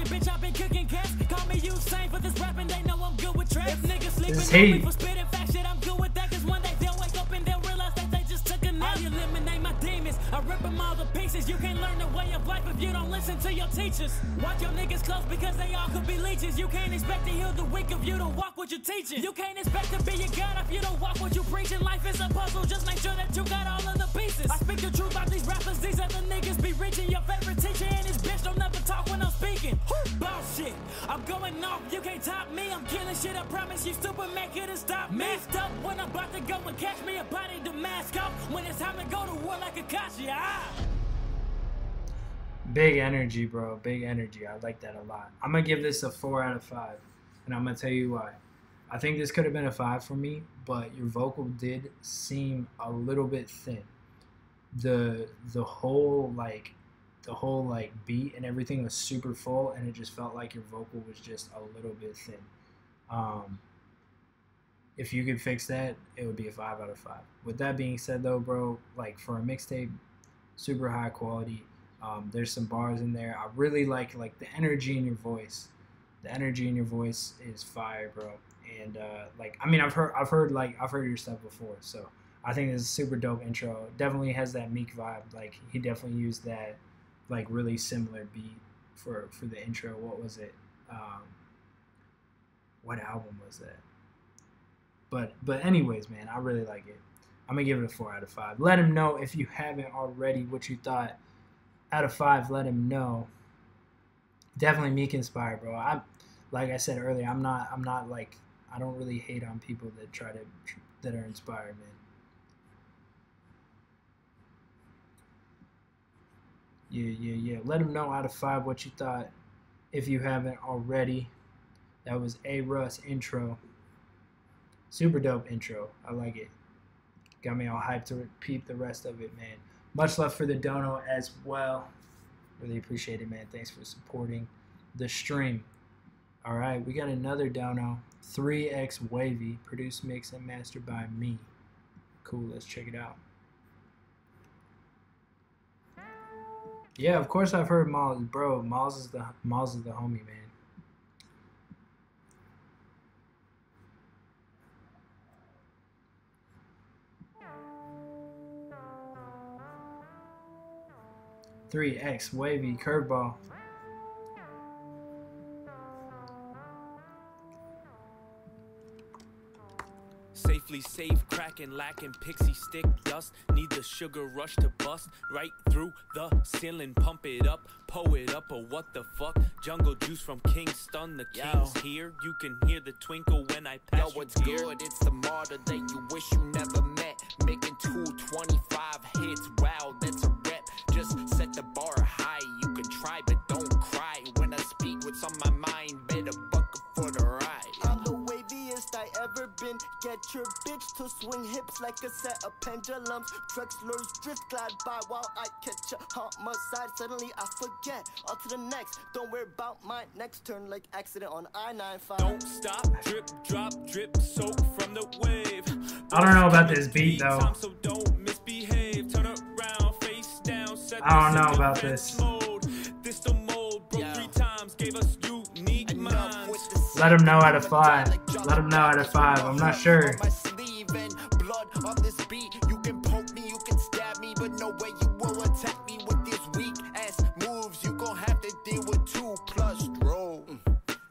Bitch, I've been cooking cats. Call me Usain for this rapping, they know I'm good with traps. If niggas sleeping on me for spitting fat shit, I'm good with that. Cause one day they'll wake up and they'll realize that they just took a nap. I eliminate my demons, I rip them all to pieces. You can't learn the way of life if you don't listen to your teachers. Watch your niggas close because they all could be leeches. You can't expect to heal the weak if you don't walk what you're teaching. You can't expect to be a god if you don't walk what you preaching. Life is a puzzle, just make sure that you got all of the pieces. I speak the truth about these rappers, these other niggas be reaching. Your favorite teacher and his bitch don't never talk when I'm speaking. Boss shit, I'm going off, you can't top me. I'm killing shit, I promise you stupid man couldn't stop me. Messed up when I'm about to go and catch me a body to mask up. When it's time to go to war like Akashi, Big energy, bro. Big energy. I like that a lot. I'm going to give this a 4 out of 5. And I'm going to tell you why. I think this could have been a 5 for me, but your vocal did seem a little bit thin. The whole beat and everything was super full, and it just felt like your vocal was just a little bit thin. if you could fix that, it would be a 5 out of 5. With that being said, though, bro, like for a mixtape, super high quality. There's some bars in there. I really like the energy in your voice. The energy in your voice is fire, bro. And like, I mean, I've heard your stuff before, so I think this is a super dope intro. Definitely has that Meek vibe. Like, he definitely used that like really similar beat for the intro. What was it? What album was that? But anyways, man, I really like it. I'm gonna give it a 4 out of 5. Let him know if you haven't already what you thought. Out of 5, let him know. Definitely Meek inspired, bro. Like I said earlier, I'm not like, I don't really hate on people that are inspired, man. Yeah. Let him know out of 5 what you thought if you haven't already. That was A. Russ intro. Super dope intro. I like it. Got me all hyped to repeat the rest of it, man. Much love for the dono as well. Really appreciate it, man. Thanks for supporting the stream. All right, we got another dono. 3X Wavy, produced, mixed, and mastered by me. Cool, let's check it out. Yeah, of course I've heard Miles, bro. Miles is the homie, man. "3X Wavy Curveball." Safely safe, cracking, lacking, pixie stick dust. Need the sugar rush to bust right through the ceiling. Pump it up, pull it up, or what the fuck? Jungle juice from Kingston, the king's here. You can hear the twinkle when I pass. Yo, it's good, it's the martyr that you wish you never met. Making 225 hits, wow, that's a rep. Just set the bar high, you can try, but don't cry. When I speak what's on my mind, better buckle for the ride. I'm the waviest I ever been. Get your bitch to swing hips like a set of pendulums. Drexler's drift glide by while I catch a homicide. Suddenly I forget, on to the next. Don't worry about my next turn like accident on I-95. Don't stop, drip, drop, drip, soak from the wave. I don't know about this beat though. So don't misbehave, turn around, face down, set I don't know about this. This the mold, broke 3 times, gave us unique minds. Let him know out of 5. Let him know out of 5. I'm not sure. Blood on this beat. You can poke me, you can stab me, but no way you will attack me with these weak ass moves. You gon' have to deal with 2 plus roll.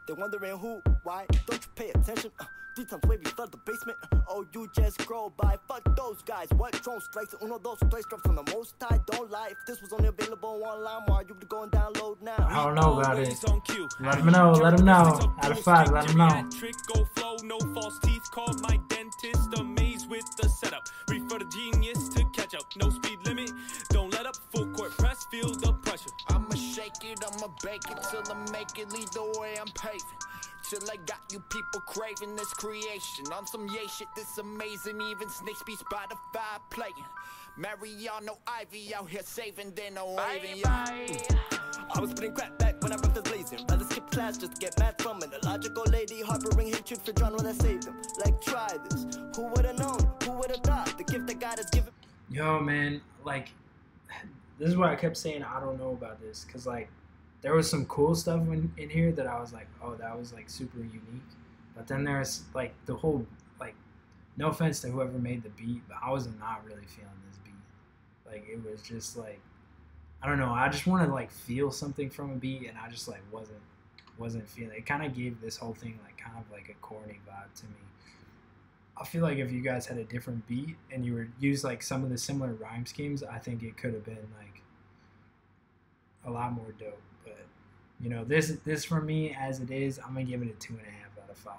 They're wondering who, why, don't you pay attention? 3 times wavy flood the basement. Oh, you just scroll by. Fuck those guys. What drone strikes? Uno, those strikes drops from the most high. Don't lie. If this was only available online, why you would go and download now? I don't know about it. Let him know. Let him know. Out of 5. Let him know. Trick, go flow, no false teeth. Called my dentist. Amazed with the setup. Refer to genius to catch up. No speed limit. Don't let up. Full court press. Feel the pressure. I'ma shake it. I'ma bake it till I make it. Lead the way I'm paving. Till I got you people craving this creation. On some yay shit, this amazing. Even snakes be Spotify playing. Mariano Ivy out here saving, then no waving. I was putting crap back when I wrote this blazing. Rather skip class just to get mad from an illogical lady harboring hatred for John when I saved him. Like, try this. Who would've known? Who would've thought? The gift that God has given. Yo, man, like, this is why I kept saying I don't know about this, because, like, there was some cool stuff in here that I was like, oh, that was like super unique. But then there's like the whole, like, no offense to whoever made the beat, but I was not really feeling this beat. Like, it was just like, I don't know. I just wanted to like feel something from a beat, and I just like wasn't feeling it. It kind of gave this whole thing like kind of like a corny vibe to me. I feel like if you guys had a different beat and you were use like some of the similar rhyme schemes, I think it could have been like a lot more dope. But you know, this for me as it is, I'm gonna give it a 2.5 out of 5.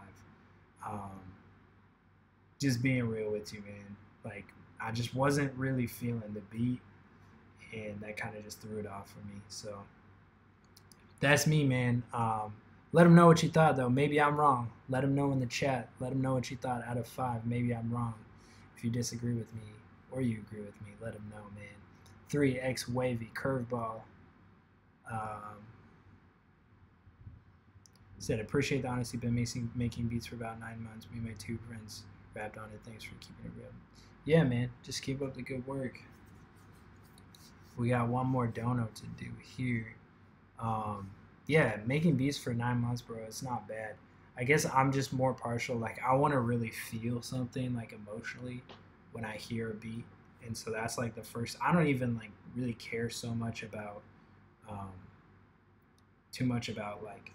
Just being real with you, man. Like, I just wasn't really feeling the beat, and that kind of just threw it off for me. So that's me, man. Let them know what you thought, though. Maybe I'm wrong. Let them know in the chat. Let them know what you thought out of 5. Maybe I'm wrong. If you disagree with me or you agree with me, let them know, man. 3X Wavy Curveball. Said, appreciate the honesty. Been making beats for about 9 months. Me and my 2 friends rapped on it. Thanks for keeping it real. Yeah, man. Just keep up the good work. We got one more dono to do here. Yeah, making beats for 9 months, bro. It's not bad. I guess I'm just more partial. Like, I want to really feel something, like, emotionally when I hear a beat. And so that's, like, the first. I don't even, like, really care so much about, too much about, like,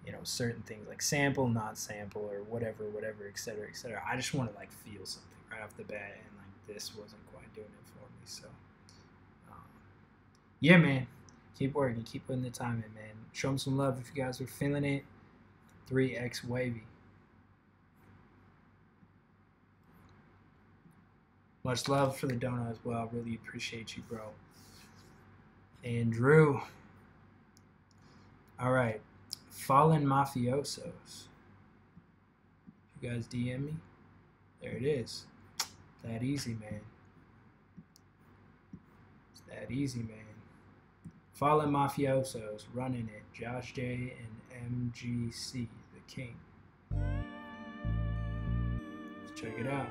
you know, certain things, like sample, not sample, or whatever, et cetera, et cetera. I just want to, like, feel something right off the bat. And, like, this wasn't quite doing it for me. So, yeah, man. Keep working. Keep putting the time in, man. Show them some love if you guys are feeling it. 3X Wavy. Much love for the dono as well. Really appreciate you, bro. Andrew. All right. Fallen Mafiosos. You guys DM me? There it is. That easy, man. It's that easy, man. Fallen Mafiosos. Running it. Josh J and MGC, the king. Let's check it out.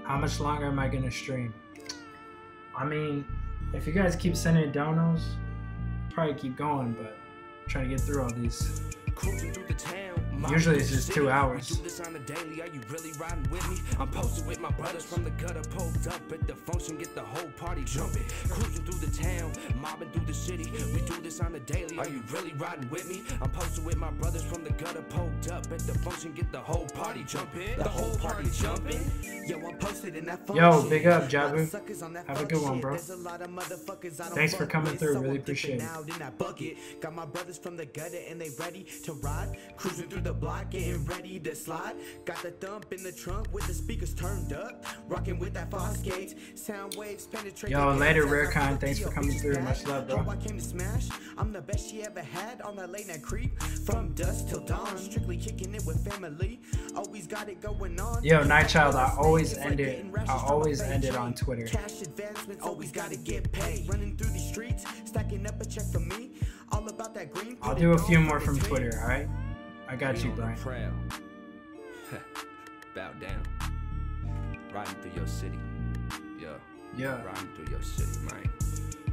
How much longer am I gonna stream? I mean, if you guys keep sending donos, probably keep going, but I'm trying to get through all these. Usually it's just 2 hours. We do this on the daily. Are you really riding with me? I'm posted with my brothers from the gutter, pulled up at the function, get the whole party jumping. Cruising through the town, mobbing through the city. We do this on the daily. Are you really riding with me? I'm posted with my brothers from the gutter, pulled up at the function, get the whole party jumping. The whole party jumping. Yo, I'm posted in that function. Yo, big up, Jabu. Have a good one, bro. Thanks for coming through. Really appreciate it. Got my brothers from the gutter and they ready to ride. Cruising through the block, getting ready to slide. Got the thump in the trunk with the speakers turned up. Rocking with that Fosgate. Sound waves penetrate. Yo, later, Rarekind. Thanks for coming through. Much love, bro. I came to smash. I'm the best she ever had on that late night creep. From dusk till dawn, strictly kicking it with family. Always got it going on. Yo, Nightchild, I always end it on Twitter. Cash advancements, always gotta get paid. Running through the streets, stacking up a check for me. All about that green. I'll do a few more from Twitter, alright? I got you, Brian. Bow down. Riding through your city. Yeah. Riding through your city, man.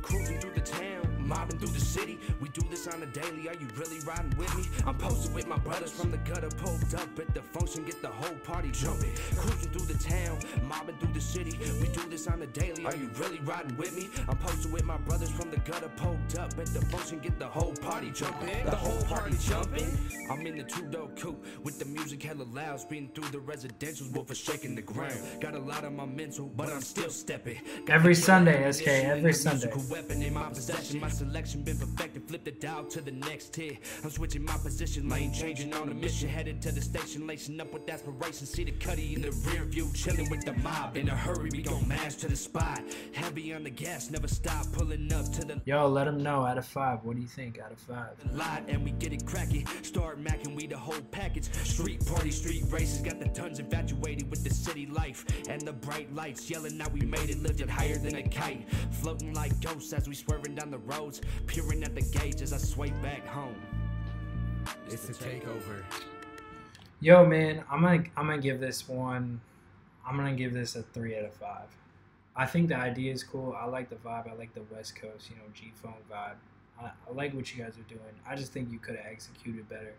Cruising through the town, mobbing through the city. We do this on the daily. Are you really riding with me? I'm posted with my brothers from the gutter, pulled up at the function, get the whole party jumping. Cruising through the town, mobbing through the city. We do this on the daily. Are you really riding with me? I'm posted with my brothers from the gutter, pulled up at the function, get the whole party jumping. The whole party jumping. I'm in the two-door coupe with the music hella loud, speeding through the residentials, wolf shaking the ground. Got a lot on my mental, but I'm still stepping. Every Sunday, SK. Every Sunday. Weapon in my possession, my selection been perfected. Flip the dial to the next tier. I'm switching my position, lane changing on a mission. Headed to the station, lacing up with aspiration. See the cutty in the rear view, chilling with the mob. In a hurry, we gon' mash to the spot. Heavy on the gas, never stop pulling up to the. Yo, let them know out of 5. What do you think out of 5? Lot and we get it cracking. Start macking, we the whole package. Street party, street races, got the tons infatuated with the city life and the bright lights. Yelling, now we made it, lifted higher than a kite, floating like ghosts as we swerving down the roads, peering at the gauge as I sway back home. It's a takeover. Yo, man, I'm gonna give this one. I'm gonna give this a 3 out of 5. I think the idea is cool. I like the vibe. I like the West Coast, G-Phone vibe. I like what you guys are doing. I just think you could have executed better.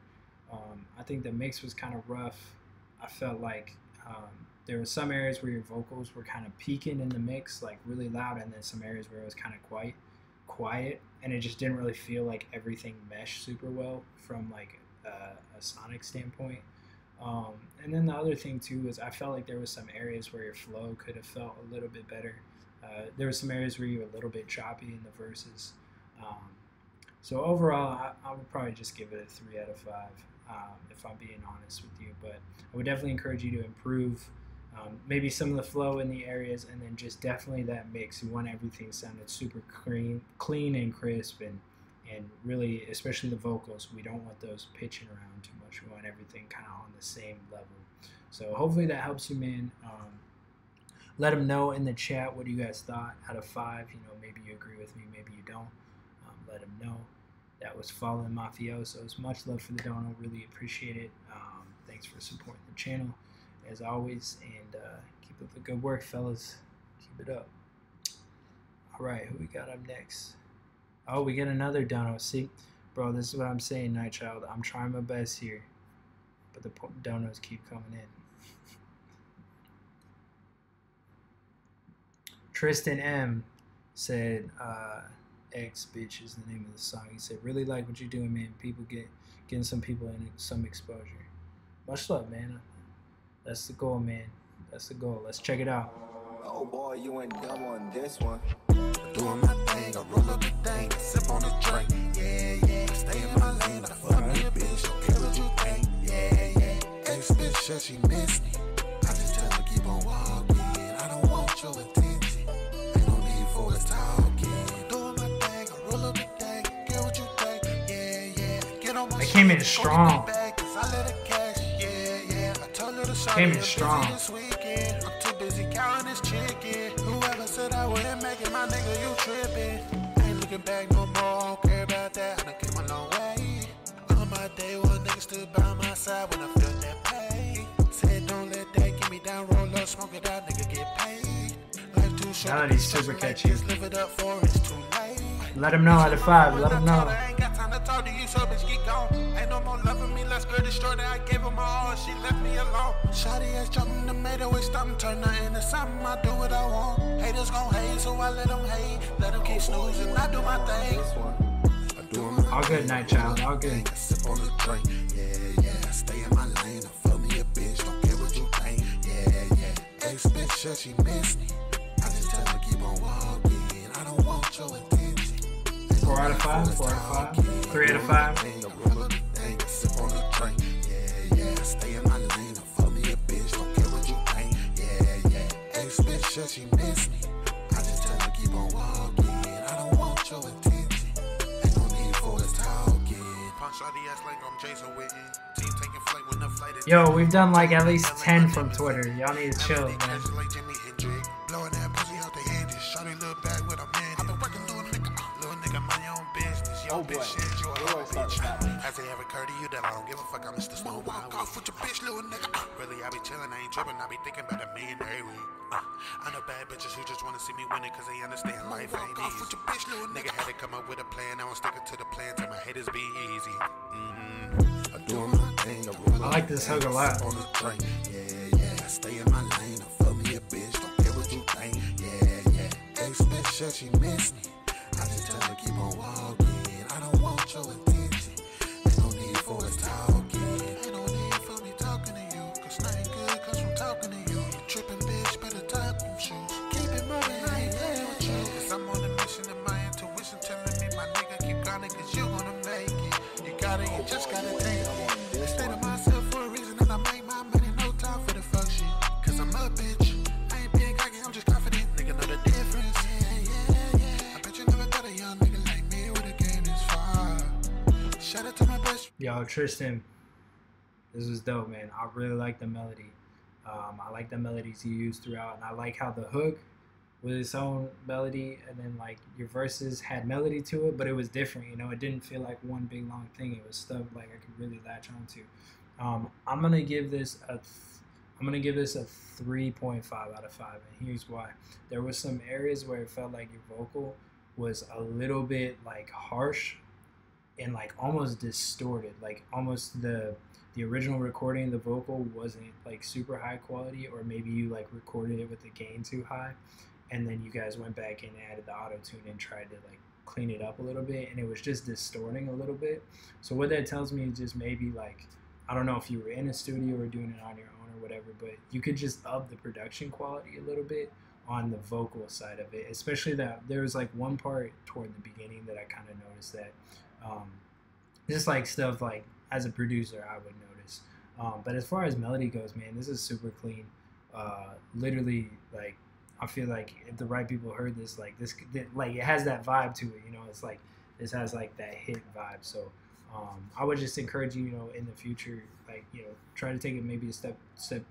I think the mix was kind of rough. I felt like there were some areas where your vocals were kind of peaking in the mix, like really loud, and then some areas where it was kind of quiet, and it just didn't really feel like everything meshed super well from like a sonic standpoint. And then the other thing too is I felt like there was some areas where your flow could have felt a little bit better. There were some areas where you were a little bit choppy in the verses. So overall, I would probably just give it a 3 out of 5, if I'm being honest with you. But I would definitely encourage you to improve maybe some of the flow in the areas, and then just definitely that mix. You want everything sounded super clean and crisp, and really, especially the vocals, we don't want those pitching around too much. We want everything kind of on the same level. So hopefully that helps you, man. Let them know in the chat what you guys thought out of 5. You know, maybe you agree with me, maybe you don't. Let them know. That was Fallen Mafiosos. Much love for the dono. Really appreciate it. Thanks for supporting the channel, as always. And keep up the good work, fellas. Keep it up. All right, who we got up next? Oh, we get another dono. See, bro, this is what I'm saying, Nightchild. I'm trying my best here, but the donos keep coming in. Tristan M said, X bitch is the name of the song. He said, really like what you're doing, man. People getting some people in some exposure. Much love, man. That's the goal, man. That's the goal. Let's check it out. Oh boy, you ain't dumb on this one. Doing my thing, I roll up the thing, sip on the drink. Yeah, yeah. Stay in my lane, I fuck me a bitch. Don't care what you think. Yeah, yeah. Ex bitch said she miss me. I just tell her keep on walking. I don't want your attention. Ain't no need for us talking. Doing my thing, I roll up the thing. Care what you think. Yeah, yeah. Get on my I came in strong. Came in strong. I'm too busy counting this chicken. Whoever said I wouldn't make it, my nigga, you tripping. Ain't looking back no more, I don't care about that. I done came a long way. On my day, one nigga stood by my side when I felt that pain. Said don't let that get me down, roll up, smoke it out, nigga, get paid. Life too short. Melody's super catchy. Live it up for it's too late. Let him know out of 5. Let him know. I ain't got time to talk to you, so bitch, get gone. Ain't no more loving me, let's go destroy that. I gave her my all, she left me alone. Shawty ass jumping the tomato, we stop and turn nothing into something. I do what I want. Haters gon' hate, so I let them hate. Let them keep snoozing, I do my thing. All good, Nightchild. All good. Sip on the drink, yeah, yeah. Stay in my lane, I fuck me a bitch, don't care what you think. Yeah, yeah. Ex bitch said she miss me. I just tell her keep on walking. I don't want your attention. 4 out of 5. 4 out of 5. 3 out of 5. Sip on the drink, yeah, yeah. Stay in my lane, I fuck me a bitch, don't care what you think. Yeah, yeah. Ex bitch said she miss me. I just tell her keep on walking. I don't want your attention. Ain't no need for us talking. Punch shawty ass like I'm Jason Witten. Team taking flight when the flight is. Yo, we've done like at least 10 from Twitter. Y'all need to chill, man. Blowing that pussy out the hinges. Shawty look back with a man. I've been working little nigga, mind your own business. Yo, bitch, shit, you a whole bitch. Has it ever occurred to you that I don't give a fuck? I'm Mr. Snow. Walk off with your bitch, little nigga. Really, I be chillin', I ain't trippin'. I be thinking about a million every week. I know bad bitches who just wanna see me winning cause they understand life ain't easy. With your bitch, little nigga had to come up with a plan. I won't stick it to the plan till my haters be easy. I'm doing my thing. I like this hook a lot. Yeah, yeah. Stay in my lane. I fuck me a bitch. Don't care what you think. Yeah, yeah. Ex bitch said she miss me. I just tell her keep on walking. I don't want your attention. Ain't no need for us talking. Ain't no need for me talking to you. Cause nothing good comes from talking to you. You tripping bitch, better tie up them shoes. Keep it moving, I ain't playing with you. Cause I'm on a mission and my intuition telling me my nigga keep grinding cause you gonna make it. You gotta, you just gotta take it. Stay to myself for a reason and I make my money. No time for the fuck shit. Cause I'm a bitch. I ain't being cocky, I'm just confident. Nigga know the difference. Yo, Tristan, this was dope, man. I really like the melody. I like the melodies you used throughout, and I like how the hook was its own melody, and then like your verses had melody to it, but it was different. You know, it didn't feel like one big long thing. It was stuff like I could really latch onto. I'm gonna give this a 3.5 out of 5, and here's why. There was some areas where it felt like your vocal was a little bit like harsh and like almost distorted, like almost the original recording, the vocal wasn't like super high quality, or maybe you like recorded it with the gain too high and then you guys went back and added the auto-tune and tried to like clean it up a little bit, and it was just distorting a little bit. So what that tells me is just maybe like, I don't know if you were in a studio or doing it on your own or whatever, but you could just up the production quality a little bit on the vocal side of it, especially that there was like one part toward the beginning that I kind of noticed that just like stuff like as a producer I would notice, but as far as melody goes, man, this is super clean. Literally, like I feel like if the right people heard this, like this, like it has that vibe to it, you know. It's like this has like that hit vibe. So I would just encourage you, in the future, like, try to take it maybe a step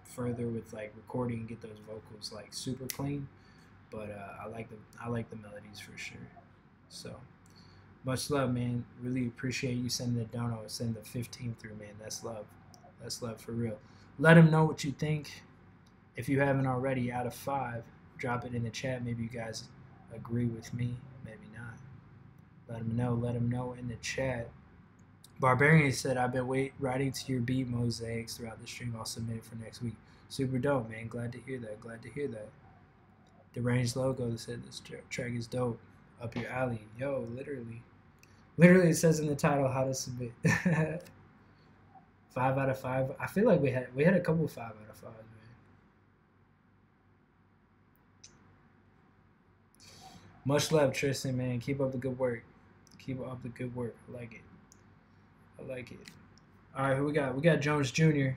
further with like recording and get those vocals like super clean. But I like the melodies for sure. So much love, man. Really appreciate you sending the dono, sending the 15 through, man. That's love. That's love for real. Let them know what you think. If you haven't already, out of 5, drop it in the chat. Maybe you guys agree with me, maybe not. Let them know. Let them know in the chat. Barbarian said, I've been writing to your beat mosaics throughout the stream. I'll submit it for next week. Super dope, man. Glad to hear that. Glad to hear that. Deranged Logo said this track is dope. Up your alley. Yo, literally. Literally, it says in the title how to submit. 5 out of 5. I feel like we had a couple 5 out of 5, man. Much love, Tristan, man. Keep up the good work. Keep up the good work. I like it. I like it. All right, who we got? We got Jones Jr.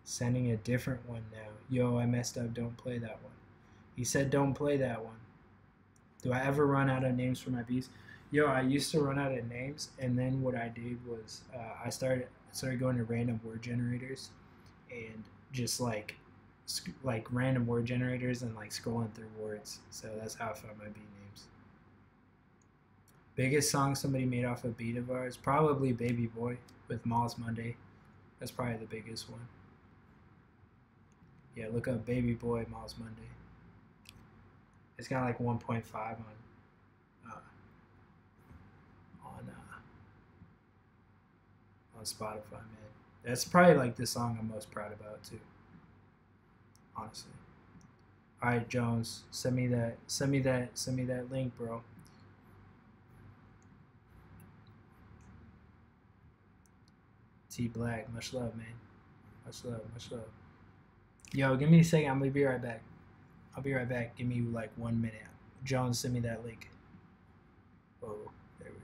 Sending a different one now. Yo, I messed up. Don't play that one. He said don't play that one. Do I ever run out of names for my beats? Yo, I used to run out of names, and then what I did was I started going to random word generators and just like random word generators and like scrolling through words. So that's how I found my beat names. Biggest song somebody made off a beat of ours? Probably Baby Boy with Miles Monday. That's probably the biggest one. Yeah, look up Baby Boy Miles Monday. It's got like 1.5 on Spotify, man. That's probably like the song I'm most proud about too. Honestly. All right, Jones, send me that link, bro. T Black, much love, man. Much love, much love. Yo, give me a second. I'm gonna be right back. I'll be right back. Give me like 1 minute. Jones, send me that link. Oh, there we go.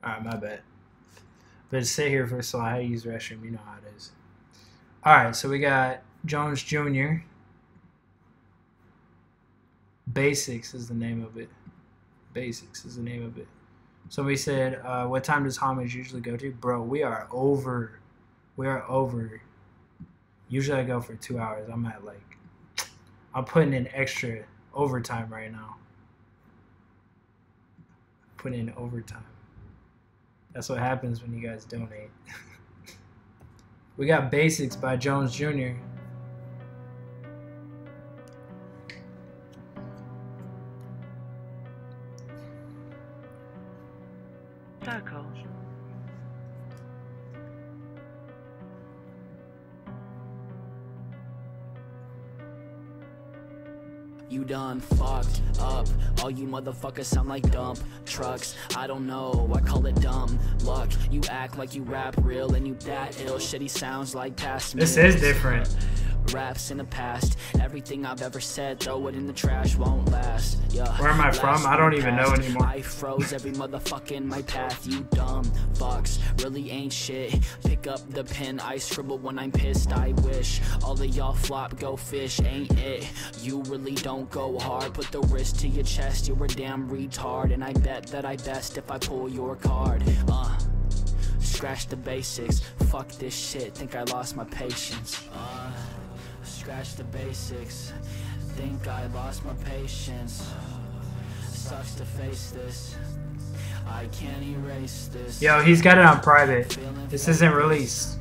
Alright, my bad. But sit here for so I use restroom, you know how it is. Alright, so we got Jones Jr. Basics is the name of it. Basics is the name of it. Somebody said, what time does Homage usually go to? Bro, we are over. We are over. Usually I go for 2 hours. I'm at like, I'm putting in extra overtime right now. Putting in overtime. That's what happens when you guys donate. We got Basics by Jones Jr. Circle. You done fucked up. All you motherfuckers sound like dump trucks. I don't know, I call it dumb luck. You act like you rap real and you that ill. Shitty sounds like past This is different. raps in the past. Everything I've ever said, throw it in the trash, won't last. Yeah. Where am I from? I don't even know anymore. I froze every motherfucking my path. You dumb fucks really ain't shit. Pick up the pen, I scribble when I'm pissed. I wish all of y'all flop, go fish, ain't it? You really don't go hard. Put the wrist to your chest, you're a damn retard. And I bet that I best if I pull your card. Scratch the basics, fuck this shit, think I lost my patience. Scratch the basics, think I lost my patience. Sucks to face this, I can't erase this. Yo, he's got it on private. This isn't released.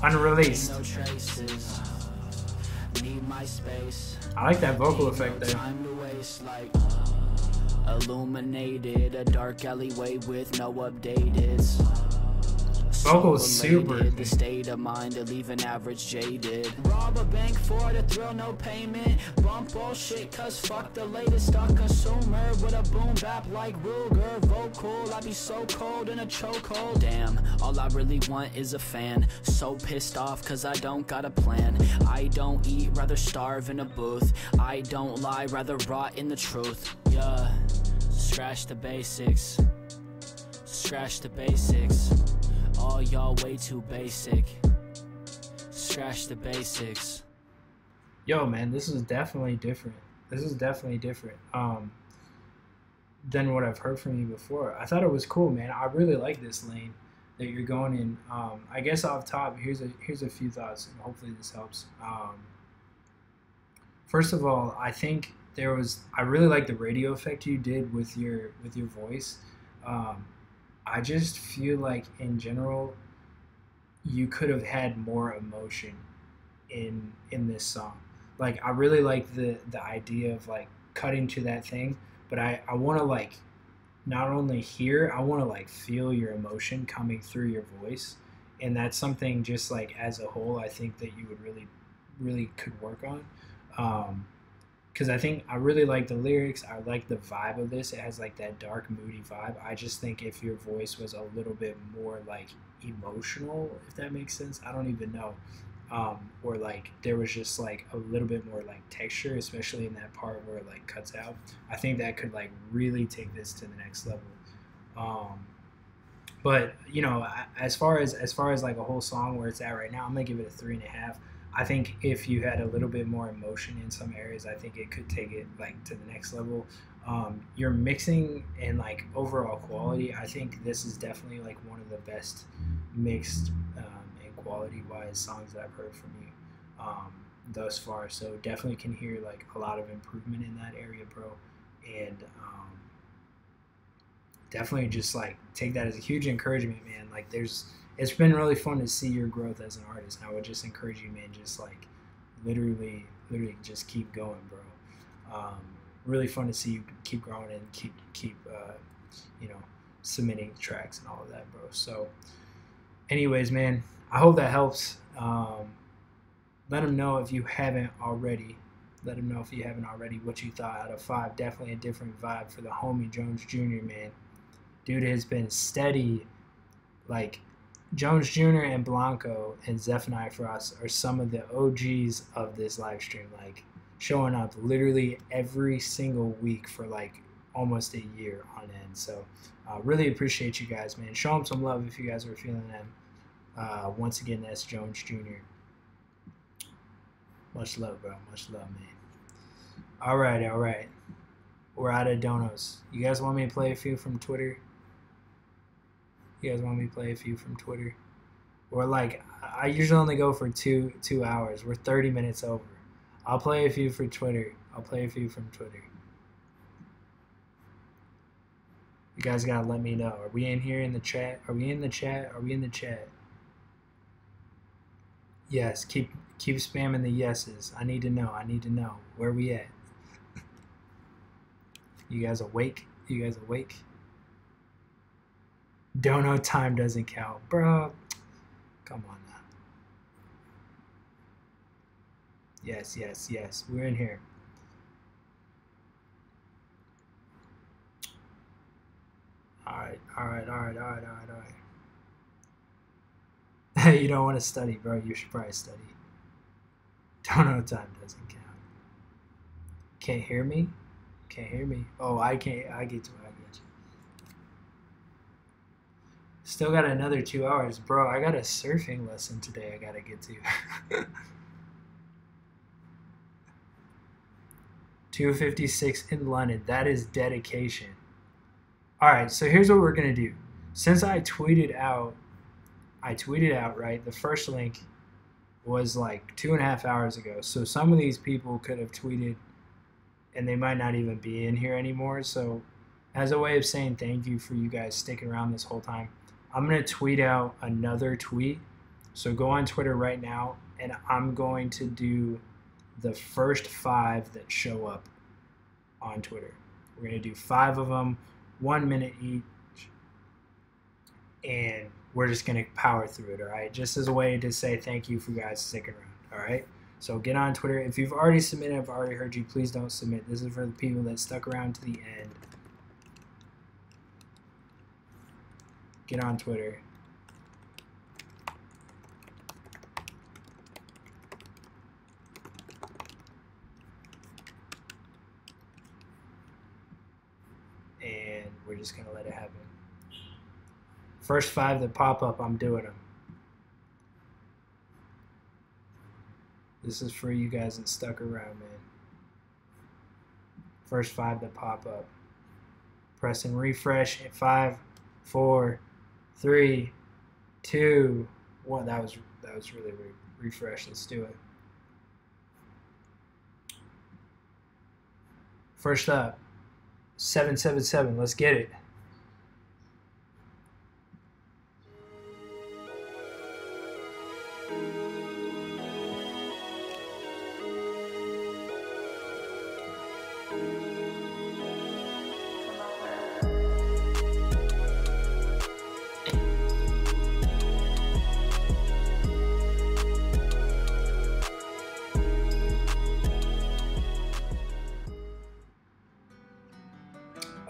Unreleased. No traces, need my space. I like that vocal effect there. Time to waste, like illuminated, a dark alleyway with no updated. Vocals super. The state of mind to leave an average jaded. Rob a bank for the thrill, no payment. Bump bullshit, cause fuck the latest stock consumer. With a boom bap like Ruger. Vocal, I be so cold in a chokehold. Damn, all I really want is a fan. So pissed off cause I don't got a plan. I don't eat, rather starve in a booth. I don't lie, rather rot in the truth. Yeah, scratch the basics. Scratch the basics. All y'all way too basic. Scratch the basics. Yo, man, this is definitely different. This is definitely different than what I've heard from you before. I thought it was cool, man. I really like this lane that you're going in. I guess off top, here's a few thoughts, and hopefully this helps. First of all, I think I really like the radio effect you did with your voice. I just feel like in general, you could have had more emotion in this song. Like, I really like the idea of like cutting to that thing, but I want to like not only hear, I want to like feel your emotion coming through your voice, and that's something just like as a whole I think that you would really could work on. Because I think I really like the lyrics. I like the vibe of this. It has like that dark, moody vibe. I just think if your voice was a little bit more like emotional, if that makes sense, I don't even know. Or like there was just like a little bit more like texture, especially in that part where it like cuts out. I think that could like really take this to the next level. But you know, as far as like a whole song where it's at right now, I'm gonna give it a 3.5. I think if you had a little bit more emotion in some areas, I think it could take it like to the next level. Your mixing and like overall quality, I think this is definitely like one of the best mixed and quality wise songs that I've heard from you thus far. So definitely can hear like a lot of improvement in that area, bro. And definitely just like take that as a huge encouragement, man. Like it's been really fun to see your growth as an artist. And I would just encourage you, man, just like literally just keep going, bro. Really fun to see you keep growing and keep you know, submitting tracks and all of that, bro. So anyways, man, I hope that helps. Let them know if you haven't already. Let them know if you haven't already what you thought out of 5. Definitely a different vibe for the homie Jones Jr., man. Dude has been steady. Like, Jones Jr. and Blanco and Zephaniah Frost are some of the OGs of this live stream. Like, showing up literally every single week for like almost a year on end. So really appreciate you guys, man. Show them some love if you guys are feeling them. Once again, that's Jones Jr. Much love, bro. Much love, man. All right. We're out of donos. You guys want me to play a few from Twitter? Or like, I usually only go for two hours. We're 30 minutes over. I'll play a few for Twitter. From Twitter. You guys gotta let me know. Are we in here in the chat? Are we in the chat? Yes, keep spamming the yeses. I need to know. Where we at? You guys awake? Dono time doesn't count, bro. Come on now. Yes. We're in here. All right. You don't want to study, bro. You should probably study. Dono time doesn't count. Can't hear me? Can't hear me? Oh, I can't. I get to it. I get you. Still got another 2 hours. Bro, I got a surfing lesson today I gotta get to. 2:56 in London. That is dedication. Alright, so here's what we're gonna do. Since I tweeted out, right? The first link was like 2.5 hours ago. So some of these people could have tweeted and they might not even be in here anymore. So as a way of saying thank you for you guys sticking around this whole time, I'm going to tweet out another tweet. So go on Twitter right now, and I'm going to do the first 5 that show up on Twitter. We're going to do 5 of them, 1 minute each, and we're just going to power through it, all right? Just as a way to say thank you for you guys sticking around, all right? So get on Twitter. If you've already submitted, I've already heard you, please don't submit. This is for the people that stuck around to the end. Get on Twitter. And we're just going to let it happen. First 5 that pop up, I'm doing them. This is for you guys that stuck around, man. First 5 that pop up. Pressing refresh at 5, 4, 3, 2, 1. That was really refresh. Let's do it. First up, 777. Let's get it.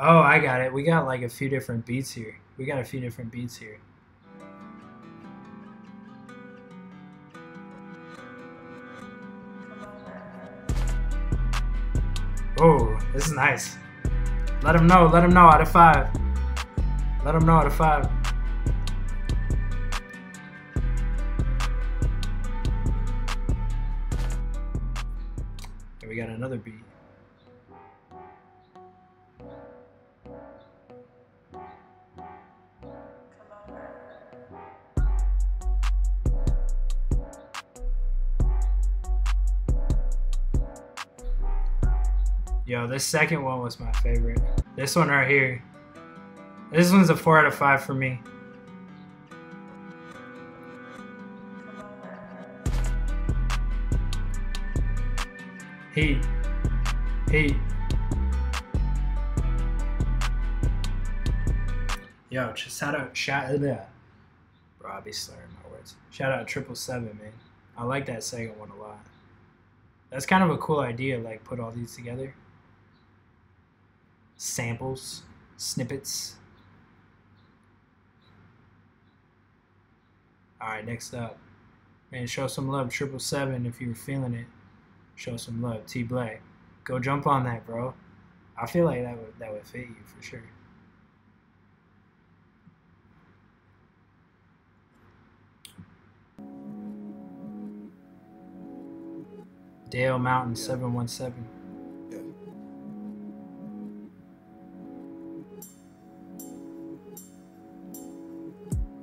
Oh, I got it. We got like a few different beats here. Oh, this is nice. Let them know out of 5. Let them know out of 5. Here we got another beat. Yo, this second one was my favorite. This one right here. This one's a 4 out of 5 for me. Heat. Yo, shout out, bro, I'll be slurring my words. Shout out 777, man. I like that second one a lot. That's kind of a cool idea, like put all these together. Samples, snippets. Alright, next up. Man, show some love, 777, if you were feeling it. Show some love, T Black. Go jump on that, bro. I feel like that would fit you for sure. Dale Mountain 717.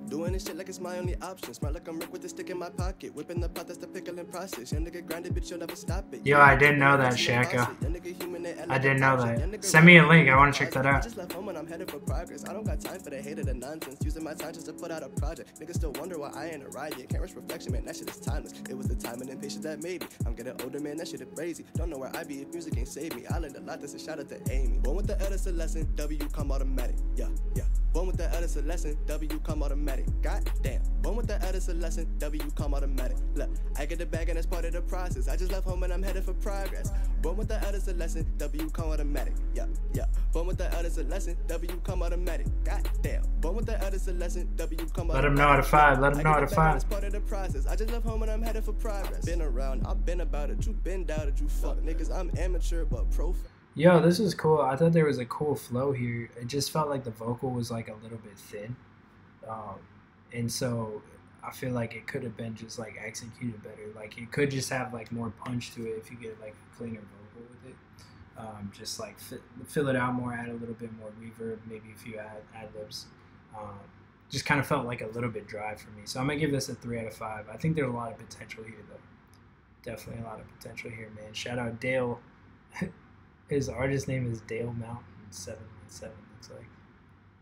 Doing this shit like it's my only option. Smart like I'm Rick with a stick in my pocket. Whipping the pot, that's the pickle in process. Young nigga grinded, bitch, you'll never stop it. Yo, I didn't know that, Shaka. I didn't know that. Send me a link. I want to check that out. Just left home when I'm headed for progress. I don't got time for the hate of the nonsense. Using my time just to put out a project. Niggas still wonder why I ain't a riot. Can't rush reflection, man. That shit is timeless. It was the time and impatience that made me. I'm getting older, man. That shit is crazy. Don't know where I be if music ain't save me. I learned a lot. That's a shout out to Amy. Born with the L, it's a lesson. W come automatic. Yeah. Born with the L, it's a lesson. W come automatic. God damn. Damn, born with the Edison lesson, W come automatic. Look, I get the bag and that's part of the process. I just left home and I'm headed for progress. Born with the Edison lesson, W come automatic. Yeah, yeah. Born with the Edison lesson, W come automatic. God damn. Born with the Edison lesson, W come automatic. Let him know how to five. Let him know how to five. That's part of the process. I just left home and I'm headed for progress. Been around, I've been about it. You been doubted, you fuck niggas. I'm amateur but pro. Yo, this is cool. I thought there was a cool flow here. It just felt like the vocal was like a little bit thin. And so I feel like it could have been just like executed better. Like it could just have like more punch to it if you get like a cleaner vocal with it. Just like fill it out more, add a little bit more reverb, maybe a few ad-libs. Just kind of felt like a little bit dry for me. So I'm going to give this a 3 out of 5. I think there's a lot of potential here though. Definitely a lot of potential here, man. Shout out Dale. His artist name is Dale Mountain 717, looks like.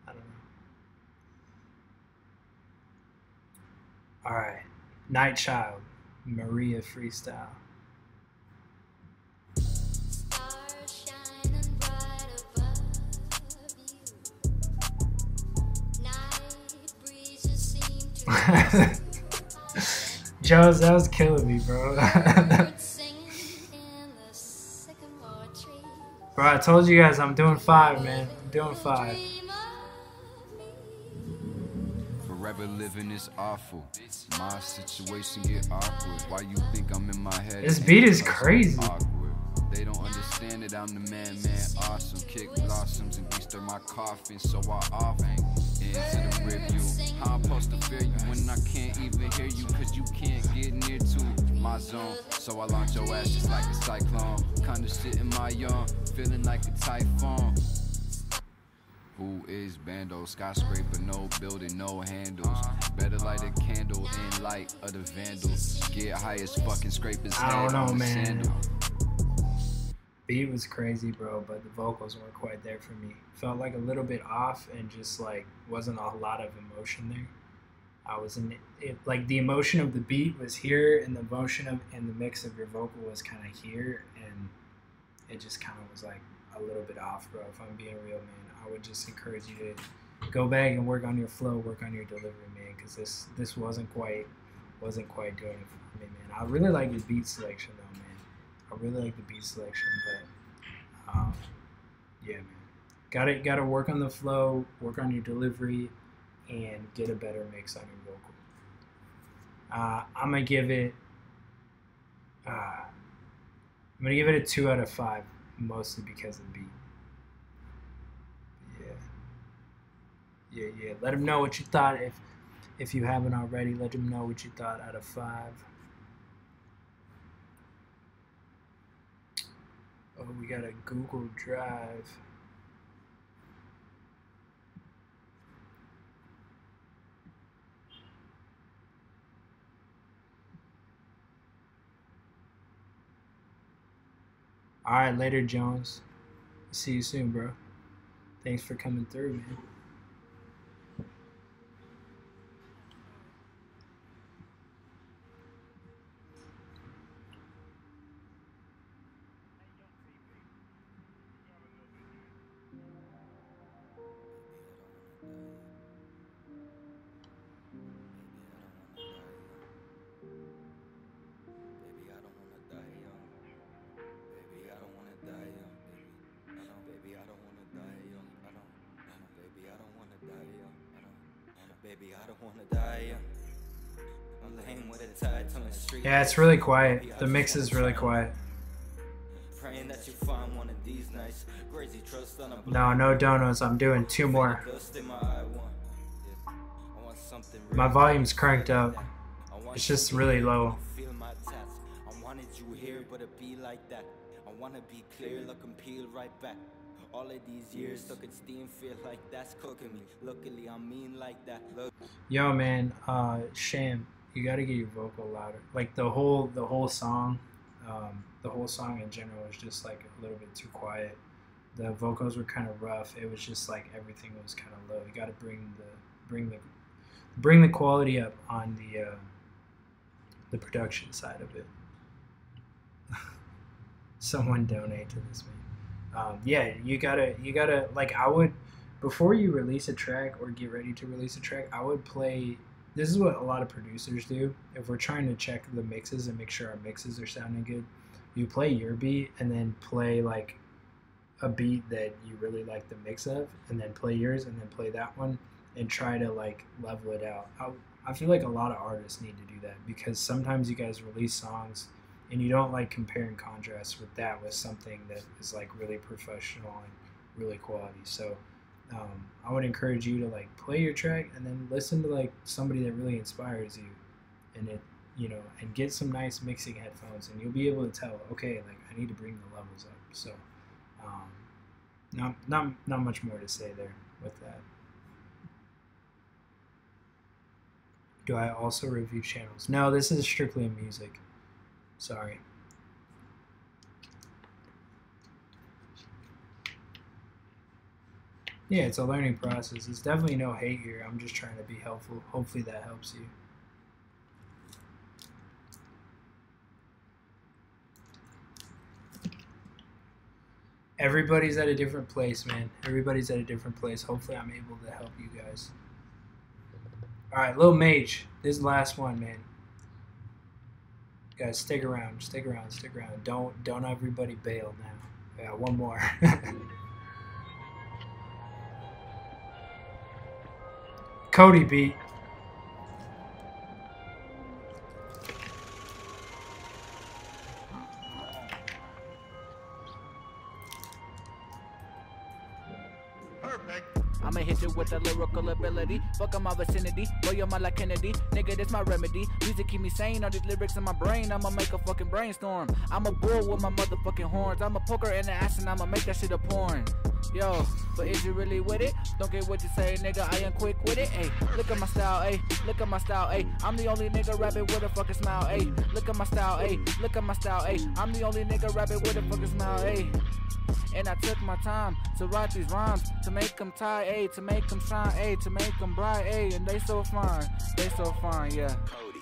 I don't know. Alright. Night Child, Maria freestyle. Jones, that was killing me, bro. Bro, I told you guys I'm doing 5, man. I'm doing 5. Forever living is awful. My situation get awkward. Why you think I'm in my head? This beat is crazy. They don't understand that I'm the man, awesome. Kick blossoms and beast my coffin, so I offer into the review. How I'm supposed to fear you when I can't even hear you, cause you can't get near to my zone. So I launch your ass just like a cyclone. Kinda shit in my yawn, feeling like a typhoon. Who is Bando? Skyscraper, no building, no handles. Better light a candle in light of the vandals. Get high as fucking scrapers. I don't know, man. Beat was crazy, bro, but the vocals weren't quite there for me. Felt like a little bit off and just like wasn't a lot of emotion there. I was in it, like the emotion of the beat was here and the emotion of and the mix of your vocal was kind of here, and it just kind of was like a little bit off, bro. If I'm being real, man, I would just encourage you to go back and work on your flow, work on your delivery, man, because this wasn't quite doing it for me, man. I really like your beat selection though, man. I really like the beat selection, but yeah, man, gotta work on the flow, work on your delivery, and get a better mix on your vocal. I'm gonna give it a 2 out of 5, mostly because of the beat. Yeah. Let them know what you thought if you haven't already. Let them know what you thought out of 5. Oh, we got a Google Drive. All right, later, Jones. See you soon, bro. Thanks for coming through, man. Yeah, it's really quiet. The mix is really quiet. No donuts. I'm doing 2 more. My volume's cranked up. It's just really low. All of these years stuck in steam, feel like that's cooking me. Luckily, I'm mean like that. Yo, man, Sham, you gotta get your vocal louder. Like the whole song, the whole song in general was just like a little bit too quiet. The vocals were kind of rough. It was just like everything was kind of low. You gotta bring the quality up on the production side of it. Someone donate to this, man. Yeah, you gotta like, I would, before you release a track or get ready to release a track, I would play this is what a lot of producers do. If we're trying to check the mixes and make sure our mixes are sounding good, you play your beat and then play like a beat that you really like the mix of, and then play yours and then play that one and try to like level it out. I feel like a lot of artists need to do that, because sometimes you guys release songs and you don't like compare and contrast with that with something that is like really professional and really quality. So I would encourage you to like play your track and then listen to like somebody that really inspires you, and it, you know, and get some nice mixing headphones, and you'll be able to tell, okay, like I need to bring the levels up. So not much more to say there with that. Do I also review channels? No, this is strictly music. Sorry. Yeah, it's a learning process. It's definitely no hate here. I'm just trying to be helpful. Hopefully that helps you. Everybody's at a different place, man. Everybody's at a different place. Hopefully I'm able to help you guys. Alright, Lil Mage. This is the last one, man. Guys, stick around. Stick around. Stick around. Don't everybody bail now. Yeah, one more. Cody beat. I'ma hit you with a lyrical ability. Fuck on my vicinity, blow your mind like Kennedy. Nigga, this my remedy. Music keep me sane, all these lyrics in my brain. I'ma make a fucking brainstorm. I'm a bull with my motherfucking horns. I'm a poker in the ass and I'ma make that shit a porn. Yo, but is you really with it? Don't get what you say, nigga, I am quick with it. Ayy, look at my style, ayy, look at my style, ayy. I'm the only nigga rapping with a fucking smile, ayy. Look at my style, ayy, look at my style, ayy. I'm the only nigga rapping with a fucking smile, ayy. And I took my time to write these rhymes, to make them tie, ayy, to make them shine, ayy, to make them bright, ayy. And they so fine, yeah. Cody.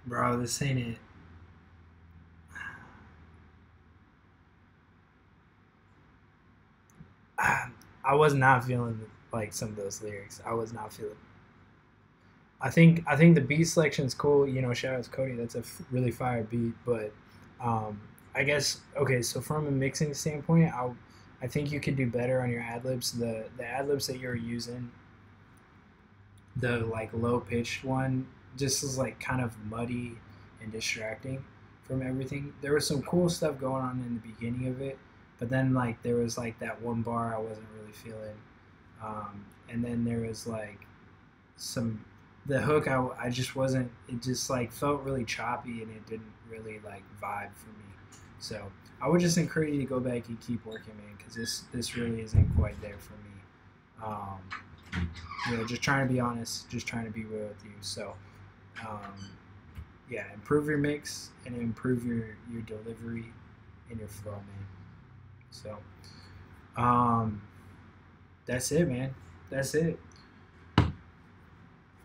Bro, this ain't it. I was not feeling like some of those lyrics. I was not feeling. I think the beat selection's cool. You know, shout out to Cody. That's a really fire beat. But I guess, okay, so from a mixing standpoint, I think you could do better on your ad libs. The ad libs that you're using, the like low pitched one, just is like kind of muddy and distracting from everything. There was some cool stuff going on in the beginning of it, but then like there was like that one bar I wasn't really feeling, and then there was like the hook I just wasn't, it just like felt really choppy and it didn't really like vibe for me. So I would just encourage you to go back and keep working, man, because this really isn't quite there for me. You know, just trying to be honest, just trying to be real with you. So yeah, improve your mix and improve your delivery and your flow, man. So that's it, man. That's it.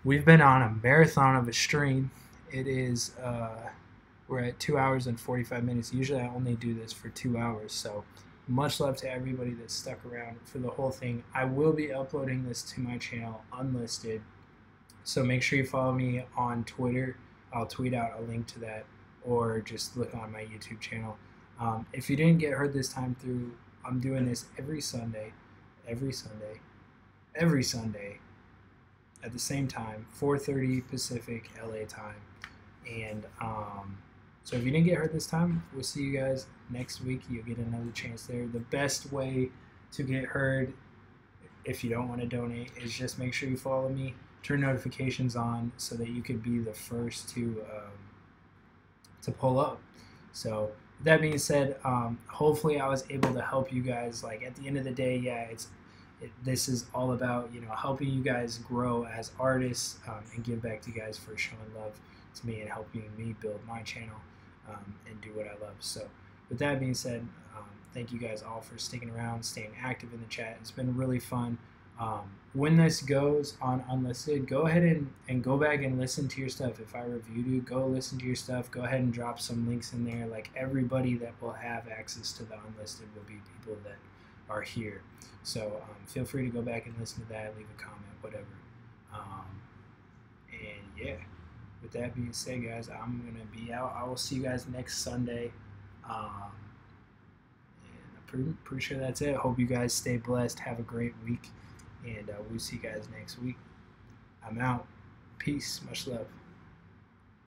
We've been on a marathon of a stream. It is we're at 2 hours and 45 minutes. Usually I only do this for 2 hours, so much love to everybody that stuck around for the whole thing. I will be uploading this to my channel unlisted, so make sure you follow me on Twitter. I'll tweet out a link to that, or just look on my YouTube channel. If you didn't get heard this time through, I'm doing this every Sunday at the same time, 4:30 Pacific LA time. And so if you didn't get heard this time, we'll see you guys next week. You'll get another chance there. The best way to get heard, if you don't want to donate, is just make sure you follow me, turn notifications on, so that you could be the first to pull up. So with that being said, hopefully I was able to help you guys. Like at the end of the day, yeah, this is all about, you know, helping you guys grow as artists, and give back to you guys for showing love to me and helping me build my channel, and do what I love. So with that being said, thank you guys all for sticking around, staying active in the chat. It's been really fun. When this goes on unlisted, go ahead and go back and listen to your stuff. If I reviewed you, go listen to your stuff. Go ahead and drop some links in there. Like everybody that will have access to the unlisted will be people that are here. So feel free to go back and listen to that, leave a comment, whatever. And yeah, with that being said, guys, I'm gonna be out. I will see you guys next Sunday. And I'm pretty sure that's it. Hope you guys stay blessed. Have a great week, and we'll see you guys next week. I'm out. Peace. Much love.